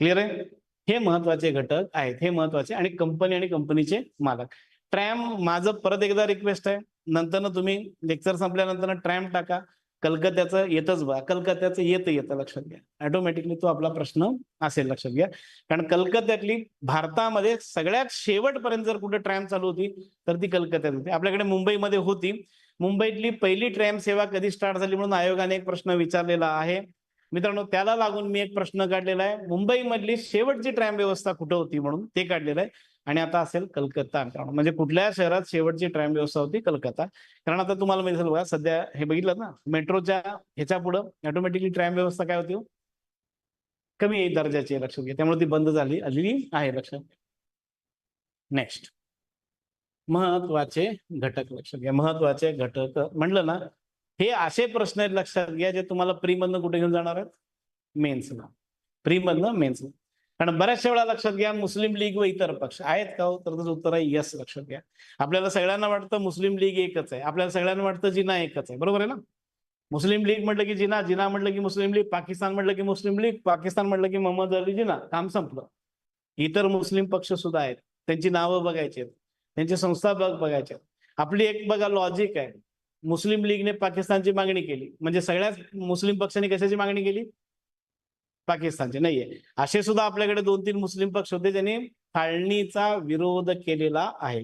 क्लिअर आहे? हे महत्वाचे घटक आहेत, हे महत्वाचे. आणि कंपनी आणि कंपनीचे मालक. ट्रॅम माझं परत एकदा रिक्वेस्ट आहे, नंतर तुम्ही लेक्चर संपल्यानंतर ट्रॅम टाका. कलकत्त्याचं येतच बघा, कलकत्त्याचं येतं, लक्षात घ्या. ऑटोमॅटिकली तो आपला प्रश्न असेल, लक्षात घ्या. कारण कलकत्त्यातली भारतामध्ये सगळ्यात शेवटपर्यंत जर कुठे ट्रॅम चालू होती तर ती कलकत्त्यात होती. आपल्याकडे मुंबईमध्ये होती. मुंबईतली पहिली ट्रॅम सेवा कधी स्टार्ट झाली म्हणून आयोगाने एक प्रश्न विचारलेला आहे मित्रांनो. त्याला लागून मी एक प्रश्न काढलेला आहे, मुंबईमधली शेवटची ट्रॅम व्यवस्था कुठं होती म्हणून, ते काढलेलं आहे. आणि आता असेल कलकत्ता मित्रांनो. म्हणजे कुठल्या शहरात शेवटची ट्रॅम व्यवस्था होती? कलकत्ता. कारण आता तुम्हाला माहिती असेल बघा, सध्या हे बघितलं ना, मेट्रोच्या ह्याच्या पुढं ऑटोमॅटिकली ट्रॅम व्यवस्था काय होती? कमी दर्जाची आहे, लक्षात घ्या. त्यामुळे ती बंद आलेली आहे, लक्षात घ्या. नेक्स्ट, महत्वाचे घटक. लक्षात घ्या, महत्वाचे घटक म्हटलं ना, हे असे प्रश्न आहेत, लक्षात घ्या, जे तुम्हाला प्री मधनं कुठे घेऊन जाणार आहेत? मेन्सला. प्री मधनं मेन्सला. कारण बऱ्याचशा वेळा लक्षात घ्या, मुस्लिम लीग व इतर पक्ष आहेत का? तर त्याचं उत्तर आहे यस. लक्षात घ्या, आपल्याला सगळ्यांना वाटतं मुस्लिम लीग एकच आहे, आपल्याला सगळ्यांना वाटतं जिना एकच आहे, बरोबर आहे ना? मुस्लिम लीग म्हटलं की जिना, जिना म्हटलं की मुस्लिम लीग, पाकिस्तान म्हटलं की मुस्लिम लीग, पाकिस्तान म्हटलं की मोहम्मद अली जिना, काम संपलं. इतर मुस्लिम पक्ष सुद्धा आहेत, त्यांची नावं बघायची आहेत, त्यांचे संस्थापक बघायचे आहेत. आपली एक बघा लॉजिक आहे, मुस्लिम लीगने पाकिस्तानची मागणी केली, म्हणजे सगळ्याच मुस्लिम पक्षांनी कशाची मागणी केली? पाकिस्तानची. नाहीये, असे सुद्धा आपल्याकडे 2-3 मुस्लिम पक्ष होते ज्यांनी फाळणीचा विरोध केलेला आहे,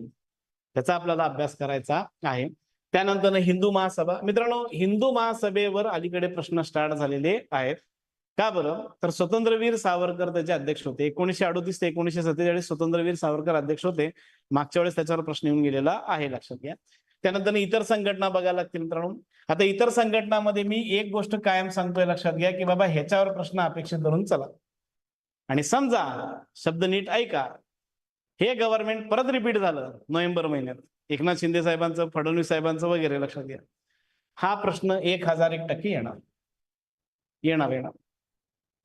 त्याचा आपल्याला अभ्यास करायचा आहे. त्यानंतर हिंदू महासभा. मित्रांनो, हिंदू महासभेवर अलीकडे प्रश्न स्टार्ट झालेले आहेत. का बरं? तर स्वतंत्रवीर सावरकर त्याचे अध्यक्ष होते. 1938 ते 1947 स्वतंत्रवीर सावरकर अध्यक्ष होते. मागच्या वेळेस त्याच्यावर प्रश्न येऊन गेलेला आहे, लक्षात घ्या. त्यानंतर इतर संघटना बघायला लागतील मित्रांनो. आता इतर संघटनामध्ये मी एक गोष्ट कायम सांगतोय, लक्षात घ्या, की बाबा ह्याच्यावर प्रश्न अपेक्षित धरून चला. आणि समजा, शब्द नीट ऐका, हे गव्हर्नमेंट परत रिपीट झालं नोव्हेंबर महिन्यात, एकनाथ शिंदे साहेबांचं, फडणवीस साहेबांचं वगैरे, लक्षात घ्या, हा प्रश्न 1001% येणार.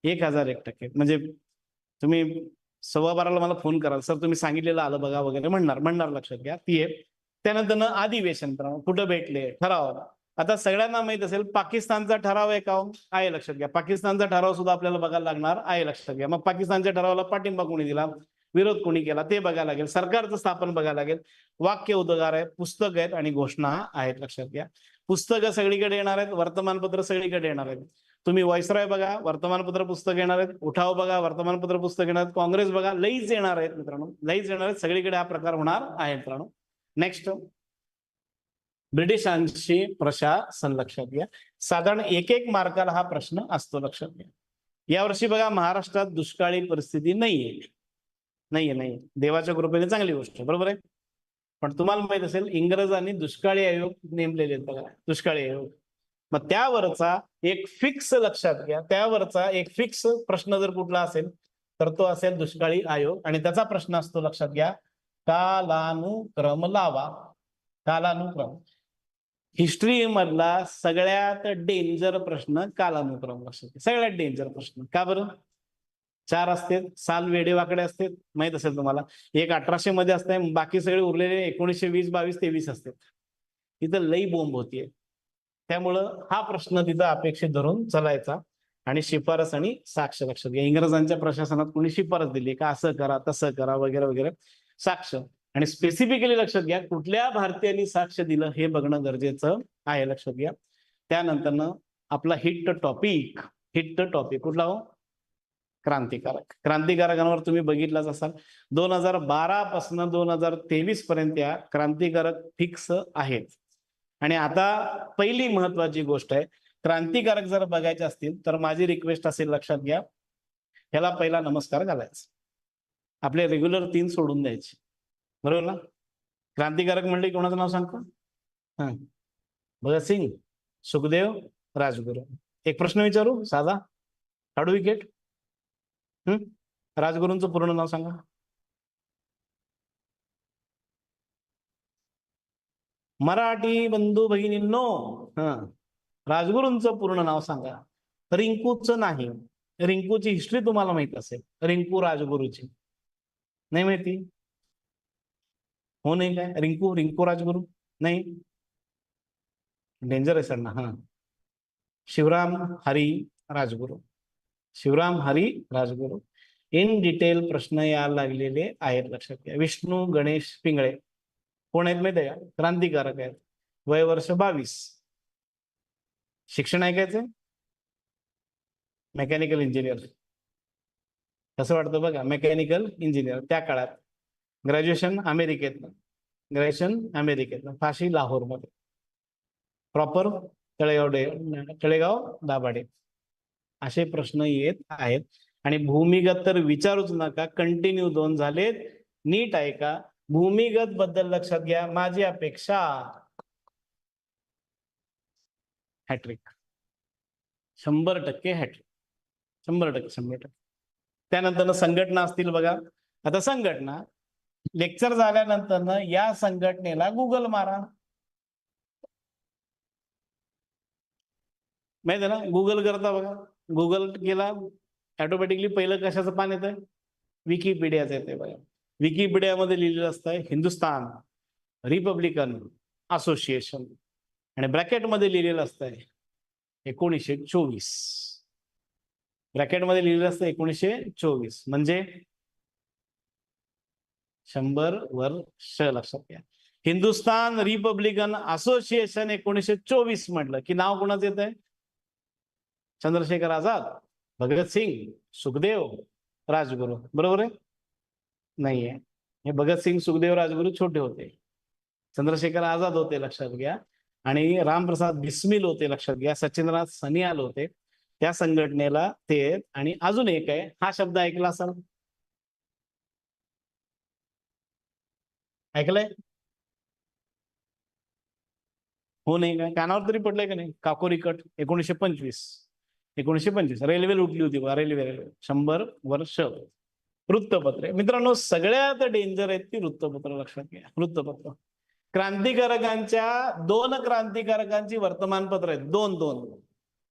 1001%. म्हणजे तुम्ही 12:15 मला फोन कराल, सर तुम्ही सांगितलेलं आलं बघा वगैरे म्हणणार, लक्षात घ्या, ती आहे. त्यानंतर अधिवेशन कुठं भेटले, ठराव. आता सगळ्यांना माहित असेल पाकिस्तानचा ठराव आहे का? आहे, लक्षात घ्या. पाकिस्तानचा ठराव सुद्धा आपल्याला बघायला लागणार आहे, लक्षात घ्या. मग पाकिस्तानच्या ठरावाला पाठिंबा कोणी दिला? विरोध कोणी केला ते बघायला लागेल, सरकारचं स्थापन बघायला लागेल, वाक्य उद्गार आहेत, पुस्तक आहेत आणि घोषणा आहेत. लक्षात घ्या, पुस्तकं सगळीकडे येणार आहेत, वर्तमानपत्र सगळीकडे येणार आहेत. तुम्ही व्हाईसरॉय बघा, वर्तमानपत्र पुस्तक येणार आहेत, उठाव बघा, वर्तमानपत्र पुस्तक येणार आहेत, काँग्रेस बघा, लईच येणार आहेत मित्रांनो, लईच येणार आहेत, सगळीकडे हा प्रकार होणार आहे मित्रांनो. नेक्स्ट, ब्रिटिशांशी प्रशासन. लक्षात घ्या, साधारण 1-1 मार्काला हा प्रश्न असतो. लक्षात घ्या, यावर्षी बघा महाराष्ट्रात दुष्काळी परिस्थिती नाहीये. देवाच्या कृपेने चांगली गोष्ट आहे, बरोबर आहे. पण तुम्हाला माहित असेल इंग्रजांनी दुष्काळी आयोग नेमलेले आहेत बघा, दुष्काळी आयोग. मग त्यावरचा एक फिक्स, लक्षात घ्या, त्यावरचा एक फिक्स प्रश्न जर कुठला असेल तर तो असेल दुष्काळी आयोग. आणि त्याचा प्रश्न असतो, लक्षात घ्या, कालानुक्रम लावा. कालानुक्रम हिस्ट्री मधला सगळ्यात डेंजर प्रश्न कालानुक्रम. लक्षात घ्या, सगळ्यात डेंजर प्रश्न. का बरं? 4 असते, साल वेडेवाकडे असते, माहित असेल तुम्हाला. एक 1800 मध्ये असते, बाकी सगळे उरलेले 1920, 22, 23 असते. तिथं लई बोंब होतीये, त्यामुळं हा प्रश्न तिथं अपेक्षित धरून चलायचा. आणि शिफारस आणि साक्ष. लक्षात घ्या, इंग्रजांच्या प्रशासनात कोणी शिफारस दिली का असं करा तसं करा वगैरे वगैरे, साक्ष. आणि स्पेसिफिकली लक्षात घ्या, कुठल्या भारतीयांनी साक्ष दिलं हे बघणं गरजेचं आहे. लक्षात घ्या, त्यानंतर आपला हिट टॉपिक कुठला हो? क्रांतिकारक. क्रांतिकारकांवर तुम्ही बघितलाच असाल, 2012 पासून 2023 पर्यंत या क्रांतिकारक फिक्स आहेत. आणि आता पहिली महत्वाची गोष्ट आहे, क्रांतिकारक जर बघायचे असतील तर माझी रिक्वेस्ट असेल, लक्षात घ्या, ह्याला पहिला नमस्कार घालायचा, आपले रेग्युलर 3 सोडून द्यायचे, बरोबर ना. क्रांतिकारक म्हणले कोणाचं नाव सांगतो? भगतसिंग, सुखदेव, राजगुरू. एक प्रश्न विचारू साधा, काढू विकेट. राजगुरूंचं पूर्ण नाव सांगा. मराठी बंधू भगिनींनो, राजगुरूंचं पूर्ण नाव सांगा. रिंकूचं नाही. रिंकूची हिस्ट्री तुम्हाला माहित असेल, रिंकू राजगुरूची नाही माहिती? हो नाही काय? रिंकू राजगुरू नाही, डेंजर आहे सर ना. शिवराम हरी राजगुरू, शिवराम हरी राजगुरू. इन डिटेल प्रश्न यायला लागलेले आहेत. लक्षात घ्या, विष्णू गणेश पिंगळे कोण आहेत माहिती आहे का? क्रांतिकारक आहेत, वय वर्ष 22, शिक्षण ऐकायचंय मेकॅनिकल इंजिनियर. कसं वाटतं बघा, मेकॅनिकल इंजिनियर त्या काळात. ग्रॅज्युएशन अमेरिकेतनं, फाशी लाहोरमध्ये, प्रॉपर तळेगाव दाभाडे. असे प्रश्न येत आहेत. आणि भूमिगत तर विचारूच नका, कंटिन्यू 2 झालेत. नीट ऐका, भूमिगत बद्दल लक्षात घ्या, माझी अपेक्षा हॅट्रिक, 100% हॅट्रिक, 100%. त्यानंतर संघटना असतील बघा. आता संघटना लेक्चर झाल्यानंतर या संघटनेला गुगल मारा, माहिती आहे ना, गुगल करता बघा. गुगल केला ऑटोमॅटिकली पहिलं कशाचं पान येतंय? विकिपीडियाचं येतंय बघा. विकिपीडियामध्ये लिहिलेलं असतंय हिंदुस्तान रिपब्लिकन असोसिएशन, आणि ब्रॅकेटमध्ये लिहिलेलं असतंय 1924. ब्रॅकेटमध्ये लिहिलेलं असतं 1924, म्हणजे 100 वर्ष. लक्षात घ्या, हिंदुस्तान रिपब्लिकन असोसिएशन 1924 म्हटलं की नाव कोणाचं येत आहे? चंद्रशेखर आझाद, भगतसिंग, सुखदेव, राजगुरू. बरोबर आहे? नाहीये. हे भगतसिंग, सुखदेव, राजगुरू छोटे होते, चंद्रशेखर आझाद होते, लक्षात घ्या. आणि रामप्रसाद बिस्मिल होते, लक्षात घ्या. सचिंद्रनाथ सनियाल होते, त्या संघटनेला ते. आणि अजून एक आहे, हा शब्द ऐकला असाल, ऐकलंय? हो नाही काय? कानावर तरी पडलंय का नाही? काकोरी कट 1925 रेल्वे लुटली होती बघा, रेल्वे 100 वर्ष. वृत्तपत्रे मित्रांनो सगळ्यात डेंजर आहेत ती वृत्तपत्र. लक्षात घ्या, वृत्तपत्र. क्रांतिकारकांच्या 2 क्रांतिकारकांची वर्तमानपत्र आहेत, 2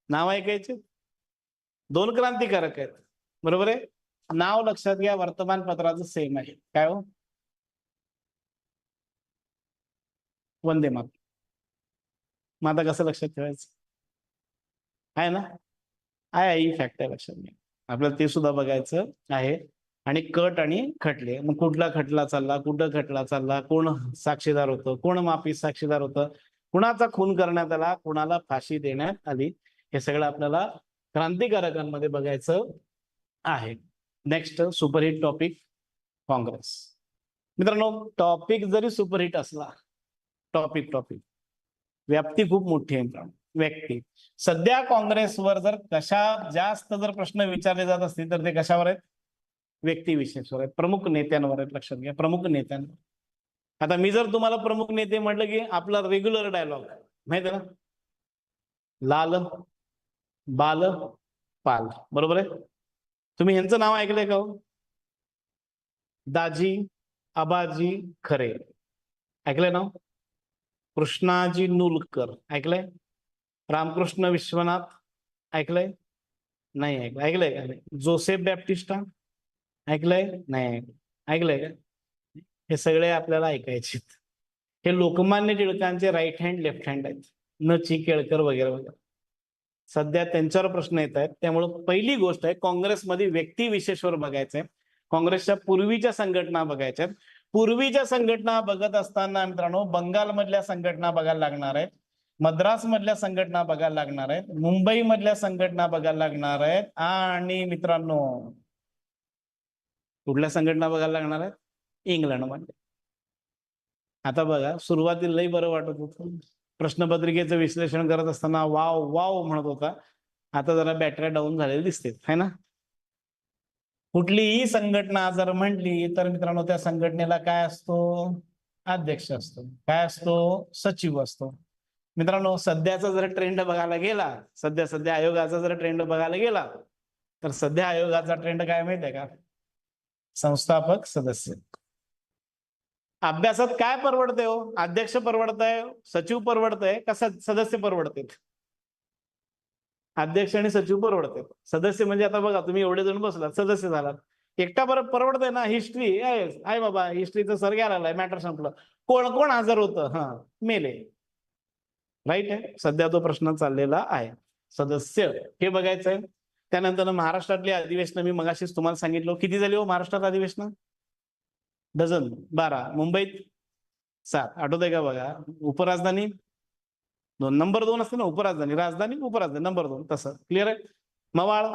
नाव ऐकायचे. 2 क्रांतिकारक आहेत, बरोबर आहे. नाव लक्षात घ्या, वर्तमानपत्राचं सेम आहे. काय हो? वंदे मातरम. मग आता कसं लक्षात ठेवायचं? आहे ना, आहे, ही फॅक्ट आहे, लक्षात घ्या. आपल्याला ते सुद्धा बघायचं आहे. आणि कट आणि खटले. मग कुठला खटला चालला, कुठं खटला चालला, कोण साक्षीदार होतं, कोण माफी साक्षीदार होतं, कुणाचा खून करण्यात आला, कुणाला फाशी देण्यात आली, हे सगळं आपल्याला क्रांतिकारकांमध्ये बघायचं आहे. Next superhit topic Congress. मित्रांनो, टॉपिक जरी सुपरहिट असला, टॉपिक व्याप्ती खूप मोठी आहे मित्रांनो. व्यक्ती सध्या काँग्रेसवर जर कशा जास्त जर प्रश्न विचारले जात असतील तर ते कशावर आहेत? व्यक्तिविशेषवर आहेत, प्रमुख नेत्यांवर आहेत. लक्षात घ्या, प्रमुख नेत्यांवर. आता मी जर तुम्हाला प्रमुख नेते म्हटलं की आपला रेग्युलर डायलॉग माहिती आहे ना, लाल बाल पाल, बरोबर आहे. तुम्ही यांचं नाव ऐकलंय का हो? दाजी आबाजी खरे ऐकलंय ना? कृष्णाजी नुलकर ऐकलंय? रामकृष्ण विश्वनाथ ऐकलंय? नाही ऐकलं. ऐकलंय का? जोसेफ बॅप्टिस्टा ऐकलंय? नाही ऐकलंय का? हे सगळे आपल्याला ऐकायचे. हे लोकमान्य टिळकांचे राईट हँड लेफ्ट हँड आहेत, न ची केळकर वगैरे वगैरे. सध्या त्यांच्यावर प्रश्न येत आहेत. त्यामुळे पहिली गोष्ट आहे, काँग्रेसमध्ये व्यक्तिविशेषवर बघायचंय. काँग्रेसच्या पूर्वीच्या संघटना बघायच्या. पूर्वीच्या संघटना बघत असताना मित्रांनो, बंगाल मधल्या संघटना बघायला लागणार आहेत, मद्रास मधल्या संघटना बघायला लागणार आहेत, मुंबई मधल्या संघटना बघायला लागणार आहेत, आणि मित्रांनो कुठल्या संघटना बघायला लागणार आहेत? इंग्लंड मध्ये. आता बघा, सुरुवातीला लई बरं वाटत होतं, प्रश्नपत्रिकेचं विश्लेषण करत असताना वाव वाव म्हणत होता. आता जरा बॅटऱ्या डाऊन झालेल्या दिसते, है ना. कुठलीही संघटना जर म्हटली तर मित्रांनो, त्या संघटनेला काय असतो? अध्यक्ष असतो. काय असतो? सचिव असतो. मित्रांनो, सध्याचा जर ट्रेंड बघायला गेला, सध्या आयोगाचा जर ट्रेंड बघायला गेला, तर सध्या आयोगाचा ट्रेंड काय माहितीये का? संस्थापक सदस्य. अभ्यासात काय परवडते हो? अध्यक्ष परवडतंय, सचिव परवडतंय का सदस्य परवडतात? अध्यक्ष आणि सचिव परवडतात. सदस्य म्हणजे आता बघा, तुम्ही एवढे जण बसलात, सदस्य झालात, एकटा बरं परवडतंय ना. हिस्ट्री आहे बाबा, हिस्ट्रीचं सर गेला, मॅटर संपलं. कोण कोण हजर होतं? हा, मेले. राईट आहे. सध्या तो प्रश्न चाललेला आहे. सदस्य हे बघायचंय. त्यानंतर महाराष्ट्रातली अधिवेशनं मी मगाशीच तुम्हाला सांगितलं, किती झाली हो महाराष्ट्रात अधिवेशनं? डझन 12. मुंबईत 7. आठवतंय का बघा? उपराजधानी 2, नंबर 2 असते ना, उपराजधानी, राजधानी, उपराजधानी, नंबर 2, तसं क्लिअर आहे. मवाळ,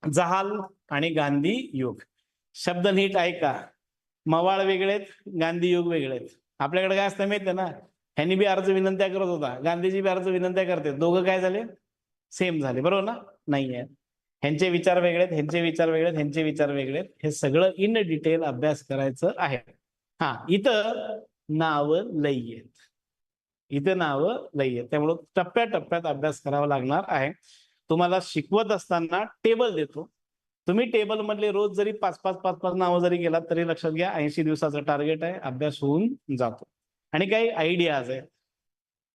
जहाल आणि गांधी युग. शब्द नीट ऐका. मवाळ वेगळेत, गांधी युग वेगळेत. आपल्याकडे काय असतं माहिती आहे ना, ह्यांनी बी अर्ज विनंत्या करत होता, गांधीजी बी अर्ज विनंत्या करते, दोघं काय झाले? सेम झाले, बरोबर ना? नाहीये. ह्यांचे विचार वेगळेत, ह्यांचे विचार वेगळेत, ह्यांचे विचार वेगळेत. हे सगळं इन डिटेल अभ्यास करायचं आहे. हा, इथं नाव लई आहेत, इथे नाव लई आहेत. त्यामुळं टप्प्याटप्प्यात अभ्यास करावा लागणार आहे. तुम्हाला शिकवत असताना टेबल देतो. तुम्ही टेबल मधले रोज जरी 5-5 नावं जरी गेलात तरी लक्षात घ्या, 80 दिवसाचं टार्गेट आहे, अभ्यास होऊन जातो. आणि काही आयडियाज आहेत.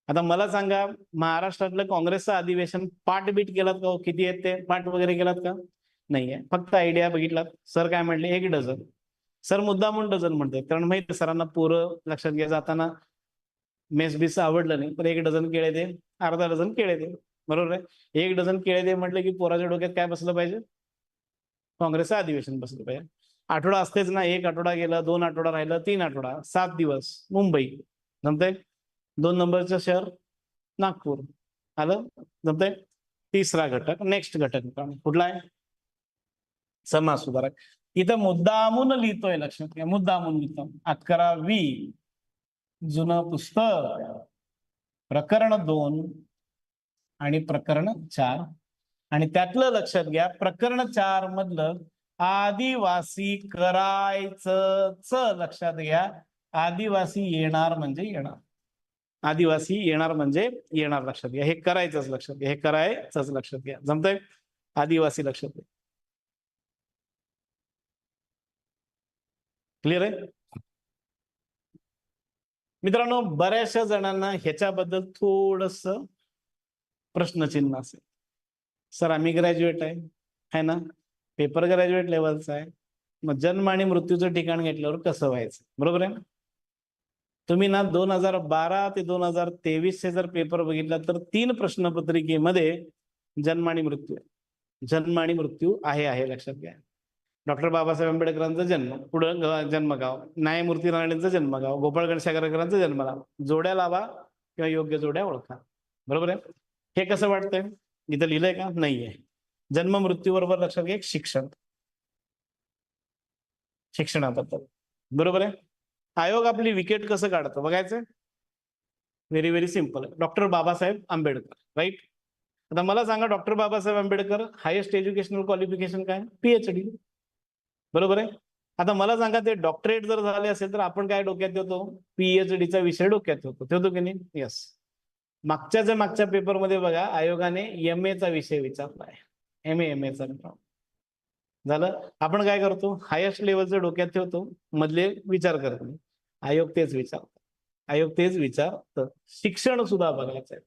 आता मला सांगा, महाराष्ट्रातलं काँग्रेसचं अधिवेशन पाठ बीट केलात का? किती आहेत ते पाठ वगैरे केलात का? नाहीये. फक्त आयडिया बघितलात. सर काय म्हणले? 1 डझन. सर मुद्दामून डझन म्हणतात, कारण माहिती सरांना पोरं लक्षात घ्या जाताना मेस बीस आवडलं नाही, तर 1 डझन केळे दे, अर्धा डझन केळे दे, बरोबर आहे. 1 डझन केळे दे म्हटलं की पोराच्या डोक्यात काय बसलं पाहिजे? काँग्रेसचं अधिवेशन बसलं पाहिजे. आठवडा असतेच ना, 1 आठवडा गेला, 2 आठवडा राहिलं, 3 आठवडा, 7 दिवस मुंबई. जमतंय? 2 नंबरचं शहर नागपूर. आलं? जमतंय? तिसरा घटक, नेक्स्ट घटक कुठला आहे? समाज सुधारक. इथं मुद्दामून लिहितोय, लक्षात घ्या, मुद्दामून लिहितो. 11वी जुनं पुस्तक, प्रकरण 2 आणि प्रकरण 4. आणि त्यातलं लक्षात घ्या, प्रकरण 4 मधलं आदिवासी करायचं लक्षात घ्या. आदिवासी येणार म्हणजे येणार, आदिवासी येणार म्हणजे येणार, लक्षात घ्या. हे करायचंच लक्षात घ्या, हे करायचंच लक्षात घ्या. जमतंय? आदिवासी लक्षात घ्या. क्लिअर आहे मित्रांनो? बऱ्याचशा जणांना ह्याच्याबद्दल थोडस प्रश्नचिन्ह असेल. सर आम्ही ग्रॅज्युएट आहे ना, पेपर ग्रॅज्युएट लेवलचा आहे, मग जन्म आणि मृत्यूचं ठिकाण घेतल्यावर कसं व्हायचं? बरोबर आहे. तुम्ही ना 2012 ते 2023 चे जर पेपर बघितला तर 3 प्रश्नपत्रिकेमध्ये जन्म आणि मृत्यू आहे. जन्म आणि मृत्यू आहे लक्षात घ्या. डॉक्टर बाबासाहेब आंबेडकरांचा जन्म, पुढं जन्मगाव, न्यायमूर्ती राणेंचं जन्मगाव, गोपाळ गणेश जन्मगाव, जोड्या लावा किंवा योग्य जोड्या ओळखा. बरोबर आहे. हे कसं वाटतंय? इथं लिहिलंय का? नाहीये. जन्म मृत्यू बरोबर लक्षात घ्या शिक्षण, शिक्षणाबद्दल. बरोबर आहे. आयोग आपली विकेट कसं काढतं बघायचं. Very very simple. Doctor Babasaheb Ambedkar, right. आता मला सांगा, doctor Babasaheb Ambedkar highest educational qualification काय? PhD. बरोबर आहे. आता मला सांगा, ते डॉक्टरेट जर झाले असेल तर आपण काय डोक्यात ठेवतो? PhD चा विषय डोक्यात ठेवतो की नाही? येस. मागच्या पेपरमध्ये बघा, आयोगाने MA चा विषय विचारलाय. MA चा झालं. आपण काय करतो? हायेस्ट लेवलचं डोक्यात ठेवतो, मधले विचार करत नाही. आयोग तेच विचारतं. शिक्षण सुद्धा बघायचंय.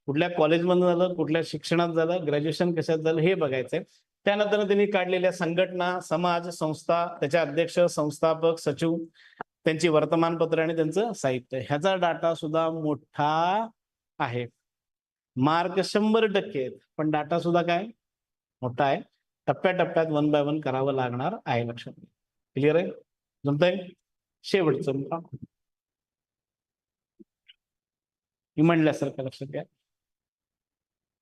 कुठल्या कॉलेजमधून झालं, कुठल्या शिक्षणात झालं, ग्रॅज्युएशन कशात झालं हे बघायचंय. त्यानंतर त्यांनी काढलेल्या संघटना, समाज, संस्था, त्याचे अध्यक्ष, संस्थापक, सचिव, त्यांची वर्तमानपत्र आणि त्यांचं साहित्य, ह्याचा डाटा सुद्धा मोठा आहे. मार्क 100% आहेत, पण डाटा सुद्धा काय मोठा आहे. टप्प्याटप्प्यात 1 बाय 1 करावं लागणार आहे. लक्षात. क्लिअर आहे? जमतंय? शेवटचं मी म्हणल्यासारखं लक्षात घ्या.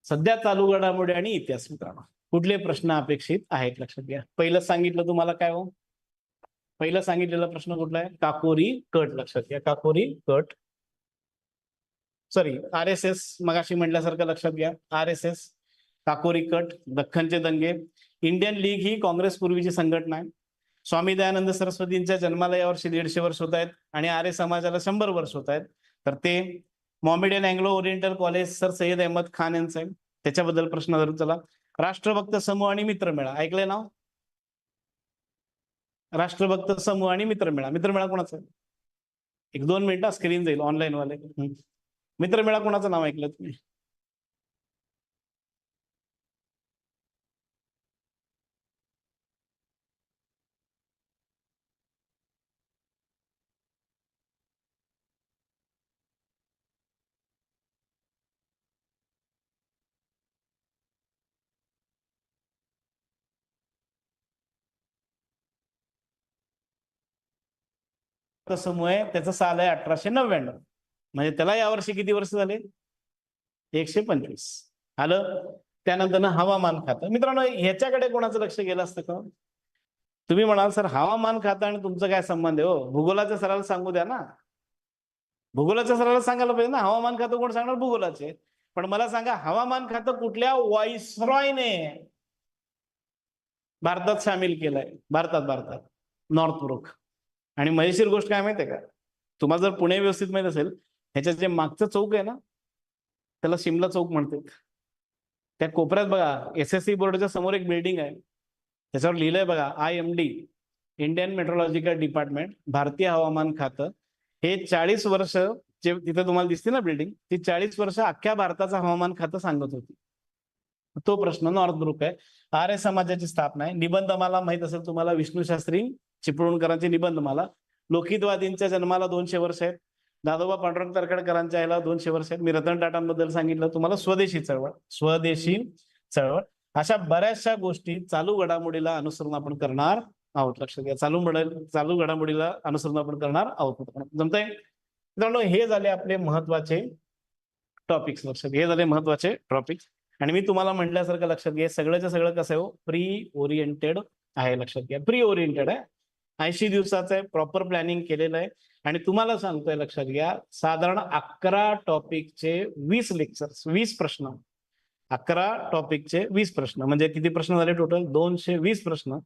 सध्या चालू घडामोडी आणि इतिहास मित्रांनो. कुठले प्रश्न अपेक्षित आहेत लक्षात घ्या. पहिलं सांगितलं तुम्हाला काय हो? पहिलं सांगितलेला प्रश्न कुठला आहे? काकोरी कट. लक्षात घ्या. काकोरी कट. सॉरी, RSS मगाशी म्हटल्यासारखं लक्षात घ्या. RSS, काकोरी कट, दख्खनचे दंगे. इंडियन लीग ही काँग्रेस पूर्वीची संघटना आहे. स्वामी दयानंद सरस्वतींच्या जन्माला यावर्षी 150 वर्ष होत आहेत आणि आर्य समाजाला 100 वर्ष होत आहेत. तर ते Mohammedan Anglo Oriental College sir Syed Ahmad Khan यांचं आहे. त्याच्याबद्दल प्रश्न धरून चला. राष्ट्रभक्त समूह आणि मित्रमेळा ऐकलंय नाव? राष्ट्रभक्त समूह आणि मित्रमेळा. मित्रमेळा कोणाचा आहे? 1-2 मिनिटं स्क्रीन जाईल ऑनलाईन वाले. मित्रमेळा कोणाचं नाव ऐकलं तुम्ही? समूह आहे, त्याचं साल आहे 1899. म्हणजे त्याला यावर्षी किती वर्ष झाले? 125. आलं. त्यानंतर हवामान खातं. मित्रांनो, ह्याच्याकडे कोणाचं लक्ष गेलं असतं का? तुम्ही म्हणाल सर हवामान खातं आणि तुमचं काय संबंध आहे हो? भूगोलाच्या सराला सांगू द्या ना. भूगोलाच्या सराला सांगायला पाहिजे ना. हवामान खातं कोण सांगणार? भूगोलाचे. पण मला सांगा, हवामान खातं कुठल्या व्हाईसरॉयने भारतात सामील केलंय? भारतात नॉर्थब्रुक. आणि मजेशीर गोष्ट काय माहितीये का? तुम्हाला जर पुणे व्यवस्थित माहित असेल, ह्याच्यात जे मागचं चौक आहे ना, त्याला शिमला चौक म्हणतात. त्या कोपऱ्यात बघा, SSC बोर्डच्या समोर एक बिल्डिंग आहे, त्याच्यावर लिहिलंय बघा, IMD, इंडियन मेट्रोलॉजिकल डिपार्टमेंट, भारतीय हवामान खातं. हे 40 वर्ष जे तिथे तुम्हाला दिसते ना बिल्डिंग, ती 40 वर्ष अख्ख्या भारताचं हवामान खातं सांगत होती. तो प्रश्न नॉर्थब्रुक आहे. आर्य समाजाची स्थापना आहे. निबंधमाला माहित असेल तुम्हाला, विष्णू शास्त्री चिपळूणकरांची निबंधमाला. लोकहितवादींच्या जन्माला 200 वर्ष आहेत. दादोबा पांडुरंग तरखडकरांच्या याला 200 वर्ष आहेत. मी रतन टाटांबद्दल सांगितलं तुम्हाला. स्वदेशी चळवळ. अशा बऱ्याचशा गोष्टी चालू घडामोडीला अनुसरून आपण करणार आहोत. लक्षात घ्या. चालू घडामोडीला अनुसरून आपण करणार आहोत. जमतंय मित्रांनो? हे झाले आपले महत्वाचे टॉपिक्स. लक्षात घ्या. हे झाले महत्वाचे टॉपिक्स. आणि मी तुम्हाला म्हटल्यासारखं लक्षात घ्या, सगळ्याच्या सगळं कसं आहे? प्री ओरिएंटेड आहे. लक्षात घ्या. प्री ओरिएंटेड आहे. 80 दिवसाचं आहे. प्रॉपर प्लॅनिंग केलेलं आहे. आणि तुम्हाला सांगतोय, लक्षात घ्या, साधारण 11 टॉपिकचे 20 लेक्चर्स, 20 प्रश्न. 11 टॉपिकचे 20 प्रश्न म्हणजे किती प्रश्न झाले टोटल? 220 प्रश्न.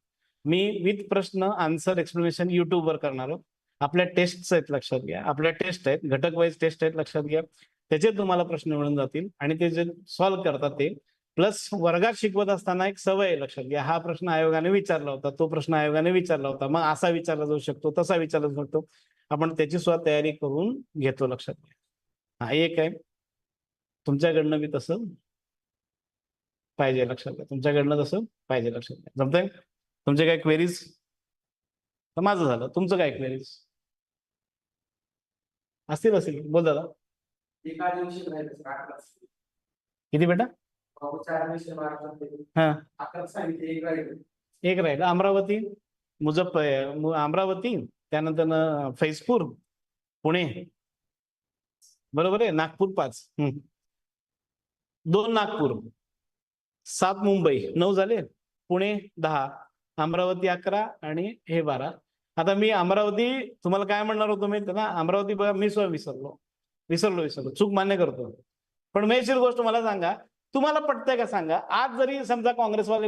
मी विथ प्रश्न आन्सर एक्सप्लेनेशन युट्यूबवर करणार आहोत. आपल्या टेस्ट्स आहेत. लक्षात घ्या. आपल्या टेस्ट आहेत, घटक वाईज टेस्ट आहेत. लक्षात घ्या. त्याचे तुम्हाला प्रश्न मिळून जातील आणि ते जे सॉल्व्ह करतात ते. प्लस वर्गात शिकवत असताना एक सवय आहे. लक्षात घ्या. हा प्रश्न आयोगाने विचारला होता, तो प्रश्न आयोगाने विचारला होता, मग असा विचारला जाऊ शकतो, तसा विचारला जाऊ शकतो. आपण त्याची सुद्धा तयारी करून घेतो. लक्षात घ्या. हा एक आहे. तुमच्याकडनं बी तसं पाहिजे. लक्षात घ्या. तुमच्याकडनं तसं पाहिजे. लक्षात घ्या. जमतंय? तुमचे काय क्वेरीज? तर माझं झालं. तुमचं काय क्वेरीज असतील? बोल दादा. किती बेटा? हा. एक राहिलं अमरावती, अमरावती, त्यानंतर फैजपूर, पुणे, बरोबर आहे. नागपूर 5, 2 नागपूर, 7 मुंबई, 9 झाले. पुणे 10, अमरावती 11 आणि हे 12. आता मी अमरावती तुम्हाला काय म्हणणार होतो मी ना, अमरावती बघा मी विसरलो, चूक मान्य करतो. पण मजेशीर गोष्ट मला सांगा, तुम्हाला पटतंय का सांगा, आज जरी समजा काँग्रेसवाले